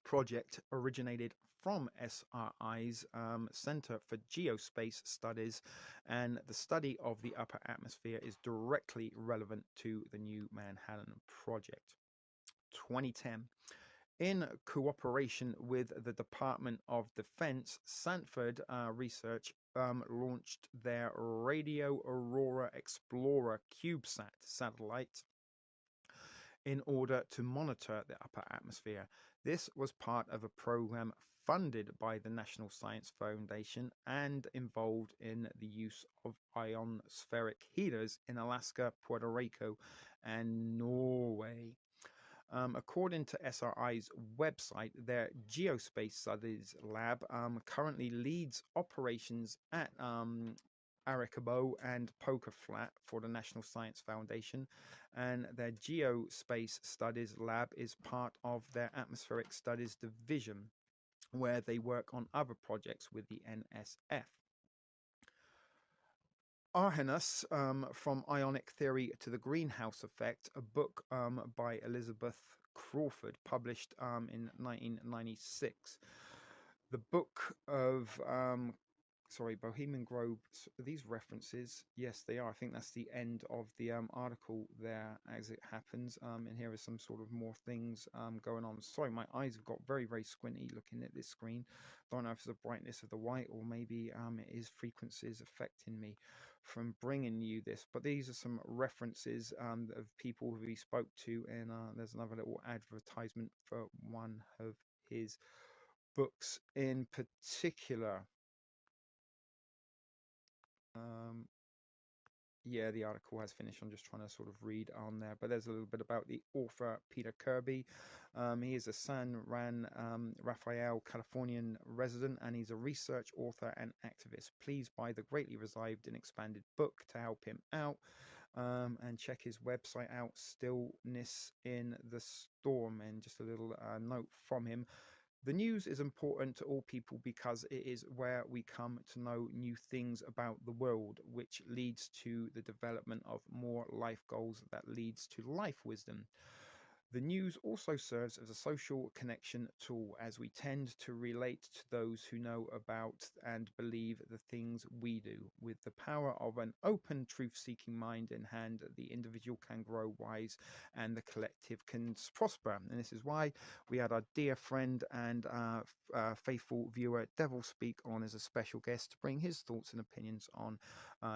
project originated from SRI's Center for Geospace Studies, and the study of the upper atmosphere is directly relevant to the new Manhattan Project. 2010. In cooperation with the Department of Defense, Sanford Research launched their Radio Aurora Explorer CubeSat satellite in order to monitor the upper atmosphere. This was part of a program funded by the National Science Foundation and involved in the use of ionospheric heaters in Alaska, Puerto Rico, and Norway. According to SRI's website, their Geospace Studies Lab currently leads operations at Arecibo and Poker Flat for the National Science Foundation, and their Geospace Studies Lab is part of their Atmospheric Studies Division, where they work on other projects with the NSF. Arrhenius, From Ionic Theory to the Greenhouse Effect, a book by Elizabeth Crawford, published in 1996. The book of Bohemian Grove. Are these references? Yes, they are. I think that's the end of the article there as it happens. And here are some sort of more things going on. Sorry, my eyes have got very, very squinty looking at this screen. Don't know if it's the brightness of the white or maybe it is frequencies affecting me from bringing you this. But these are some references of people who he spoke to. And there's another little advertisement for one of his books in particular. Yeah, the article has finished. I'm just trying to sort of read on there, but there's a little bit about the author Peter Kirby. He is a San Rafael, Californian resident, and he's a research author and activist. Please buy the greatly revised and expanded book to help him out, and check his website out, Stillness in the Storm. And just a little note from him. The news is important to all people because it is where we come to know new things about the world, which leads to the development of more life goals that leads to life wisdom. The news also serves as a social connection tool, as we tend to relate to those who know about and believe the things we do. With the power of an open, truth-seeking mind in hand, the individual can grow wise and the collective can prosper. And this is why we had our dear friend and faithful viewer Devil Speak on as a special guest to bring his thoughts and opinions on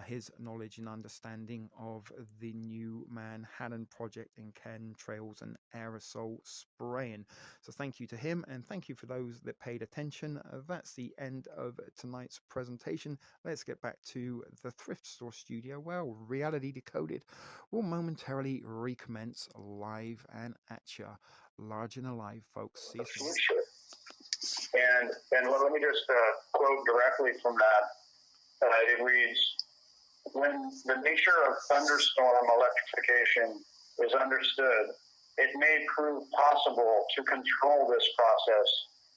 his knowledge and understanding of the new Manhattan Project and chemtrails and aerosol spraying. So thank you to him, and thank you for those that paid attention. That's the end of tonight's presentation. Let's get back to the thrift store studio. Well, Reality Decoded will momentarily recommence live and at you. Large and alive, folks. See you soon. And let me just quote directly from that. It reads, when the nature of thunderstorm electrification is understood, it may prove possible to control this process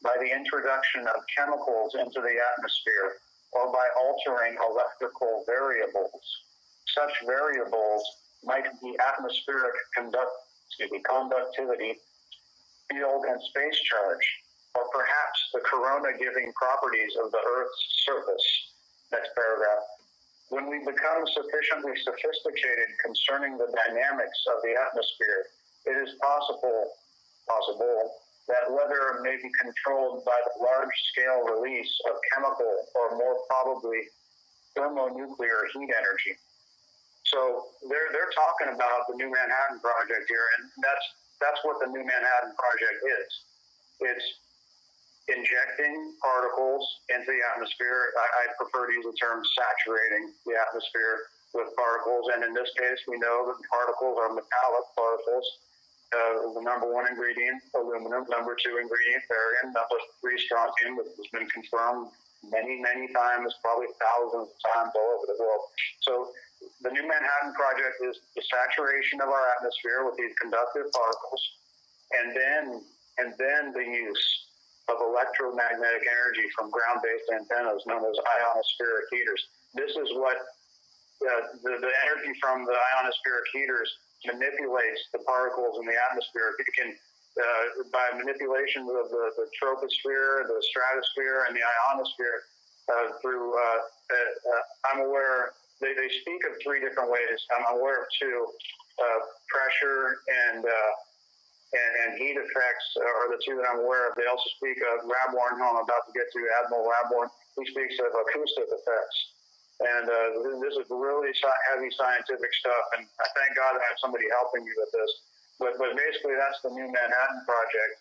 by the introduction of chemicals into the atmosphere or by altering electrical variables. Such variables might be atmospheric conductivity, field and space charge, or perhaps the corona-giving properties of the Earth's surface. Next paragraph. When we become sufficiently sophisticated concerning the dynamics of the atmosphere, it is possible that weather may be controlled by the large-scale release of chemical or more probably thermonuclear heat energy. So they're talking about the New Manhattan Project here, and that's what the New Manhattan Project is. It's injecting particles into the atmosphere. I prefer to use the term saturating the atmosphere with particles, and in this case, we know that the particles are metallic particles. The number one ingredient, aluminum. Number two ingredient, barium. Number three, strontium, which has been confirmed many, many times, probably thousands of times all over the world. So the New Manhattan Project is the saturation of our atmosphere with these conductive particles, and then the use of electromagnetic energy from ground-based antennas known as ionospheric heaters. This is what the energy from the ionospheric heaters manipulates the particles in the atmosphere. It can, by manipulation of the troposphere, the stratosphere, and the ionosphere, I'm aware, they speak of three different ways. I'm aware of two, pressure and heat effects are the two that I'm aware of. They also speak of Rabborn, who I'm about to get to, Admiral Rabborn. He speaks of acoustic effects. And this is really heavy scientific stuff, and I thank God I have somebody helping me with this. But basically, that's the New Manhattan Project,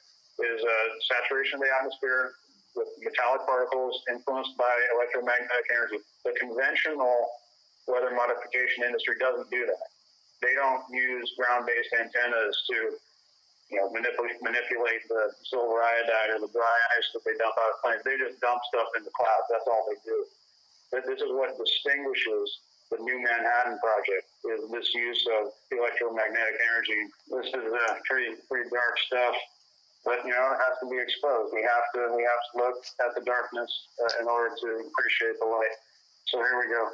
is saturation of the atmosphere with metallic particles influenced by electromagnetic energy. The conventional weather modification industry doesn't do that. They don't use ground-based antennas to manipulate the silver iodide or the dry ice that they dump out of planes. They just dump stuff in the clouds. That's all they do. This is what distinguishes the New Manhattan Project, is this use of electromagnetic energy. This is pretty dark stuff, but it has to be exposed. We have to look at the darkness in order to appreciate the light. So here we go.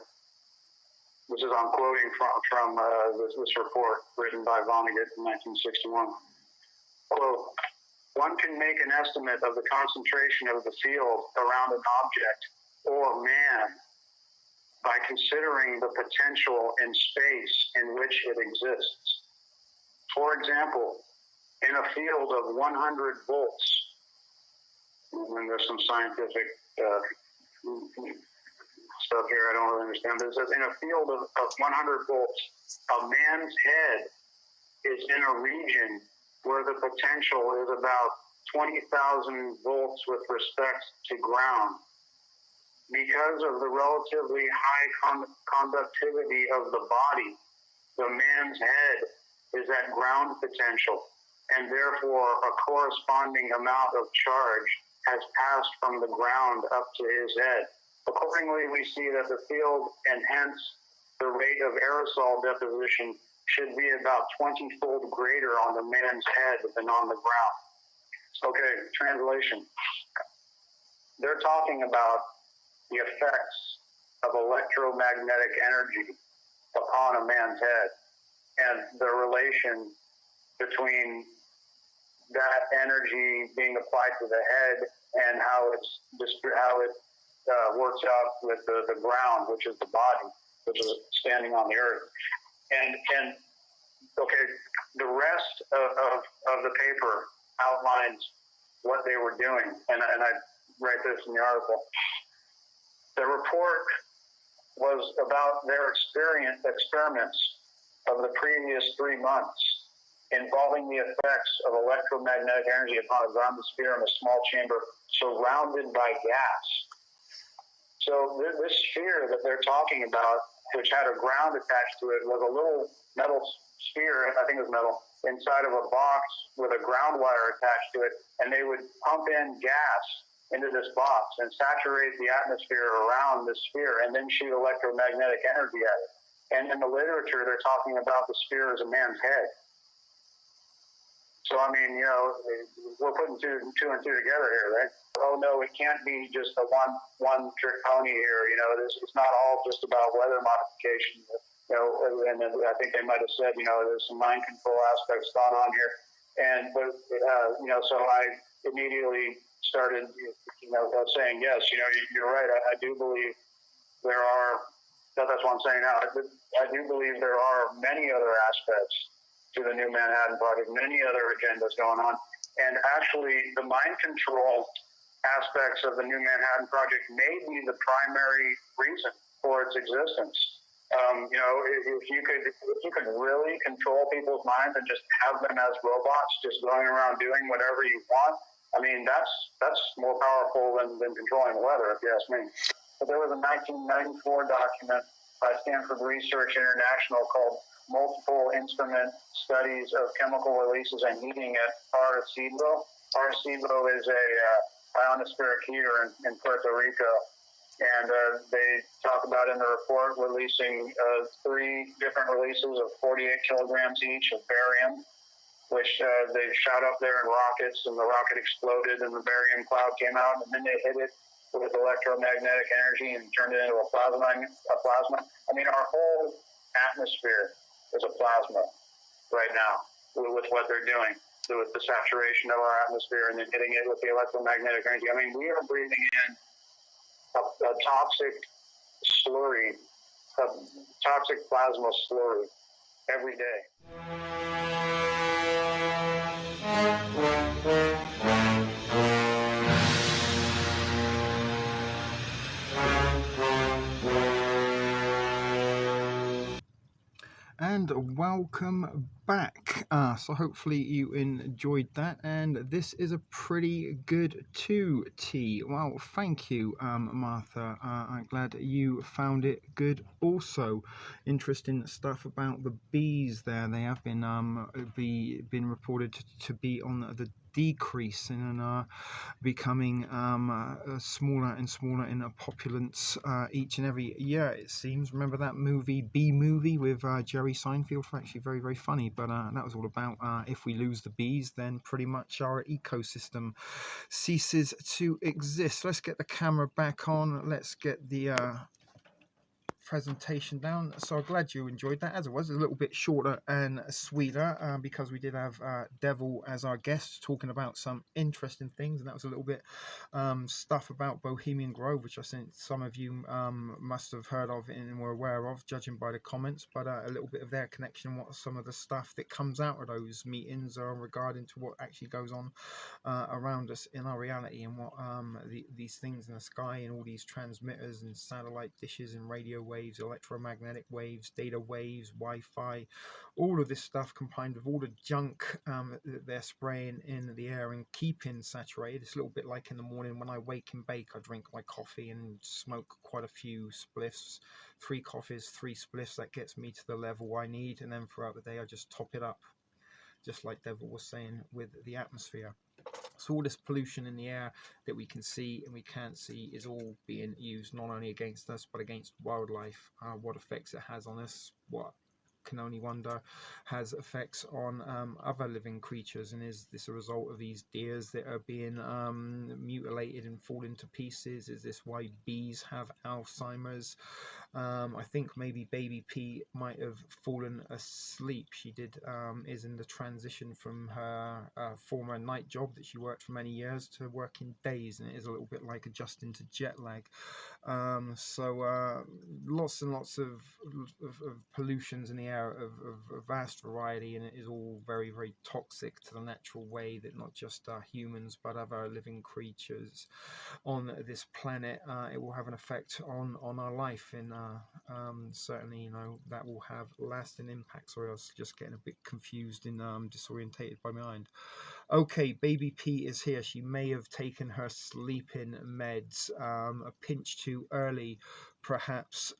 This is I'm quoting from this report written by Vonnegut in 1961. Quote, one can make an estimate of the concentration of the field around an object or man by considering the potential in space in which it exists. For example, in a field of 100 volts, and there's some scientific stuff here I don't really understand, but it says in a field of 100 volts, a man's head is in a region where the potential is about 20,000 volts with respect to ground. Because of the relatively high conductivity of the body, the man's head is at ground potential, and therefore a corresponding amount of charge has passed from the ground up to his head. Accordingly, we see that the field and hence the rate of aerosol deposition should be about 20-fold greater on the man's head than on the ground. Okay, translation. They're talking about the effects of electromagnetic energy upon a man's head and the relation between that energy being applied to the head and how it works out with the ground, which is the body, which is standing on the earth. And okay, the rest of the paper outlines what they were doing, and I write this in the article. The report was about their experiments of the previous 3 months, involving the effects of electromagnetic energy upon a grounded sphere in a small chamber surrounded by gas. So this sphere that they're talking about, which had a ground attached to it, was a little metal sphere, I think it was metal, inside of a box with a ground wire attached to it, and they would pump in gas into this box and saturate the atmosphere around this sphere and then shoot electromagnetic energy at it. And in the literature, they're talking about the sphere as a man's head. So, I mean, you know, we're putting two and two together here, right? Oh, no, it can't be just a one trick pony here. You know, it's not all just about weather modification. You know, and I think they might have said, you know, there's some mind control aspects going on here. But you know, so I immediately started, you know, saying, yes, you know, you're right. I do believe there are, that's what I'm saying now. I do believe there are many other aspects to the New Manhattan Project, many other agendas going on. And actually, the mind control aspects of the New Manhattan Project may be the primary reason for its existence. You know, if you could really control people's minds and just have them as robots, just going around doing whatever you want, I mean, that's more powerful than controlling the weather, if you ask me. But there was a 1994 document by Stanford Research International called Multiple Instrument Studies of Chemical Releases and Heating at Arecibo. Arecibo is a ionospheric heater in Puerto Rico. And they talk about in the report releasing 3 different releases of 48 kilograms each of barium, which they shot up there in rockets, and the rocket exploded, and the barium cloud came out, and then they hit it with electromagnetic energy and turned it into a plasma. I mean, our whole atmosphere is a plasma right now with what they're doing, with the saturation of our atmosphere and then hitting it with the electromagnetic energy. I mean, we are breathing in a toxic slurry, a toxic plasma slurry every day. And welcome back. So hopefully you enjoyed that, and this is a pretty good 2T. Well, thank you, Martha. I'm glad you found it good also. Interesting stuff about the bees there. They have been reported to be on the decrease and becoming smaller and smaller in populance each and every year, it seems. Remember that movie, Bee Movie, with Jerry Seinfeld? Actually very, very funny, but that was all about if we lose the bees, then pretty much our ecosystem ceases to exist. Let's get the camera back on. Let's get the presentation down. So I'm glad you enjoyed that. As it was a little bit shorter and sweeter because we did have Devil as our guest talking about some interesting things, and that was a little bit stuff about Bohemian Grove, which I think some of you must have heard of and were aware of, judging by the comments, but a little bit of their connection, what some of the stuff that comes out of those meetings are regarding to what actually goes on around us in our reality, and what these things in the sky and all these transmitters and satellite dishes and radio waves, electromagnetic waves, data waves, Wi-Fi, all of this stuff combined with all the junk that they're spraying in the air and keeping saturated. It's a little bit like in the morning when I wake and bake, I drink my coffee and smoke quite a few spliffs, 3 coffees, 3 spliffs. That gets me to the level I need, and then throughout the day I just top it up, just like Devil was saying with the atmosphere. So all this pollution in the air that we can see and we can't see is all being used not only against us but against wildlife. What effects it has on us, what can only wonder has effects on other living creatures, and is this a result of these deers that are being mutilated and falling to pieces? Is this why bees have Alzheimer's? I think maybe Baby P might have fallen asleep. She is in the transition from her former night job that she worked for many years to working days, and it is a little bit like adjusting to jet lag. So lots and lots of pollutions in the air of a vast variety, and it is all very, very toxic to the natural way that not just humans but other living creatures on this planet. It will have an effect on our life in certainly, you know, that will have lasting impact. Sorry, I was just getting a bit confused and disorientated by my mind. Okay, baby P is here. She may have taken her sleeping meds a pinch too early, perhaps.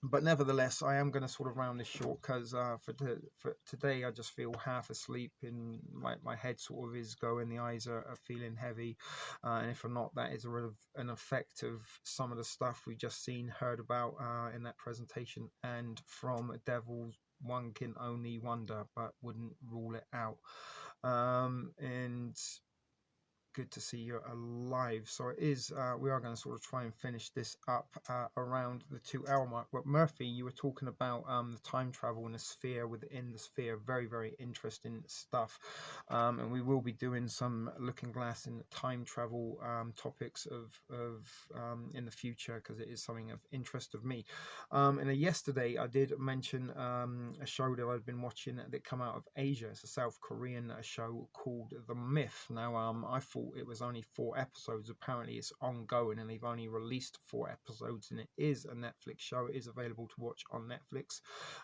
But nevertheless, I am going to sort of round this short because for today I just feel half asleep and my head sort of is going, the eyes are feeling heavy, and if not, that is an effect of some of the stuff we just seen, heard about in that presentation, and from Devils one can only wonder, but wouldn't rule it out. And good to see you're alive. So it is, we are going to sort of try and finish this up around the 2 hour mark. But Murphy, you were talking about the time travel and the sphere within the sphere. Very, very interesting stuff. And we will be doing some looking glass and time travel topics of in the future, because it is something of interest of me. And yesterday I did mention a show that I've been watching that come out of Asia. It's a South Korean show called The Myth. Now, I thought it was only 4 episodes. Apparently it's ongoing and they've only released 4 episodes, and it is a Netflix show. It is available to watch on Netflix,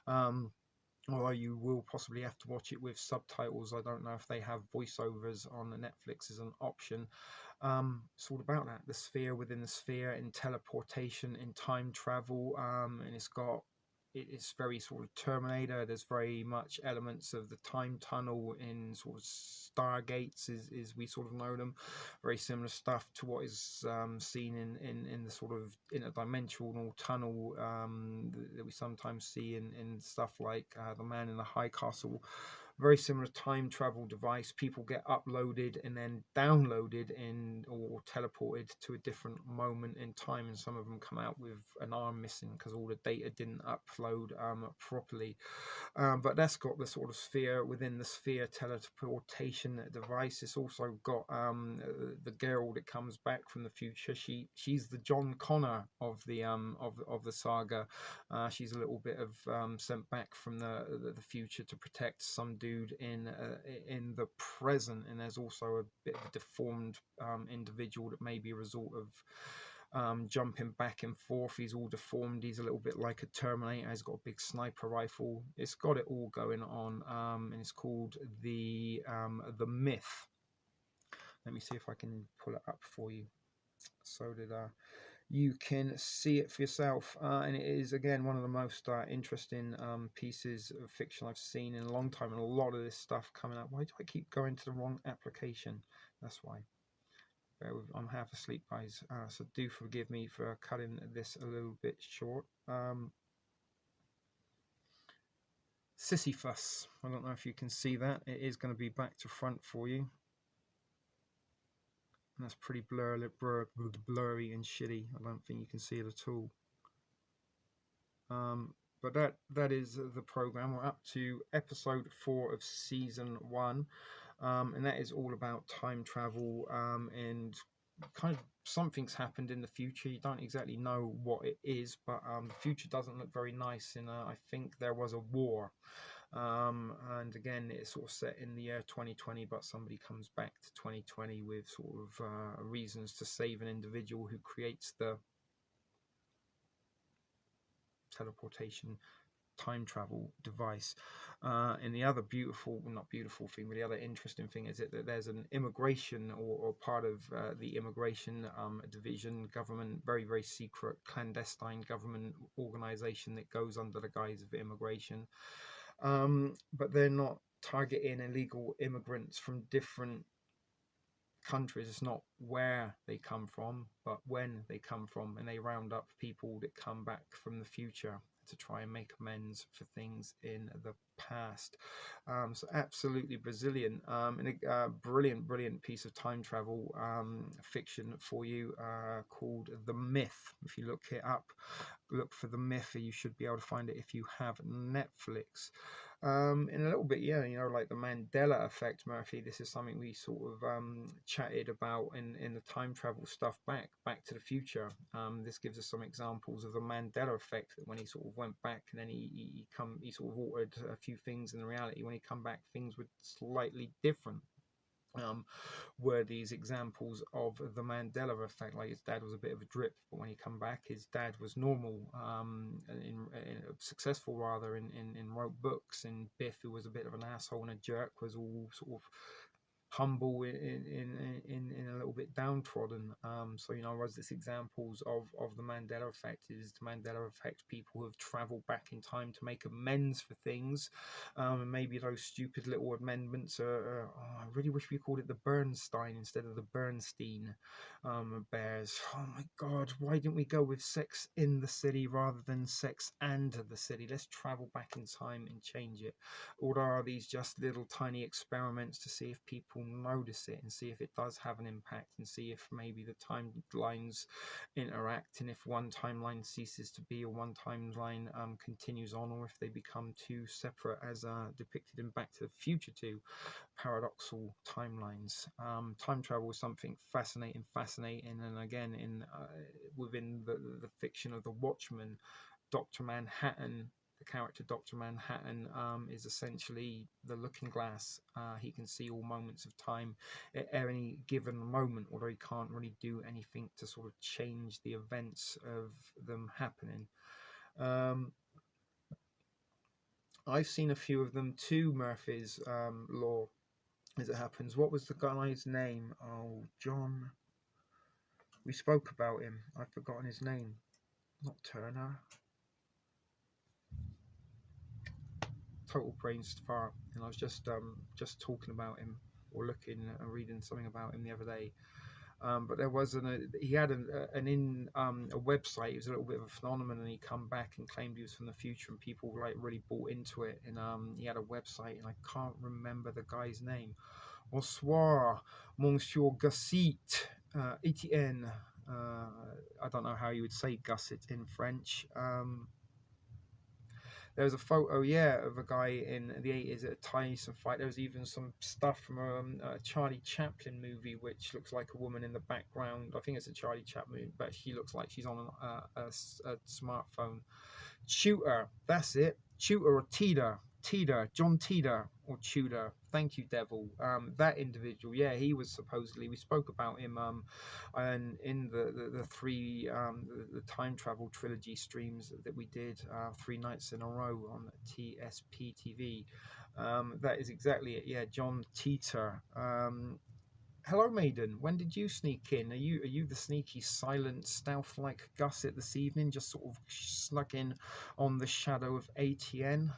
although you will possibly have to watch it with subtitles. I don't know if they have voiceovers on the Netflix as an option. It's all about that, the sphere within the sphere, in teleportation, in time travel, and it's very sort of Terminator. There's very much elements of the time tunnel in sort of Stargates, as we sort of know them. Very similar stuff to what is seen in the sort of interdimensional tunnel that we sometimes see in stuff like The Man in the High Castle. Very similar time travel device. People get uploaded and then downloaded or teleported to a different moment in time, and some of them come out with an arm missing because all the data didn't upload properly. But that's got the sort of sphere within the sphere teleportation device. It's also got the girl that comes back from the future. She's the John Connor of the saga. She's a little bit of sent back from the future to protect some dude in the present, and there's also a bit of a deformed individual that may be a result of jumping back and forth. He's all deformed. He's a little bit like a Terminator. He's got a big sniper rifle. It's got it all going on, and it's called the Myth. Let me see if I can pull it up for you so that you can see it for yourself. And it is, again, one of the most interesting pieces of fiction I've seen in a long time, and a lot of this stuff coming up. Why do I keep going to the wrong application? That's why. I'm half asleep, guys, so do forgive me for cutting this a little bit short. Sisyphus, I don't know if you can see that. It is going to be back to front for you. And that's pretty blurry and shitty. I don't think you can see it at all. But that is the program. We're up to episode 4 of season 1, and that is all about time travel, and kind of something's happened in the future. You don't exactly know what it is, but the future doesn't look very nice. And I think there was a war. And again, it's sort of set in the year 2020, but somebody comes back to 2020 with sort of reasons to save an individual who creates the teleportation time travel device. And the other not beautiful thing, but the other interesting thing is that there's an immigration or part of the immigration division, government, very, very secret, clandestine government organization that goes under the guise of immigration. But they're not targeting illegal immigrants from different countries. It's not where they come from, but when they come from, and they round up people that come back from the future to try and make amends for things in the past. So absolutely Brazilian, and a brilliant piece of time travel fiction for you, called The Myth. If you look it up, look for The Myth, you should be able to find it if you have Netflix. In a little bit, yeah, you know, like the Mandela effect, Murphy. This is something we sort of chatted about in the time travel stuff back to the future. This gives us some examples of the Mandela effect, that when he sort of went back and then he sort of altered a few things in the reality. When he come back, things were slightly different. um, were these examples of the Mandela effect. Like his dad was a bit of a drip, but when he come back, his dad was normal, successful rather in wrote books. And Biff, who was a bit of an asshole and a jerk, was all sort of humble in a little bit downtrodden. So was this examples of the Mandela effect. Is the Mandela effect people who have traveled back in time to make amends for things, and maybe those stupid little amendments are I really wish we called it the Bernstein instead of the Bernstein bears. Oh my god, why didn't we go with Sex in the City rather than Sex and the City? Let's travel back in time and change it. Or are these just little tiny experiments to see if people notice it and see if it does have an impact, and see if maybe the timelines interact, and if one timeline ceases to be or one timeline continues on, or if they become two separate, as depicted in Back to the Future 2, paradoxal timelines. Time travel is something fascinating, and again within the fiction of the Watchmen, Dr. Manhattan, the character Dr. Manhattan, is essentially the looking glass. He can see all moments of time at any given moment, although he can't really do anything to sort of change the events of them happening. I've seen a few of them too, Murphy's Law, as it happens. What was the guy's name? Oh, John. We spoke about him. I've forgotten his name. Not Turner. Total brains fart, and I was just talking about him, or looking and reading something about him the other day. But there was he had a website. He was a little bit of a phenomenon, and he come back and claimed he was from the future, and people like really bought into it. And he had a website, and I can't remember the guy's name. Bonsoir, Monsieur Gusset, Etienne. I don't know how you would say Gusset in French. There was a photo, of a guy in the 80s at a Tyson fight. There was even some stuff from a Charlie Chaplin movie, which looks like a woman in the background. I think it's a Charlie Chaplin, but she looks like she's on a smartphone. Tudor, that's it. Tudor or Teeter, John Teeter or Tudor. Thank you, Devil. That individual, he was supposedly, we spoke about him and in the three the time travel trilogy streams that we did 3 nights in a row on TSP TV. That is exactly it. John Teeter. Hello, Maiden. When did you sneak in? Are you the sneaky, silent, stealth-like Gusset this evening, just sort of snuck in on the shadow of ATN?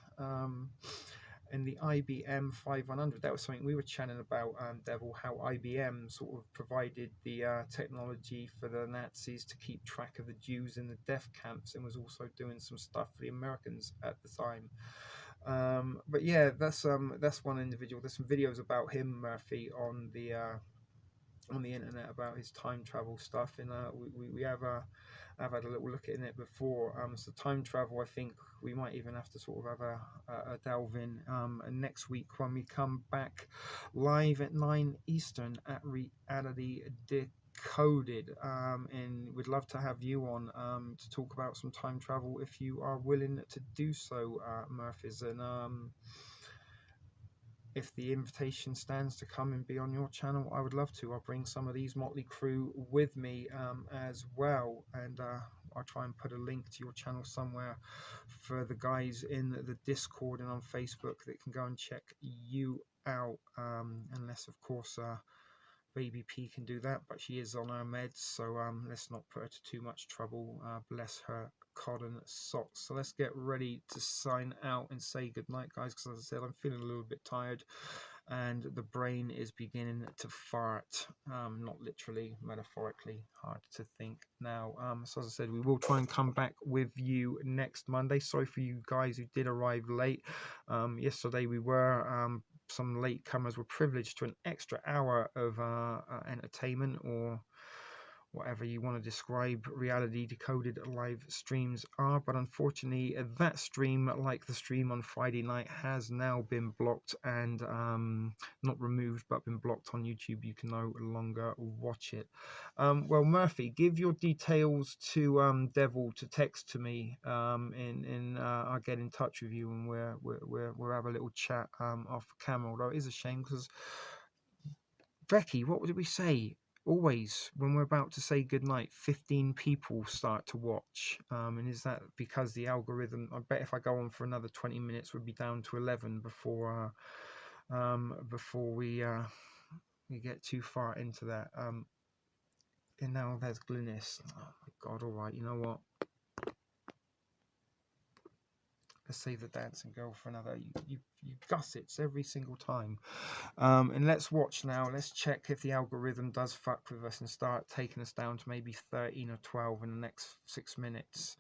In the IBM 5100, that was something we were chatting about, Devil, how IBM sort of provided the technology for the Nazis to keep track of the Jews in the death camps, and was also doing some stuff for the Americans at the time. But that's one individual. There's some videos about him, Murphy, on the internet about his time travel stuff, and we have I've had a little look at it before. So time travel, I think we might even have to sort of have a delve in next week when we come back live at 9 Eastern at Reality Decoded, and we'd love to have you on to talk about some time travel if you are willing to do so, Murphys. And if the invitation stands to come and be on your channel, I would love to. I'll bring some of these motley crew with me as well, and I'll try and put a link to your channel somewhere for the guys in the Discord and on Facebook that can go and check you out, unless of course Baby P can do that, but she is on her meds, so let's not put her to too much trouble. Bless her cotton socks. So let's get ready to sign out and say goodnight, guys, because as I said, I'm feeling a little bit tired and the brain is beginning to fart, not literally, metaphorically. Hard to think now. So as I said, we will try and come back with you next Monday. Sorry for you guys who did arrive late. Yesterday we were some latecomers were privileged to an extra hour of entertainment, or whatever you want to describe Reality Decoded live streams are. But unfortunately, that stream, like the stream on Friday night, has now been blocked and not removed, but been blocked on YouTube. You can no longer watch it. Well, Murphy, give your details to Devil to text to me, and I'll get in touch with you, and we'll have a little chat off camera. Although it is a shame because Becky, what did we say? Always, when we're about to say goodnight, 15 people start to watch. And is that because the algorithm? I bet if I go on for another 20 minutes, we'd be down to 11 before we get too far into that. And now there's Glynis. Oh my God! All right, you know what? Let's save the dancing girl for another. You gussets every single time. And let's watch now. Let's check if the algorithm does fuck with us and start taking us down to maybe 13 or 12 in the next 6 minutes.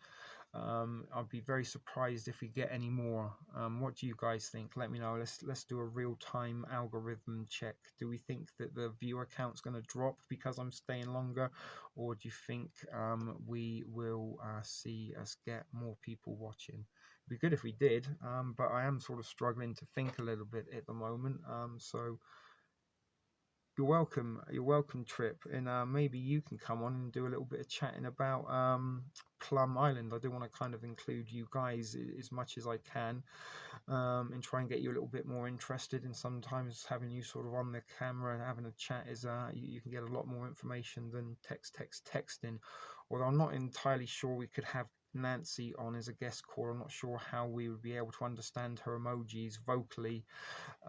I'd be very surprised if we get any more. What do you guys think? Let me know. Let's do a real-time algorithm check. Do we think that the viewer count's going to drop because I'm staying longer, or do you think we will see us get more people watching? It'd be good if we did, but I am sort of struggling to think a little bit at the moment. So you're welcome, Trip, and maybe you can come on and do a little bit of chatting about Plum Island. I do want to kind of include you guys as much as I can, and try and get you a little bit more interested. And sometimes having you sort of on the camera and having a chat is you can get a lot more information than texting. Although I'm not entirely sure we could have Nancy on as a guest caller. I'm not sure how we would be able to understand her emojis vocally.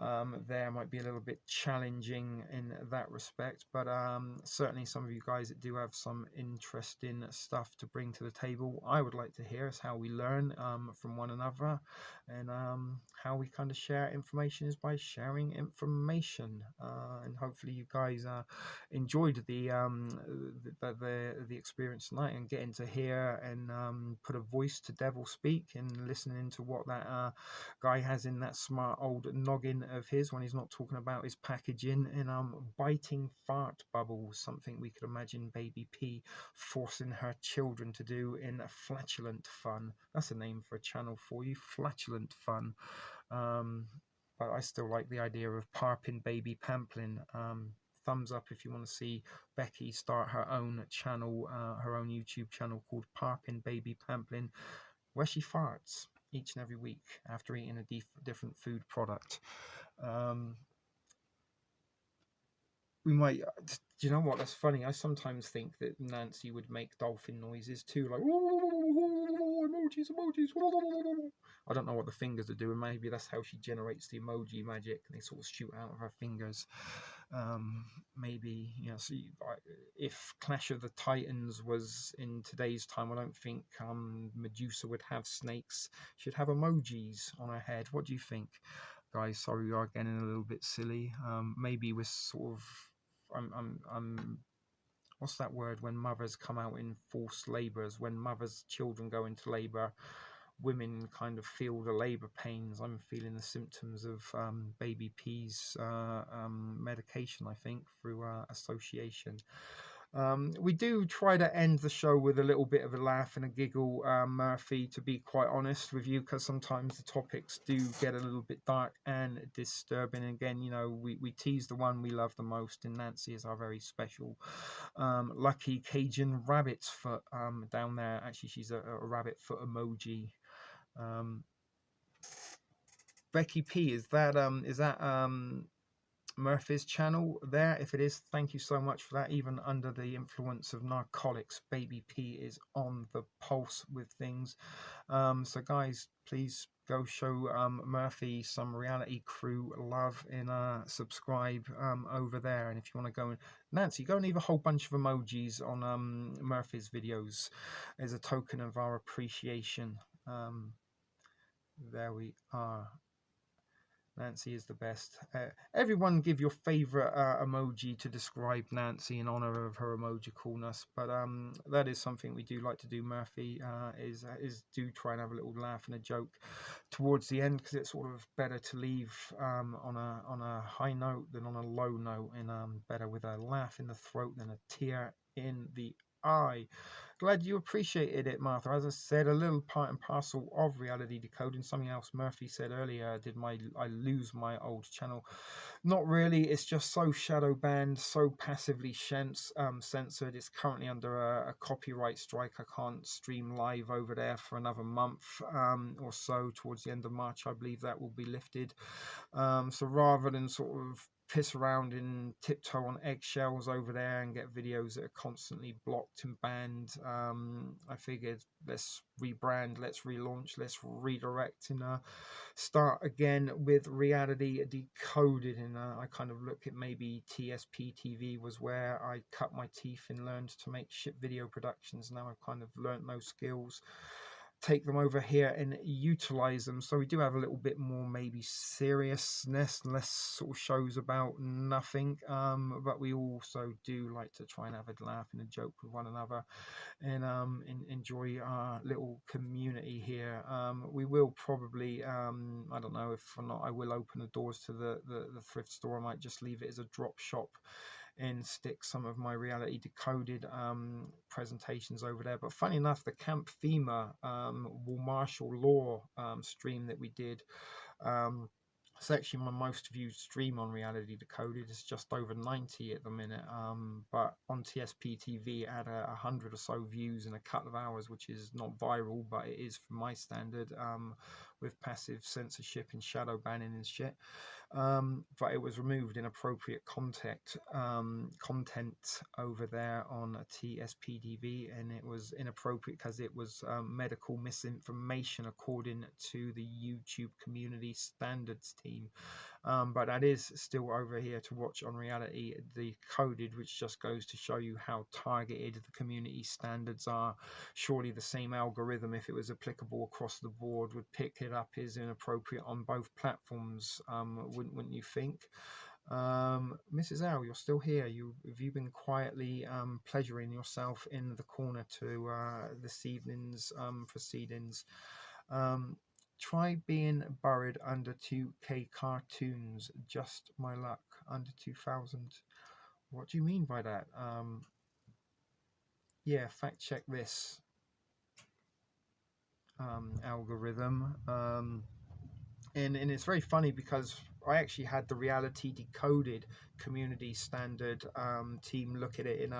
There might be a little bit challenging in that respect, but certainly some of you guys that do have some interesting stuff to bring to the table, I would like to hear is how we learn from one another, and how we kind of share information is by sharing information. And hopefully you guys enjoyed the experience tonight and getting to hear and put a voice to Devil Speak and listening to what that guy has in that smart old noggin of his when he's not talking about his packaging, and biting fart bubbles, something we could imagine Baby P forcing her children to do in Flatulent Fun. That's a name for a channel for you, Flatulent Fun. But I still like the idea of Parpin Baby Pamplin. Thumbs up if you want to see Becky start her own channel, her own YouTube channel called Parpin Baby Pamplin, where she farts each and every week after eating a different food product. We might, do you know what? That's funny. I sometimes think that Nancy would make dolphin noises too, like emojis. I don't know what the fingers are doing. Maybe that's how she generates the emoji magic, and they sort of shoot out of her fingers. Maybe, you know, see, if Clash of the Titans was in today's time, I don't think Medusa would have snakes. She'd have emojis on her head. What do you think, guys? Sorry, we are getting a little bit silly. Maybe we're sort of, I'm what's that word when mothers come out in forced labours, when mothers' children go into labour, women kind of feel the labour pains. I'm feeling the symptoms of Baby P's medication, I think, through association. We do try to end the show with a little bit of a laugh and a giggle, Murphy, to be quite honest with you, because sometimes the topics do get a little bit dark and disturbing. And again, you know, we tease the one we love the most, and Nancy is our very special lucky Cajun rabbit's foot down there. Actually, she's a rabbit foot emoji. Becky P, is that Murphy's channel there? If it is, thank you so much for that. Even under the influence of narcotics, Baby P is on the pulse with things. So guys, please go show Murphy some Reality Crew love and subscribe over there. And if you want to go and Nancy, go and leave a whole bunch of emojis on Murphy's videos as a token of our appreciation. There we are. Nancy is the best. Everyone give your favorite emoji to describe Nancy in honor of her emoji coolness. But that is something we do like to do, Murphy, is do try and have a little laugh and a joke towards the end, because it's sort of better to leave on a high note than on a low note, and better with a laugh in the throat than a tear in the eye. Glad you appreciated it, Martha. As I said, a little part and parcel of reality decoding. Something else Murphy said earlier, I lose my old channel? Not really. It's just so shadow banned, so passively censored. It's currently under a copyright strike. I can't stream live over there for another month or so. Towards the end of March, I believe that will be lifted. So rather than sort of piss around and tiptoe on eggshells over there and get videos that are constantly blocked and banned. I figured let's rebrand, let's relaunch, let's redirect, and start again with Reality Decoded. And I kind of look at maybe TSP TV was where I cut my teeth and learned to make shit video productions. Now I've kind of learned those skills, take them over here and utilize them. So we do have a little bit more maybe seriousness, less sort of shows about nothing, but we also do like to try and have a laugh and a joke with one another, and enjoy our little community here. We will probably, I don't know if or not, I will open the doors to the thrift store. I might just leave it as a drop shop and stick some of my Reality Decoded presentations over there. But funny enough, the Camp FEMA martial law stream that we did, it's actually my most viewed stream on Reality Decoded. It's just over 90 at the minute, but on TSP TV it had 100 or so views in a couple of hours, which is not viral, but it is for my standard, with passive censorship and shadow banning and shit. But it was removed inappropriate content over there on TSPTV, and it was inappropriate because it was medical misinformation according to the YouTube community standards team. But that is still over here to watch on Reality Decoded, which just goes to show you how targeted the community standards are. Surely the same algorithm, if it was applicable across the board, would pick it up as inappropriate on both platforms, wouldn't you think? Mrs. L, you're still here. Have you been quietly pleasuring yourself in the corner to this evening's proceedings? Try being buried under 2K cartoons. Just my luck. Under 2000. What do you mean by that? Yeah, fact check this algorithm. And it's very funny because I actually had the Reality Decoded community standard team look at it, and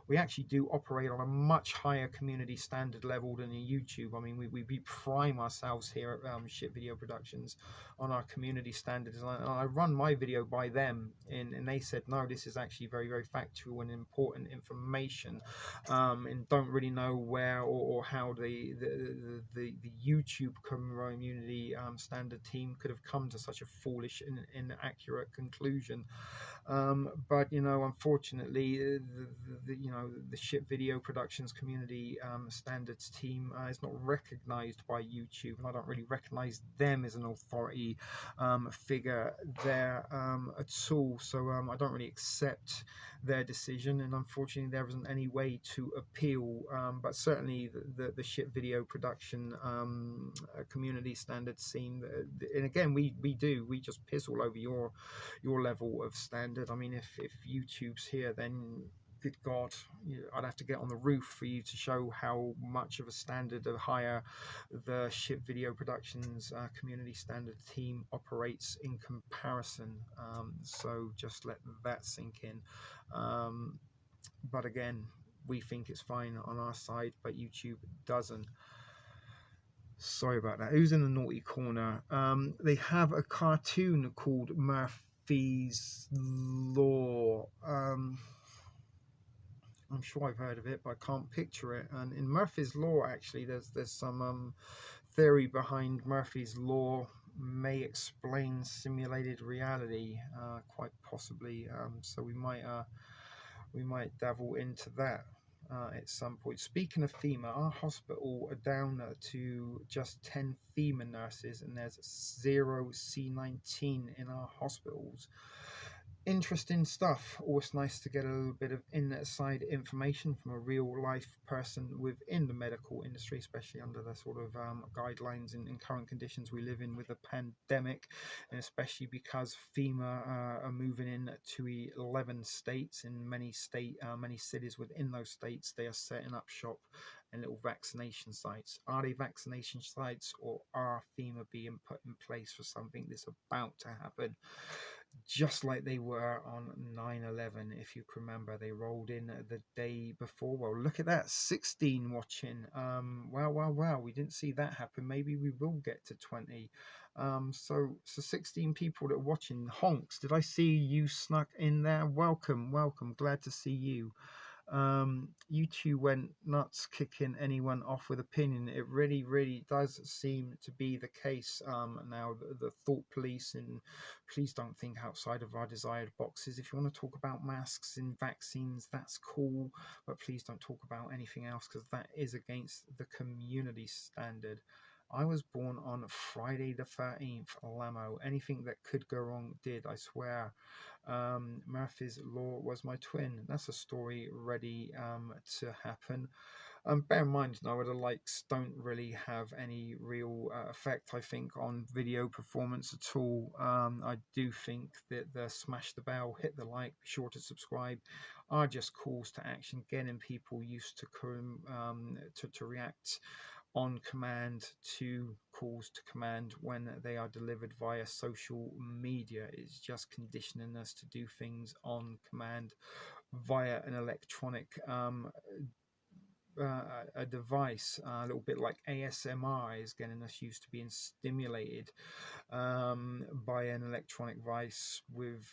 we actually do operate on a much higher community standard level than in YouTube. I mean, we prime ourselves here at Shit Video Productions on our community standards, and I run my video by them, and they said no, this is actually very, very factual and important information, and don't really know where or how the YouTube community standard team could have come to such a foolish and inaccurate conclusion. But you know, unfortunately, the Shit Video Productions community standards team is not recognized by YouTube, and I don't really recognize them as an authority figure there at all. So I don't really accept their decision, and unfortunately there isn't any way to appeal, but certainly the Shit Video Production community standard scene, and again we just piss all over your level of standard. I mean, if YouTube's here, then good God, I'd have to get on the roof for you to show how much of a standard of higher the Shit Video Productions community standard team operates in comparison. So just let that sink in. But again, we think it's fine on our side, but YouTube doesn't. Sorry about that. Who's in the naughty corner? They have a cartoon called Murphy's Law. I'm sure I've heard of it, but I can't picture it. And in Murphy's Law, actually, there's some theory behind Murphy's Law may explain simulated reality, quite possibly. So we might dabble into that at some point. Speaking of FEMA, our hospital are down to just 10 FEMA nurses, and there's 0 C19 in our hospitals. Interesting stuff. Always nice to get a little bit of inside information from a real life person within the medical industry, especially under the sort of guidelines and current conditions we live in with the pandemic, and especially because FEMA are moving in to 11 states. In many cities within those states, they are setting up shop and little vaccination sites. Are they vaccination sites, or are FEMA being put in place for something that's about to happen? just like they were on 9/11. If you can remember, they rolled in the day before. Well, look at that, 16 watching. Wow, we didn't see that happen. Maybe we will get to 20. So 16 people that are watching. Honks, did I see you snuck in there? Welcome, glad to see you. You two went nuts kicking anyone off with opinion. It really does seem to be the case. Now the thought police, and please don't think outside of our desired boxes. If you want to talk about masks and vaccines, that's cool, but please don't talk about anything else, because that is against the community standard. I was born on Friday the 13th, Lamo. Anything that could go wrong did, I swear. Murphy's Law was my twin. That's a story ready to happen. Bear in mind, the likes don't really have any real effect, I think, on video performance at all. I do think that the smash the bell, hit the like, be sure to subscribe are just calls to action, getting people used to react on command to calls to command when they are delivered via social media. It's just conditioning us to do things on command via an electronic a device, a little bit like ASMR is getting us used to being stimulated by an electronic device with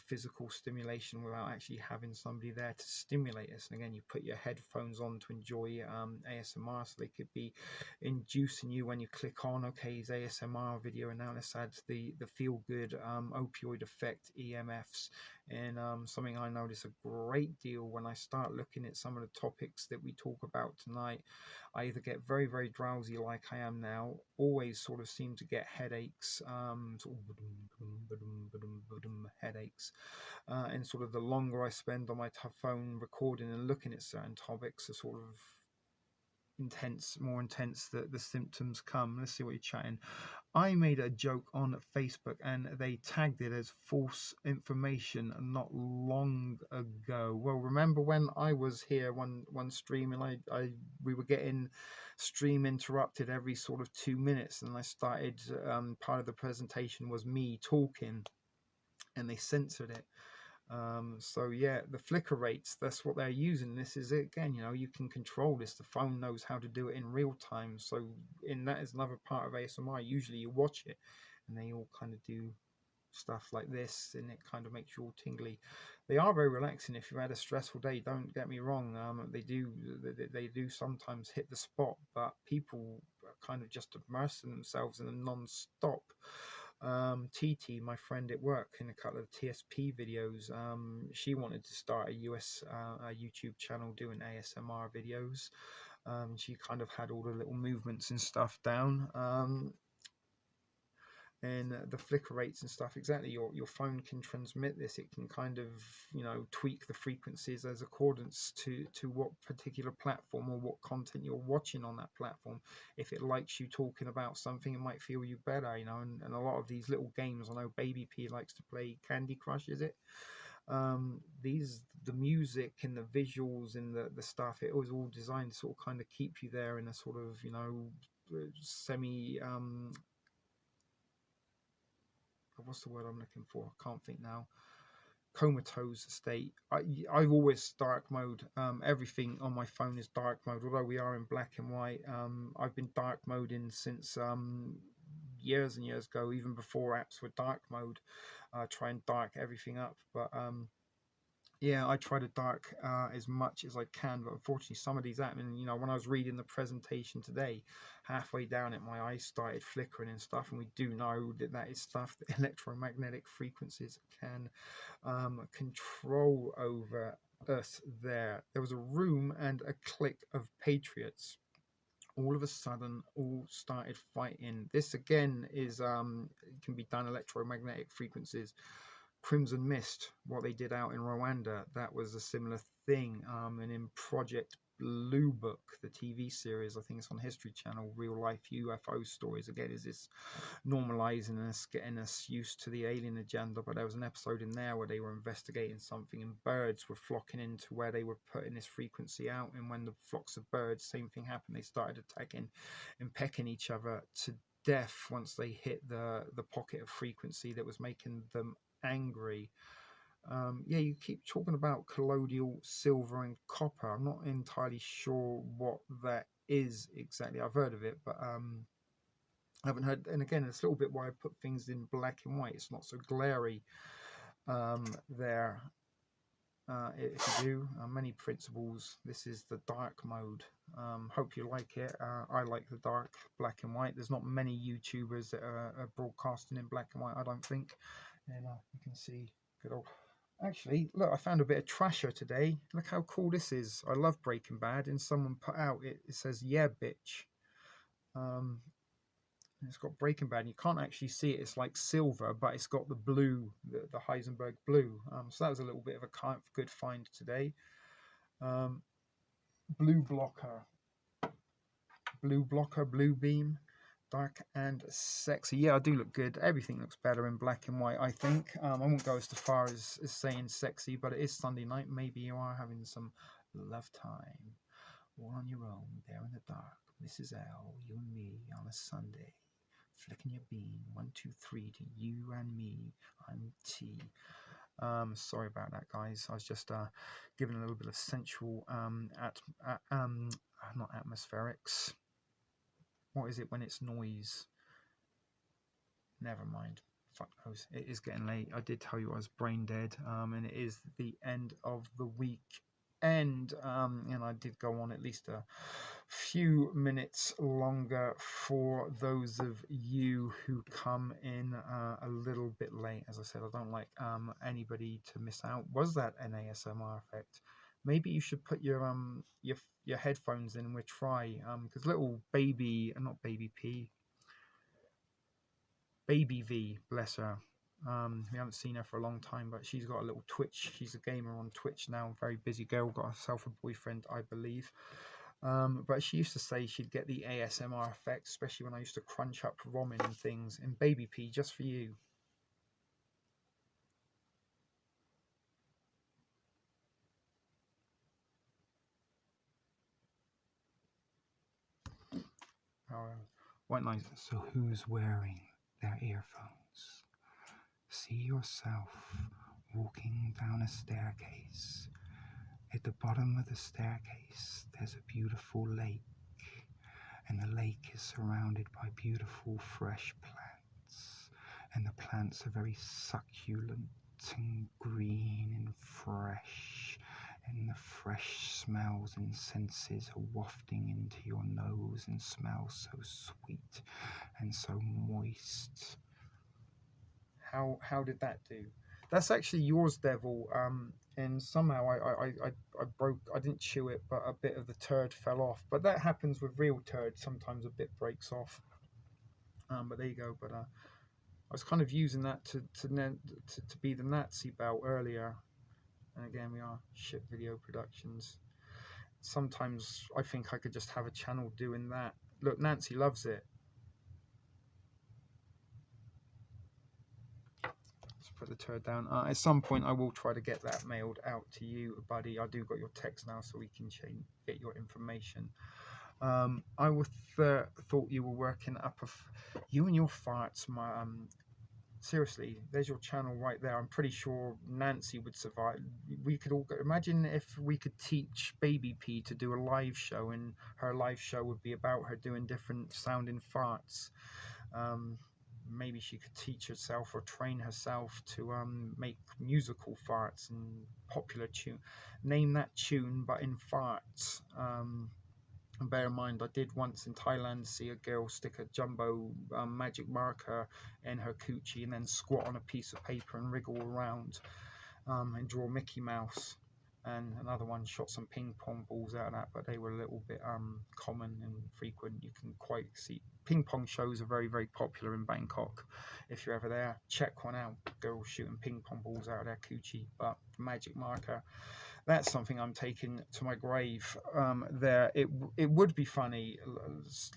physical stimulation without actually having somebody there to stimulate us. And again, you put your headphones on to enjoy ASMR, so they could be inducing you when you click on his ASMR video, and now let's add the feel good opioid effect EMFs. And something I notice a great deal when I start looking at some of the topics that we talk about tonight, I either get very drowsy like I am now, always sort of seem to get headaches, headaches, and sort of the longer I spend on my phone recording and looking at certain topics, the sort of more intense the symptoms come. Let's see what you're chatting. I made a joke on Facebook and they tagged it as false information not long ago. Well, remember when I was here one stream and we were getting stream interrupted every sort of 2 minutes, and I started part of the presentation was me talking and they censored it. So yeah, the flicker rates, that's what they're using. This is it again, you can control this. The phone knows how to do it in real time. So that is another part of ASMR. Usually you watch it and they all kind of do stuff like this, and it kind of makes you all tingly. They are very relaxing if you've had a stressful day, don't get me wrong. They do sometimes hit the spot, but people are kind of just immersing themselves in a non-stop. TT, my friend at work, in a couple of TSP videos, she wanted to start a YouTube channel doing ASMR videos. She kind of had all the little movements and stuff down, and the flicker rates and stuff. Exactly, your phone can transmit this. It can kind of tweak the frequencies as accordance to what particular platform or what content you're watching on that platform. If it likes you talking about something, it might feel you better, and a lot of these little games, I know Baby P likes to play Candy Crush, is it? The music and the visuals and the stuff, it was all designed to sort of kind of keep you there in a sort of semi what's the word I'm looking for? I can't think now. Comatose state. I've always dark mode. Everything on my phone is dark mode. Although we are in black and white, I've been dark moding since years and years ago, even before apps were dark mode. Try and dark everything up, but yeah, I try to dark as much as I can, but unfortunately some of these apps, and when I was reading the presentation today, halfway down it, my eyes started flickering and stuff, and we do know that is stuff that electromagnetic frequencies can control over us there. There was a room and a clique of patriots. All of a sudden, all started fighting. This again is can be done electromagnetic frequencies. Crimson Mist, what they did out in Rwanda, that was a similar thing. And in Project Blue Book, the TV series, I think it's on History Channel, real life UFO stories. Again, is this normalizing us, getting us used to the alien agenda? But there was an episode in there where they were investigating something, and birds were flocking into where they were putting this frequency out. And when the flocks of birds, same thing happened. They started attacking and pecking each other to death once they hit the pocket of frequency that was making them angry. Yeah, you keep talking about colloidal silver and copper. I'm not entirely sure what that is exactly. I've heard of it, but I haven't heard. And again, it's a little bit why I put things in black and white. It's not so glary there. If you do, many principles. This is the dark mode. Hope you like it. I like the dark black and white. There's not many YouTubers that are broadcasting in black and white, I don't think. And you can see good old. Actually, look, I found a bit of trasher today. Look how cool this is. I love Breaking Bad, and someone put out it says "Yeah, bitch." Um, it's got Breaking Bad. You can't actually see it. It's like silver, but it's got the blue, the Heisenberg blue. So that was a little bit of a kind of good find today. Blue blocker, blue beam, dark and sexy. Yeah, I do look good. Everything looks better in black and white, I think. I won't go as far as saying sexy, but it is Sunday night. Maybe you are having some love time, all on your own, there in the dark. Mrs. L, you and me on a Sunday. Flicking your bean, 1, 2, 3 to you and me. I'm T. Sorry about that, guys. I was just giving a little bit of sensual not atmospherics. What is it when it's noise? Never mind. Fuck knows. It is getting late. I did tell you I was brain dead. And it is the end of the week. And I did go on at least a few minutes longer for those of you who come in a little bit late. As I said, I don't like anybody to miss out. Was that an ASMR effect? Maybe you should put your headphones in and we'll try, because little baby, not baby P, baby V, bless her. We haven't seen her for a long time, but she's got a little Twitch. She's a gamer on Twitch now, very busy girl, got herself a boyfriend, I believe. But she used to say she'd get the ASMR effect, especially when I used to crunch up ramen and things. And baby P, just for you. Quite nice. So who's wearing their earphones? See yourself walking down a staircase. At the bottom of the staircase, there's a beautiful lake, and the lake is surrounded by beautiful fresh plants, and the plants are very succulent and green and fresh, and the fresh smells and senses are wafting into your nose and smell so sweet and so moist. How did that do? That's actually yours, Devil. And somehow I broke. I didn't chew it, but a bit of the turd fell off. But that happens with real turd. Sometimes a bit breaks off. But there you go. But I was kind of using that to be the Nazi belt earlier. And again, we are shit video productions. Sometimes I think I could just have a channel doing that. Look, Nancy loves it. Put the turd down. At some point I will try to get that mailed out to you, buddy. I do got your text now, so we can get your information. I thought you were working up you and your farts. Seriously, there's your channel right there. I'm pretty sure Nancy would survive. We could all imagine if we could teach Baby P to do a live show, and her live show would be about her doing different sounding farts. Maybe she could teach herself or train herself to make musical farts and popular tune. Name that tune, but in farts. And bear in mind, I did once in Thailand see a girl stick a jumbo magic marker in her coochie and then squat on a piece of paper and wriggle around and draw Mickey Mouse. And another one shot some ping pong balls out of that, but they were a little bit common and frequent. You can quite see ping pong shows are very, very popular in Bangkok. If you're ever there, check one out. Girls shooting ping pong balls out of their coochie. But magic marker, that's something I'm taking to my grave. There, it would be funny.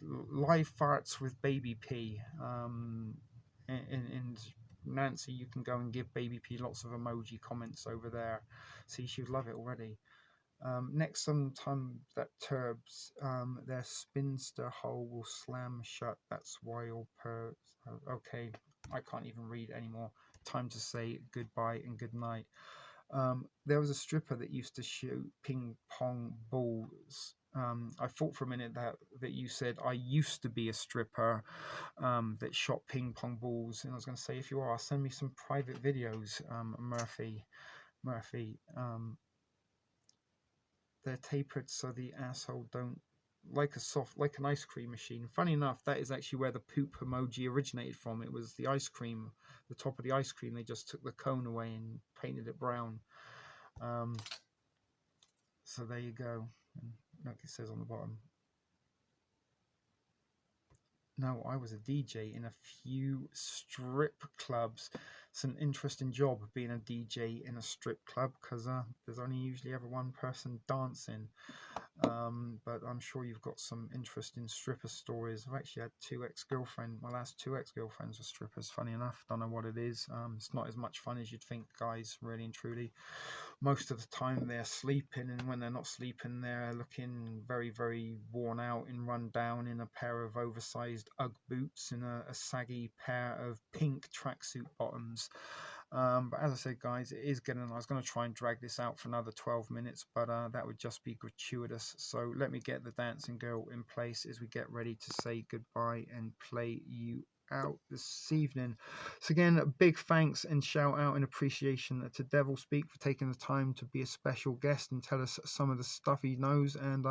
Live farts with Baby P. And Nancy, you can go and give Baby P lots of emoji comments over there. See, she would love it already. Next sometime that turbs, their spinster hole will slam shut. That's why your okay, I can't even read anymore. time to say goodbye and good night. There was a stripper that used to shoot ping pong balls. I thought for a minute that you said I used to be a stripper that shot ping pong balls, and I was going to say, if you are, send me some private videos, Murphy. They're tapered so the asshole don't like an ice cream machine. Funny enough, that is actually where the poop emoji originated from. It was the ice cream, the top of the ice cream. They just took the cone away and painted it brown. So there you go. And like it says on the bottom. No, I was a DJ in a few strip clubs. It's an interesting job being a DJ in a strip club because there's only usually ever one person dancing. But I'm sure you've got some interesting stripper stories. I've actually had my last two ex-girlfriends were strippers, funny enough. Don't know what it is. It's not as much fun as you'd think, guys, really and truly. Most of the time they're sleeping, and when they're not sleeping, they're looking very, very worn out and run down in a pair of oversized Ugg boots and a saggy pair of pink tracksuit bottoms. But as I said, guys, it is getting. I was going to try and drag this out for another 12 minutes, but that would just be gratuitous. So let me get the dancing girl in place as we get ready to say goodbye and play you out this evening. So again, a big thanks and shout out and appreciation to Devil Speak for taking the time to be a special guest and tell us some of the stuff he knows, and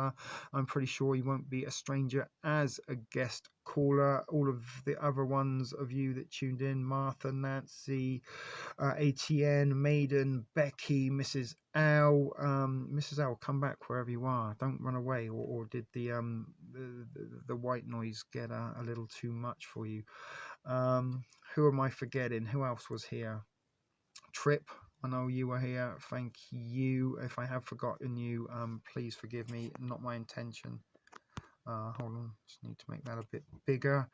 I'm pretty sure he won't be a stranger as a guest caller. All of the other ones of you that tuned in, Martha, Nancy, ATN, Maiden, Becky, Mrs. L. Mrs. L, come back wherever you are. Don't run away. Or did the white noise get a little too much for you? Who am I forgetting? Who else was here? Trip, I know you were here. Thank you. If I have forgotten you, please forgive me. Not my intention. Hold on. Just need to make that a bit bigger.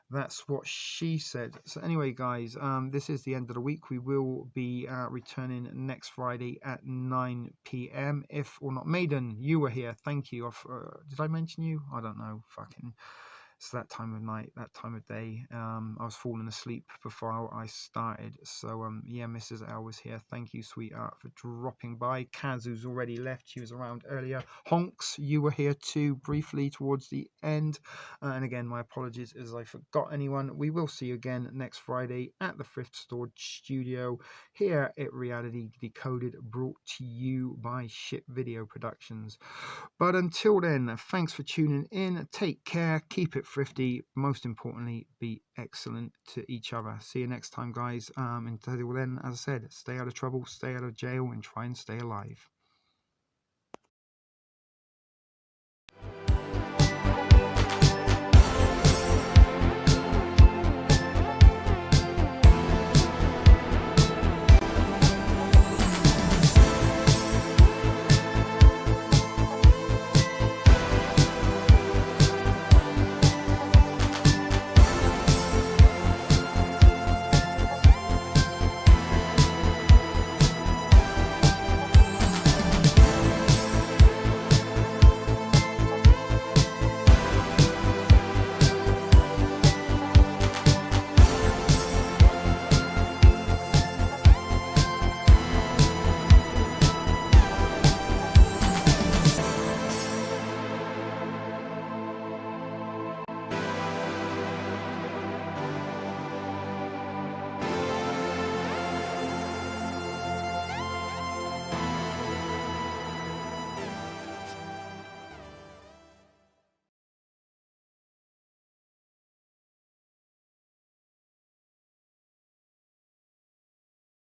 That's what she said. So anyway, guys, this is the end of the week. We will be returning next Friday at 9 p.m. If or not, Maiden, you were here. Thank you. Did I mention you? I don't know. Fucking. It's that time of night, that time of day. I was falling asleep before I started. So, yeah, Mrs. L was here. Thank you, sweetheart, for dropping by. Kaz, who's already left, she was around earlier. Honks, you were here too, briefly towards the end. And again, my apologies as I forgot anyone. We will see you again next Friday at the Thrift Store Studio here at Reality Decoded, brought to you by Ship Video Productions. But until then, thanks for tuning in. Take care. Keep it thrifty. Most importantly, be excellent to each other. See you next time, guys. Until then, as I said, stay out of trouble, stay out of jail, and try and stay alive.